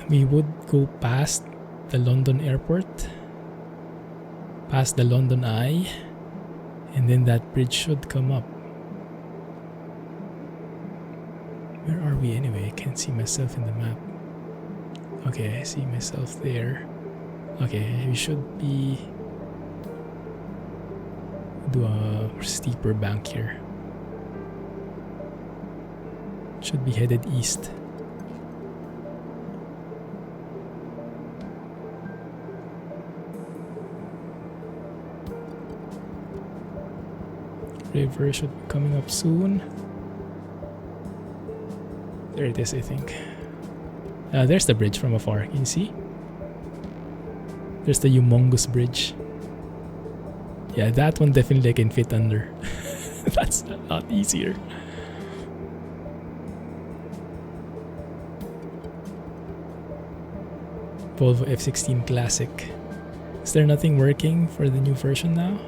we would go past the London airport, past the London Eye, and then that bridge should come up. Where are we anyway? I can't see myself in the map. Okay, I see myself there. Okay, we should be... do a steeper bank here. Should be headed east. River should be coming up soon. There it is, I think. There's the bridge from afar. Can you see? There's the humongous bridge. Yeah, that one definitely I can fit under. That's a lot easier. Volvo F16 Classic. Is there nothing working for the new version now?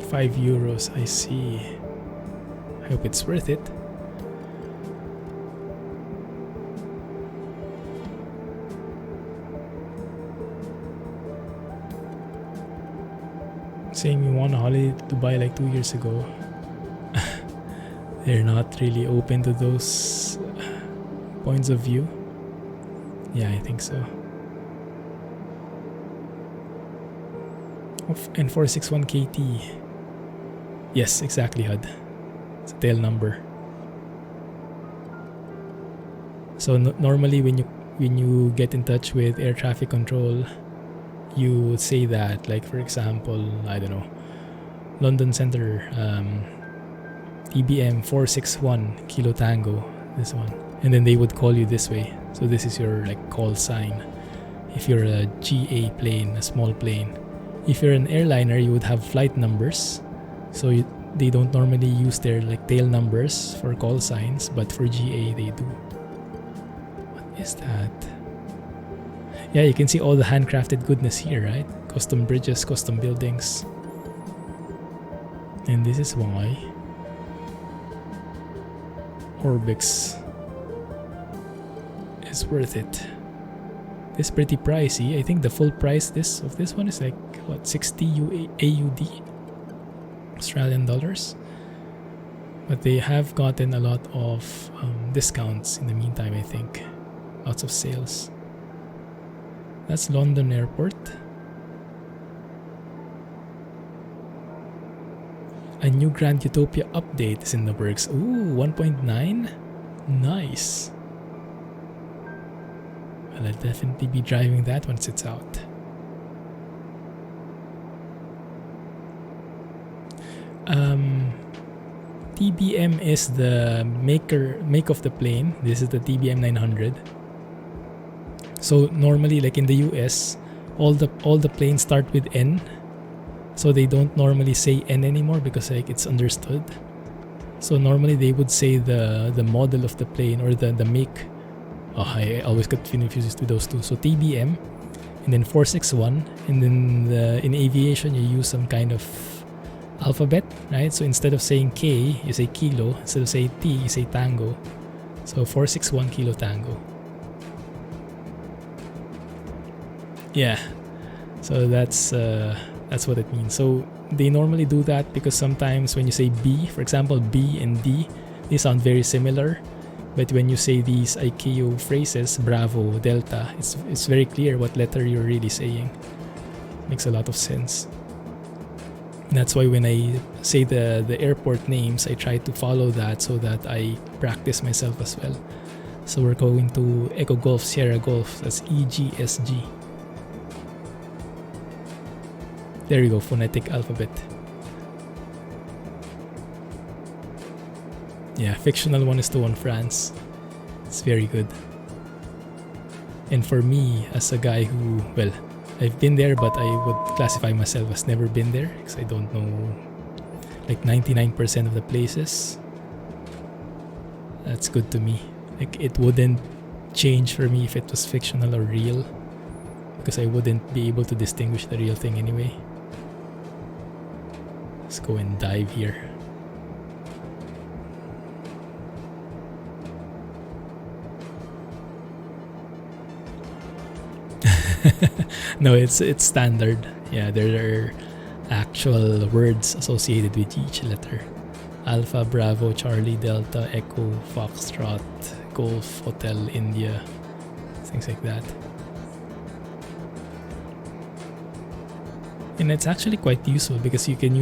€5, I see. I hope it's worth it. Saying we won a holiday to Dubai like 2 years ago. They're not really open to those points of view. Yeah, I think so. And 461KT. Yes, exactly, HUD. It's a tail number. So normally when you get in touch with air traffic control, you would say that, like for example, I don't know, London Center, TBM 461 Kilo Tango, this one, and then they would call you this way. So this is your like call sign. If you're a GA plane, a small plane. If you're an airliner, you would have flight numbers. So they don't normally use their like tail numbers for call signs, but for GA they do. What is that? Yeah, you can see all the handcrafted goodness here, right? Custom bridges, custom buildings. And this is why Orbx is worth it. It's pretty pricey. I think the full price of this one is like what, 60 AUD, Australian dollars. But they have gotten a lot of discounts in the meantime, I think. Lots of sales. That's London Airport. A new Grand Utopia update is in the works. Ooh, 1.9? Nice. Well, I'll definitely be driving that once it's out. TBM is the make of the plane. This is the TBM 900. So normally, like in the US, all the planes start with N. So they don't normally say N anymore because like it's understood. So normally they would say the model of the plane or the make. Oh, I always get confused with those two. So TBM, and then 461, and then in aviation you use some kind of alphabet, right? So instead of saying K, you say kilo. Instead of saying T, you say tango. So 461 Kilo Tango. Yeah. So that's what it means. So they normally do that because sometimes when you say B, for example, B and D, they sound very similar. But when you say these ICAO phrases, Bravo, Delta, it's very clear what letter you're really saying. Makes a lot of sense. That's why when I say the airport names, I try to follow that so that I practice myself as well. So we're going to Echo Golf, Sierra Golf. That's EGSG. There you go, phonetic alphabet. Yeah, fictional one is the one France. It's very good. And for me, as a guy who, well, I've been there, but I would classify myself as never been there because I don't know like 99% of the places. That's good to me. Like it wouldn't change for me if it was fictional or real because I wouldn't be able to distinguish the real thing anyway. Let's go and dive here. No, it's standard. Yeah, there are actual words associated with each letter. Alpha, Bravo, Charlie, Delta, Echo, Foxtrot, Golf, Hotel, India, things like that. And it's actually quite useful because you can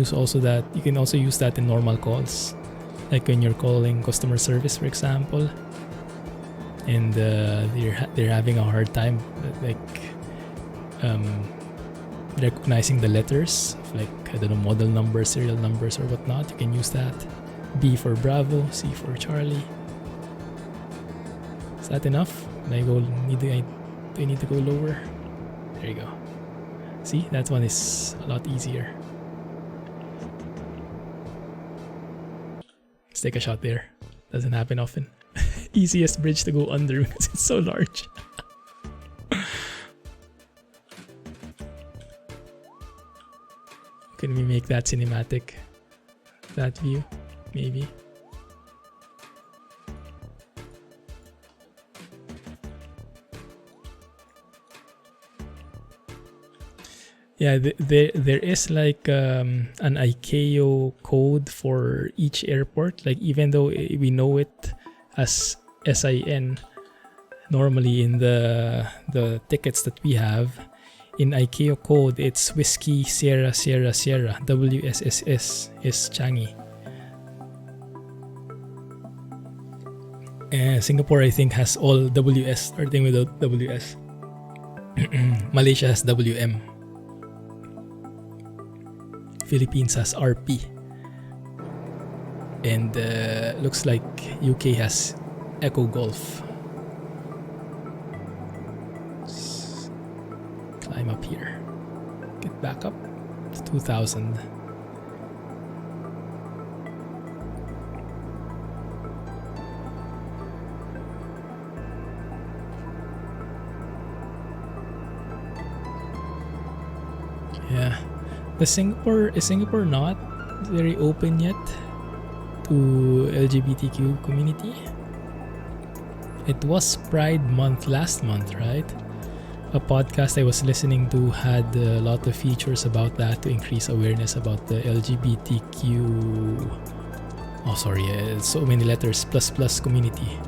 also use that in normal calls, like when you're calling customer service, for example, and they're having a hard time recognizing the letters, like, I don't know, model numbers, serial numbers, or whatnot. You can use that. B for Bravo, C for Charlie. Is that enough? Do I need to go lower? There you go. See, that one is a lot easier. Let's take a shot there. Doesn't happen often. Easiest bridge to go under because it's so large. Can we make that cinematic? That view? Maybe. Yeah, there is like an ICAO code for each airport. Like, even though we know it as SIN normally in the tickets that we have, in ICAO code it's Whiskey Sierra Sierra Sierra. WSSS is Changi. Singapore, I think, has all WS, starting with WS. Malaysia has WM. Philippines has RP. And looks like UK has Echo Golf. Let's climb up here. Get back up to 2000. Yeah. Is Singapore not very open yet to LGBTQ community? It was Pride Month last month, right? A podcast I was listening to had a lot of features about that to increase awareness about the LGBTQ. Oh, sorry, so many letters. Plus community.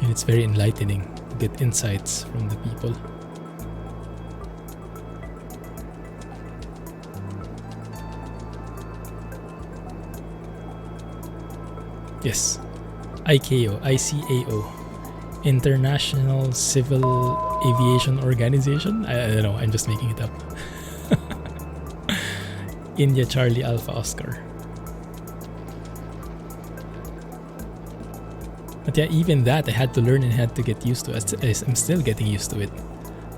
And it's very enlightening to get insights from the people. Yes, ICAO, International Civil Aviation Organization. I don't know, I'm just making it up. India Charlie Alpha Oscar. But yeah, even that I had to learn and had to get used to. I'm still getting used to it.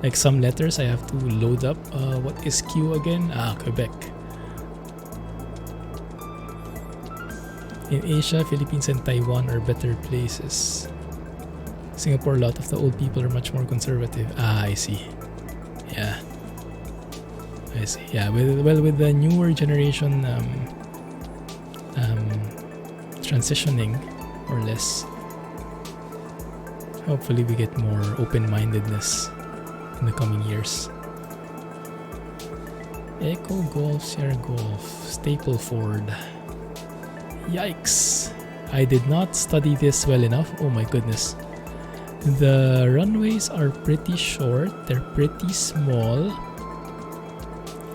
Like, some letters I have to load up. What is Q again? Quebec. In Asia, Philippines and Taiwan are better places. Singapore, a lot of the old people are much more conservative. I see. Yeah. I see. Yeah, with the newer generation transitioning, more or less, hopefully we get more open-mindedness in the coming years. Echo Golf, Sierra Golf, Stapleford. Yikes! I did not study this well enough. Oh my goodness. The runways are pretty short. They're pretty small.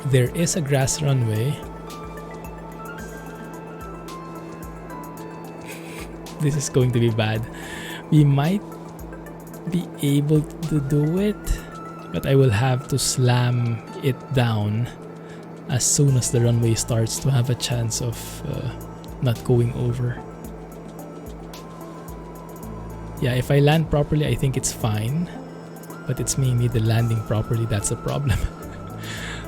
There is a grass runway. This is going to be bad. We might be able to do it, but I will have to slam it down as soon as the runway starts to have a chance of not going over. Yeah, if I land properly, I think it's fine, but it's mainly the landing properly that's the problem.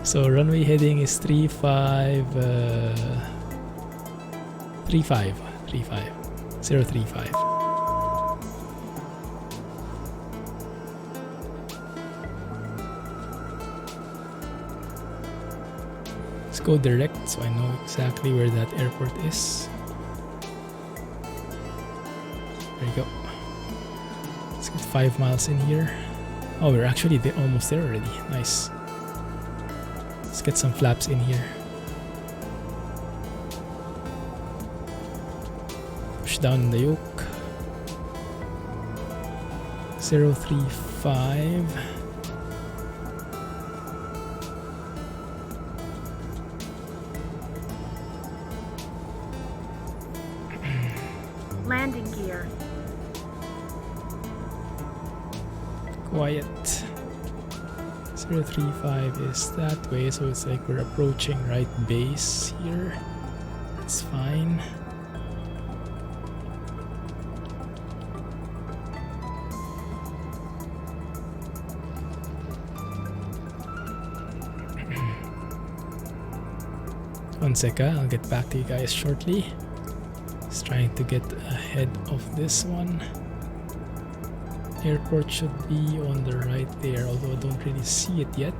So runway heading is 035. Let's go direct so I know exactly where that airport is. There you go. Let's get 5 miles in here. Oh, we're actually almost there already. Nice. Let's get some flaps in here. Push down the yoke. 035. Landing gear. Quiet. 035 is that way, so it's like we're approaching right base here. That's fine. One second, I'll get back to you guys shortly. Just trying to get ahead of this one. Airport should be on the right there, although I don't really see it yet.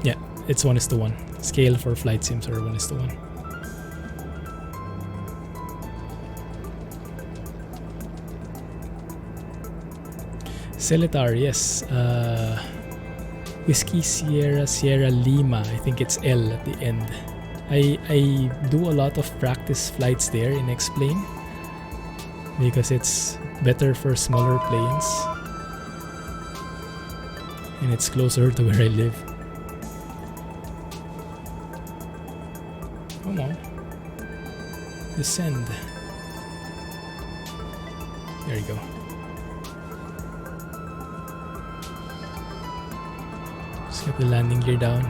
Yeah, it's 1:1. Scale for flight sims are 1:1. Celitar, yes. Whiskey Sierra Sierra Lima, I think it's L at the end. I do a lot of practice flights there in X-Plane because it's better for smaller planes and it's closer to where I live. Come on, descend. There you go. Just get the landing gear down.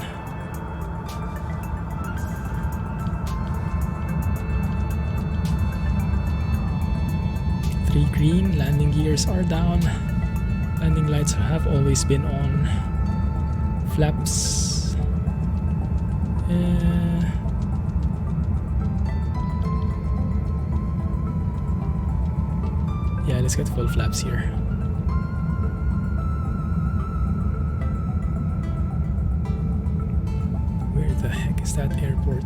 Three green, landing gears are down. Landing lights have always been on. Flaps. Yeah, let's get full flaps here. Where the heck is that airport?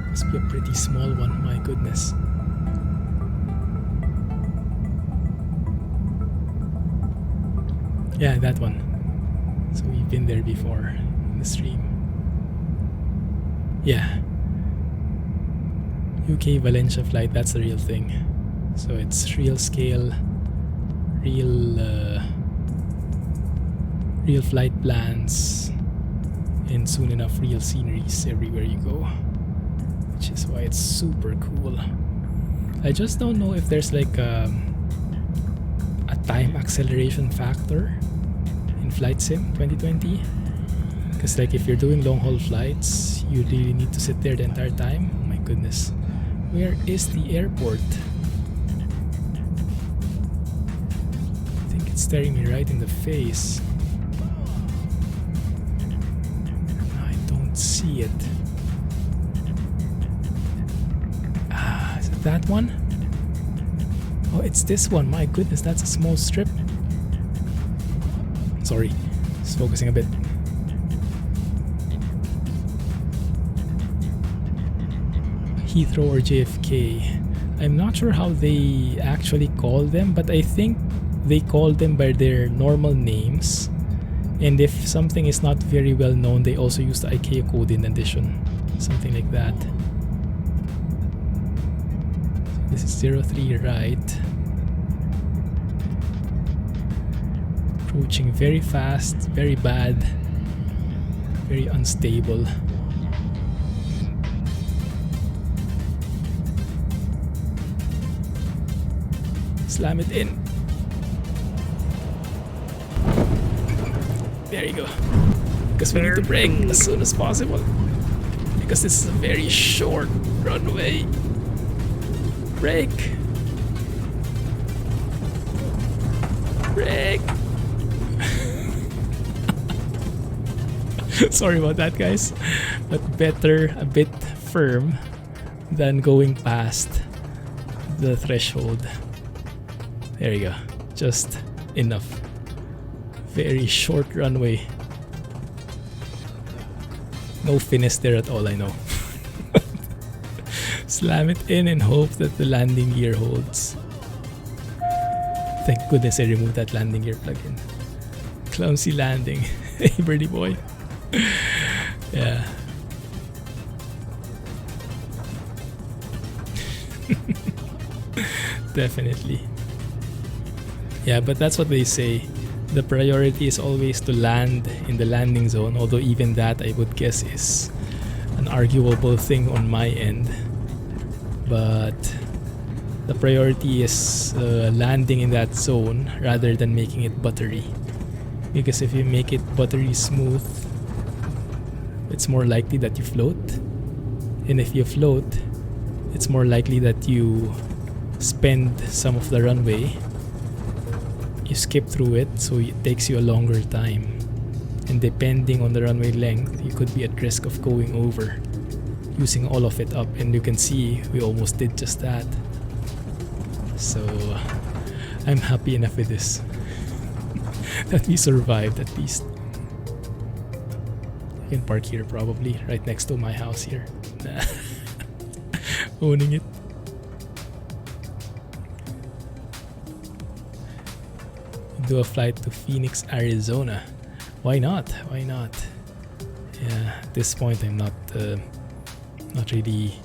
Must be a pretty small one, my goodness. Yeah, that one. So we've been there before in the stream. Yeah. UK Valencia flight, that's the real thing. So it's real scale, real flight plans, and soon enough real sceneries everywhere you go, which is why it's super cool. I just don't know if there's like a time acceleration factor in Flight Sim 2020, because like if you're doing long haul flights, you really need to sit there the entire time. Oh my goodness, where is the airport? I think it's staring me right in the face. I don't see it. Ah, is it that one? Oh, it's this one. My goodness, that's a small strip. Sorry, just focusing a bit. Heathrow or JFK. I'm not sure how they actually call them, but I think they call them by their normal names. And if something is not very well known, they also use the ICAO code in addition. Something like that. This is 03 right. Approaching very fast, very bad, very unstable. Slam it in. There you go. Because we need to brake as soon as possible. Because this is a very short runway. Brake. Brake. Sorry about that, guys. But better a bit firm than going past the threshold. There you go. Just enough. Very short runway. No finesse there at all, I know. Slam it in and hope that the landing gear holds. Thank goodness I removed that landing gear plugin. Clumsy landing. Hey, birdie boy. Yeah. Definitely. Yeah, but that's what they say. The priority is always to land in the landing zone, although even that I would guess is an arguable thing on my end. But the priority is landing in that zone rather than making it buttery. Because if you make it buttery smooth, it's more likely that you float. And if you float, it's more likely that you spend some of the runway. You skip through it, so it takes you a longer time. And depending on the runway length, you could be at risk of going over, using all of it up. And you can see we almost did just that. So I'm happy enough with this. That we survived at least. I can park here probably, right next to my house here. Owning it. Do a flight to Phoenix, Arizona. Why not? Why not? Yeah, at this point I'm not really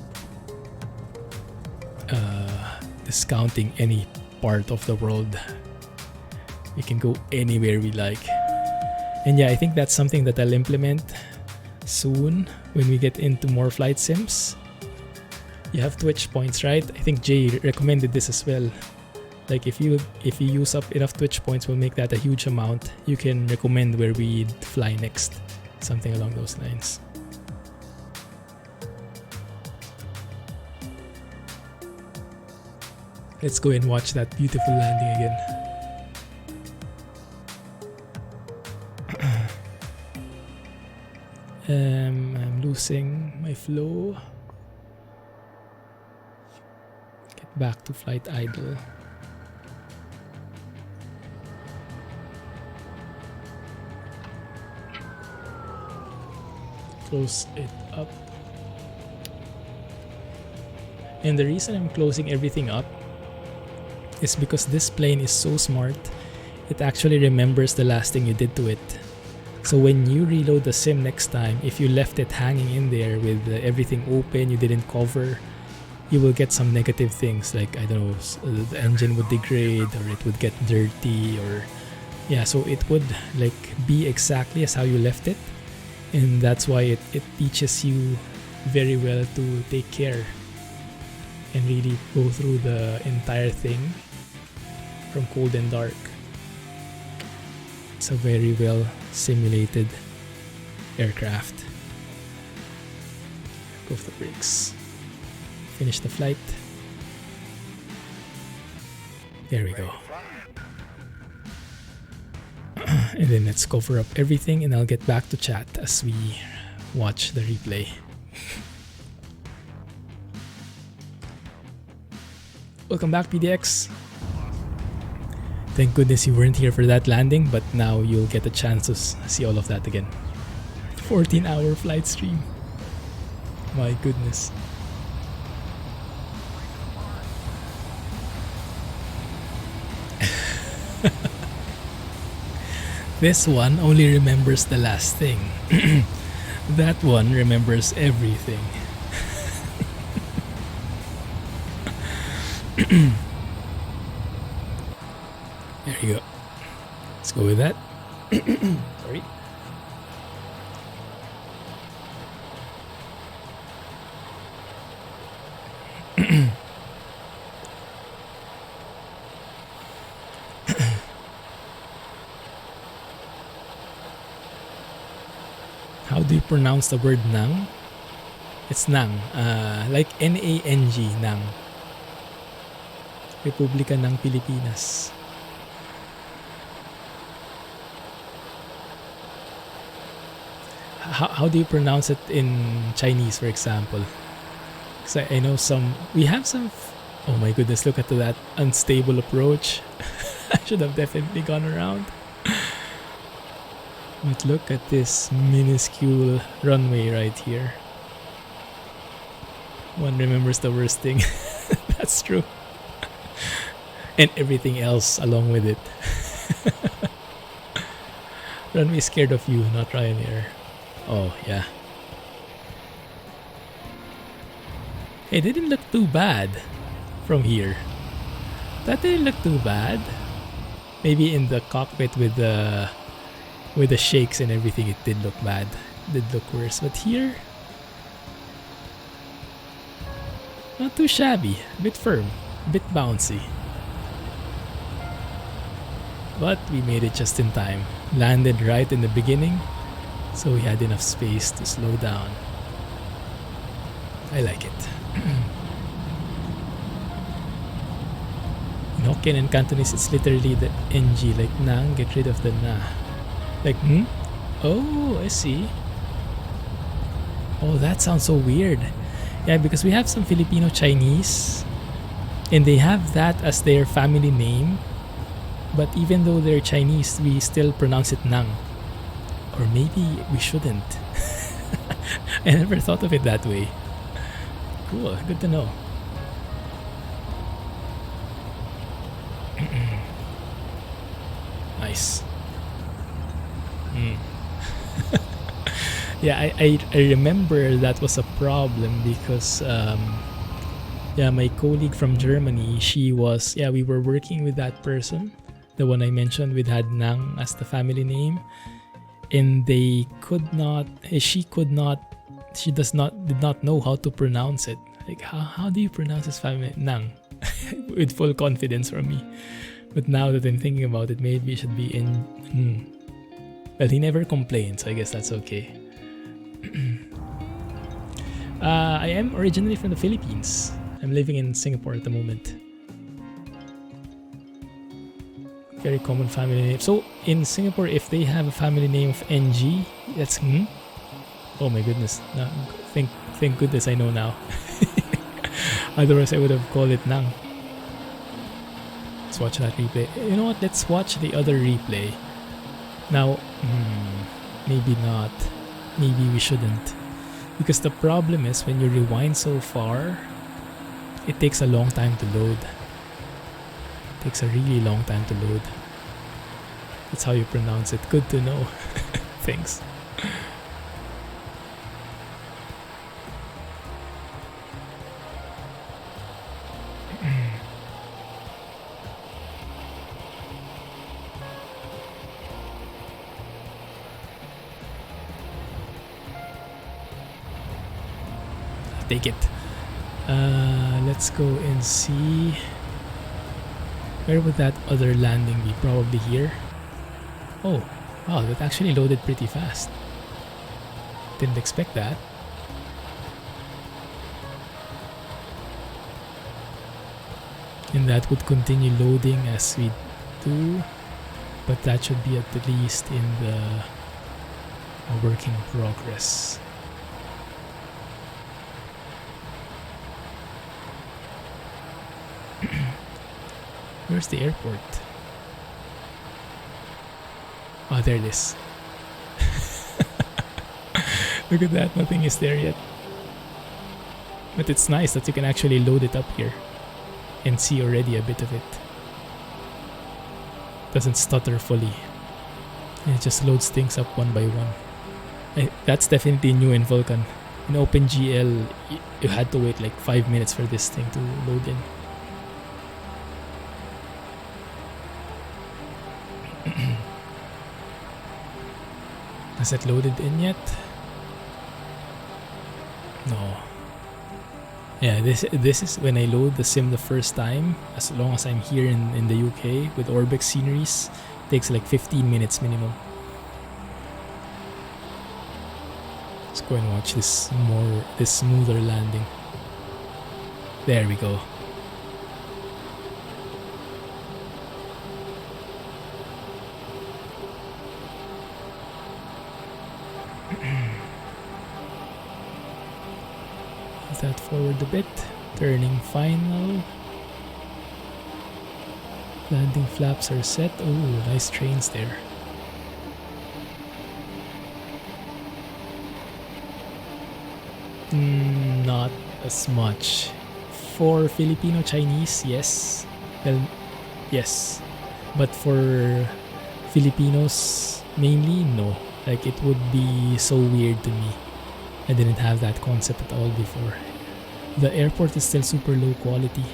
discounting any part of the world. We can go anywhere we like. And yeah, I think that's something that I'll implement soon when we get into more flight sims. You have Twitch points, right? I think Jay recommended this as well. Like if you use up enough Twitch points, we'll make that a huge amount. You can recommend where we fly next. Something along those lines. Let's go and watch that beautiful landing again. I'm losing my flow. Get back to flight idle. Close it up. And the reason I'm closing everything up is because this plane is so smart, it actually remembers the last thing you did to it. So when you reload the sim next time, if you left it hanging in there with everything open, you didn't cover, you will get some negative things like, I don't know, the engine would degrade or it would get dirty or yeah, so it would like be exactly as how you left it. And that's why it teaches you very well to take care and really go through the entire thing from cold and dark. It's a very well simulated aircraft. Go off the brakes. Finish the flight. There we go. And then let's cover up everything and I'll get back to chat as we watch the replay. Welcome back, PDX. Thank goodness you weren't here for that landing, but now you'll get a chance to see all of that again. 14-hour flight stream. My goodness. This one only remembers the last thing. That one remembers everything. There you go. Let's go with that. Sorry. How do you pronounce the word nang? It's nang. Like N-A-N-G, nang. Republika ng Pilipinas. How do you pronounce it in Chinese, for example? Because I know we have some, oh my goodness, look at that unstable approach. I should have definitely gone around. But look at this minuscule runway right here. One remembers the worst thing. That's true. And everything else along with it. Runway scared of you, not Ryanair. Oh, yeah. It didn't look too bad from here. That didn't look too bad. Maybe in the cockpit with the shakes and everything, it did look bad. It did look worse. But here, not too shabby. A bit firm, a bit bouncy. But we made it just in time. Landed right in the beginning, so we had enough space to slow down. I like it. In Hokkien and Cantonese, it's literally the NG, like nang, get rid of the na. Like, Oh, I see. Oh, that sounds so weird. Yeah, because we have some Filipino Chinese, and they have that as their family name. But even though they're Chinese, we still pronounce it nang. Or maybe we shouldn't. I never thought of it that way. Cool, good to know. Nice. Yeah, I remember that was a problem because yeah, my colleague from Germany, we were working with that person, the one I mentioned with had Nang as the family name, and did not know how to pronounce it. Like, how do you pronounce his family Nang? With full confidence from me. But now that I'm thinking about it, maybe it should be in. Well, he never complained, so I guess that's okay. I am originally from the Philippines. I'm living in Singapore at the moment. Very common family name. So in Singapore, if they have a family name of NG, that's Oh my goodness! No, thank goodness I know now. Otherwise, I would have called it Nang. Let's watch that replay. You know what? Let's watch the other replay. Now, maybe not. Maybe we shouldn't. Because the problem is when you rewind so far, it takes a long time to load. It takes a really long time to load. That's how you pronounce it. Good to know. Thanks. Take it. Let's go and see. Where would that other landing be? Probably here. Oh, wow, that actually loaded pretty fast. Didn't expect that. And that would continue loading as we do. But that should be at the least in the work in progress. Where's the airport? Oh, there it is. Look at that, nothing is there yet. But it's nice that you can actually load it up here and see already a bit of it. Doesn't stutter fully. And it just loads things up one by one. That's definitely new in Vulkan. In OpenGL, you had to wait like 5 minutes for this thing to load in. Has it loaded in yet? No. Yeah, this is when I load the sim the first time. As long as I'm here in the UK with Orbx sceneries, takes like 15 minutes minimum. Let's go and watch this smoother landing. There we go. That forward a bit, turning final. Landing flaps are set. Oh, nice trains there. Not as much. For Filipino Chinese, yes. Well, yes. But for Filipinos mainly, no. Like, it would be so weird to me. I didn't have that concept at all before. The airport is still super low quality.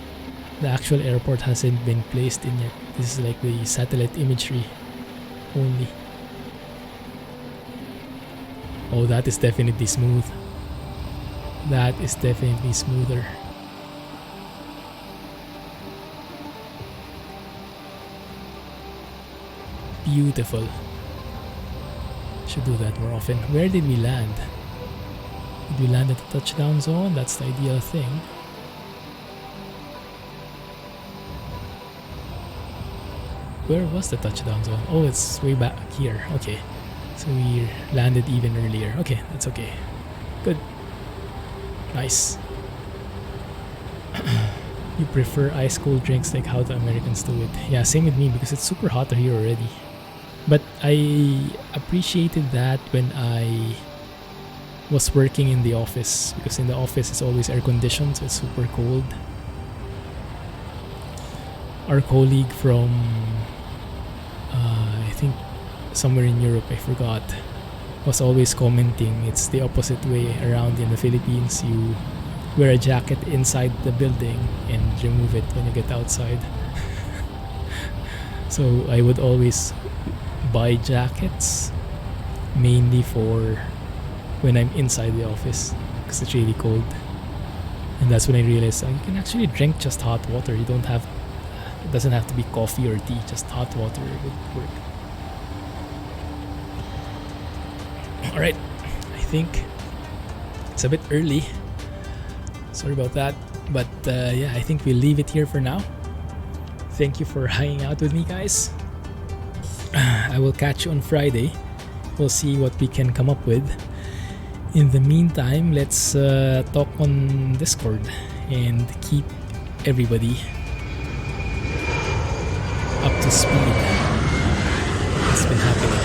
The actual airport hasn't been placed in yet. This is like the satellite imagery only. Oh, that is definitely smooth. That is definitely smoother. Beautiful. Should do that more often. Where did we land? Did we land at the touchdown zone? That's the ideal thing. Where was the touchdown zone? Oh, it's way back here. Okay. So we landed even earlier. Okay, that's okay. Good. Nice. You prefer ice cold drinks like how the Americans do it. Yeah, same with me because it's super hot here already. But I appreciated that when I was working in the office, because in the office it's always air conditioned, so it's super cold. Our colleague from I think somewhere in Europe, I forgot, was always commenting it's the opposite way around in the Philippines. You wear a jacket inside the building and remove it when you get outside. So I would always buy jackets mainly for when I'm inside the office because it's really cold. And that's when I realized you can actually drink just hot water. You don't have, it doesn't have to be coffee or tea, just hot water would work. Alright, I think it's a bit early. Sorry about that. But yeah, I think we'll leave it here for now. Thank you for hanging out with me, guys. I will catch you on Friday. We'll see what we can come up with. In the meantime, let's talk on Discord and keep everybody up to speed. What's been happening?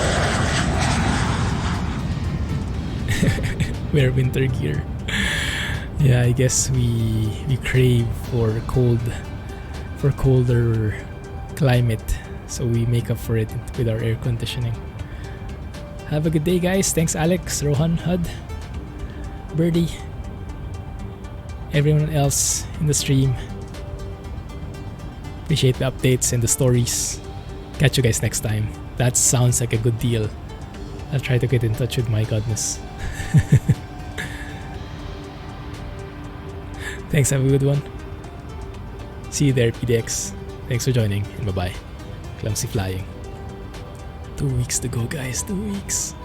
Wear winter gear. Yeah, I guess we crave for colder climate, so we make up for it with our air conditioning. Have a good day, guys. Thanks, Alex, Rohan, Hud, Birdie, everyone else in the stream. Appreciate the updates and the stories. Catch you guys next time. That sounds like a good deal. I'll try to get in touch with my godness. Thanks, have a good one. See you there, PDX. Thanks for joining, and bye-bye. Clumsy flying. 2 weeks to go, guys. 2 weeks.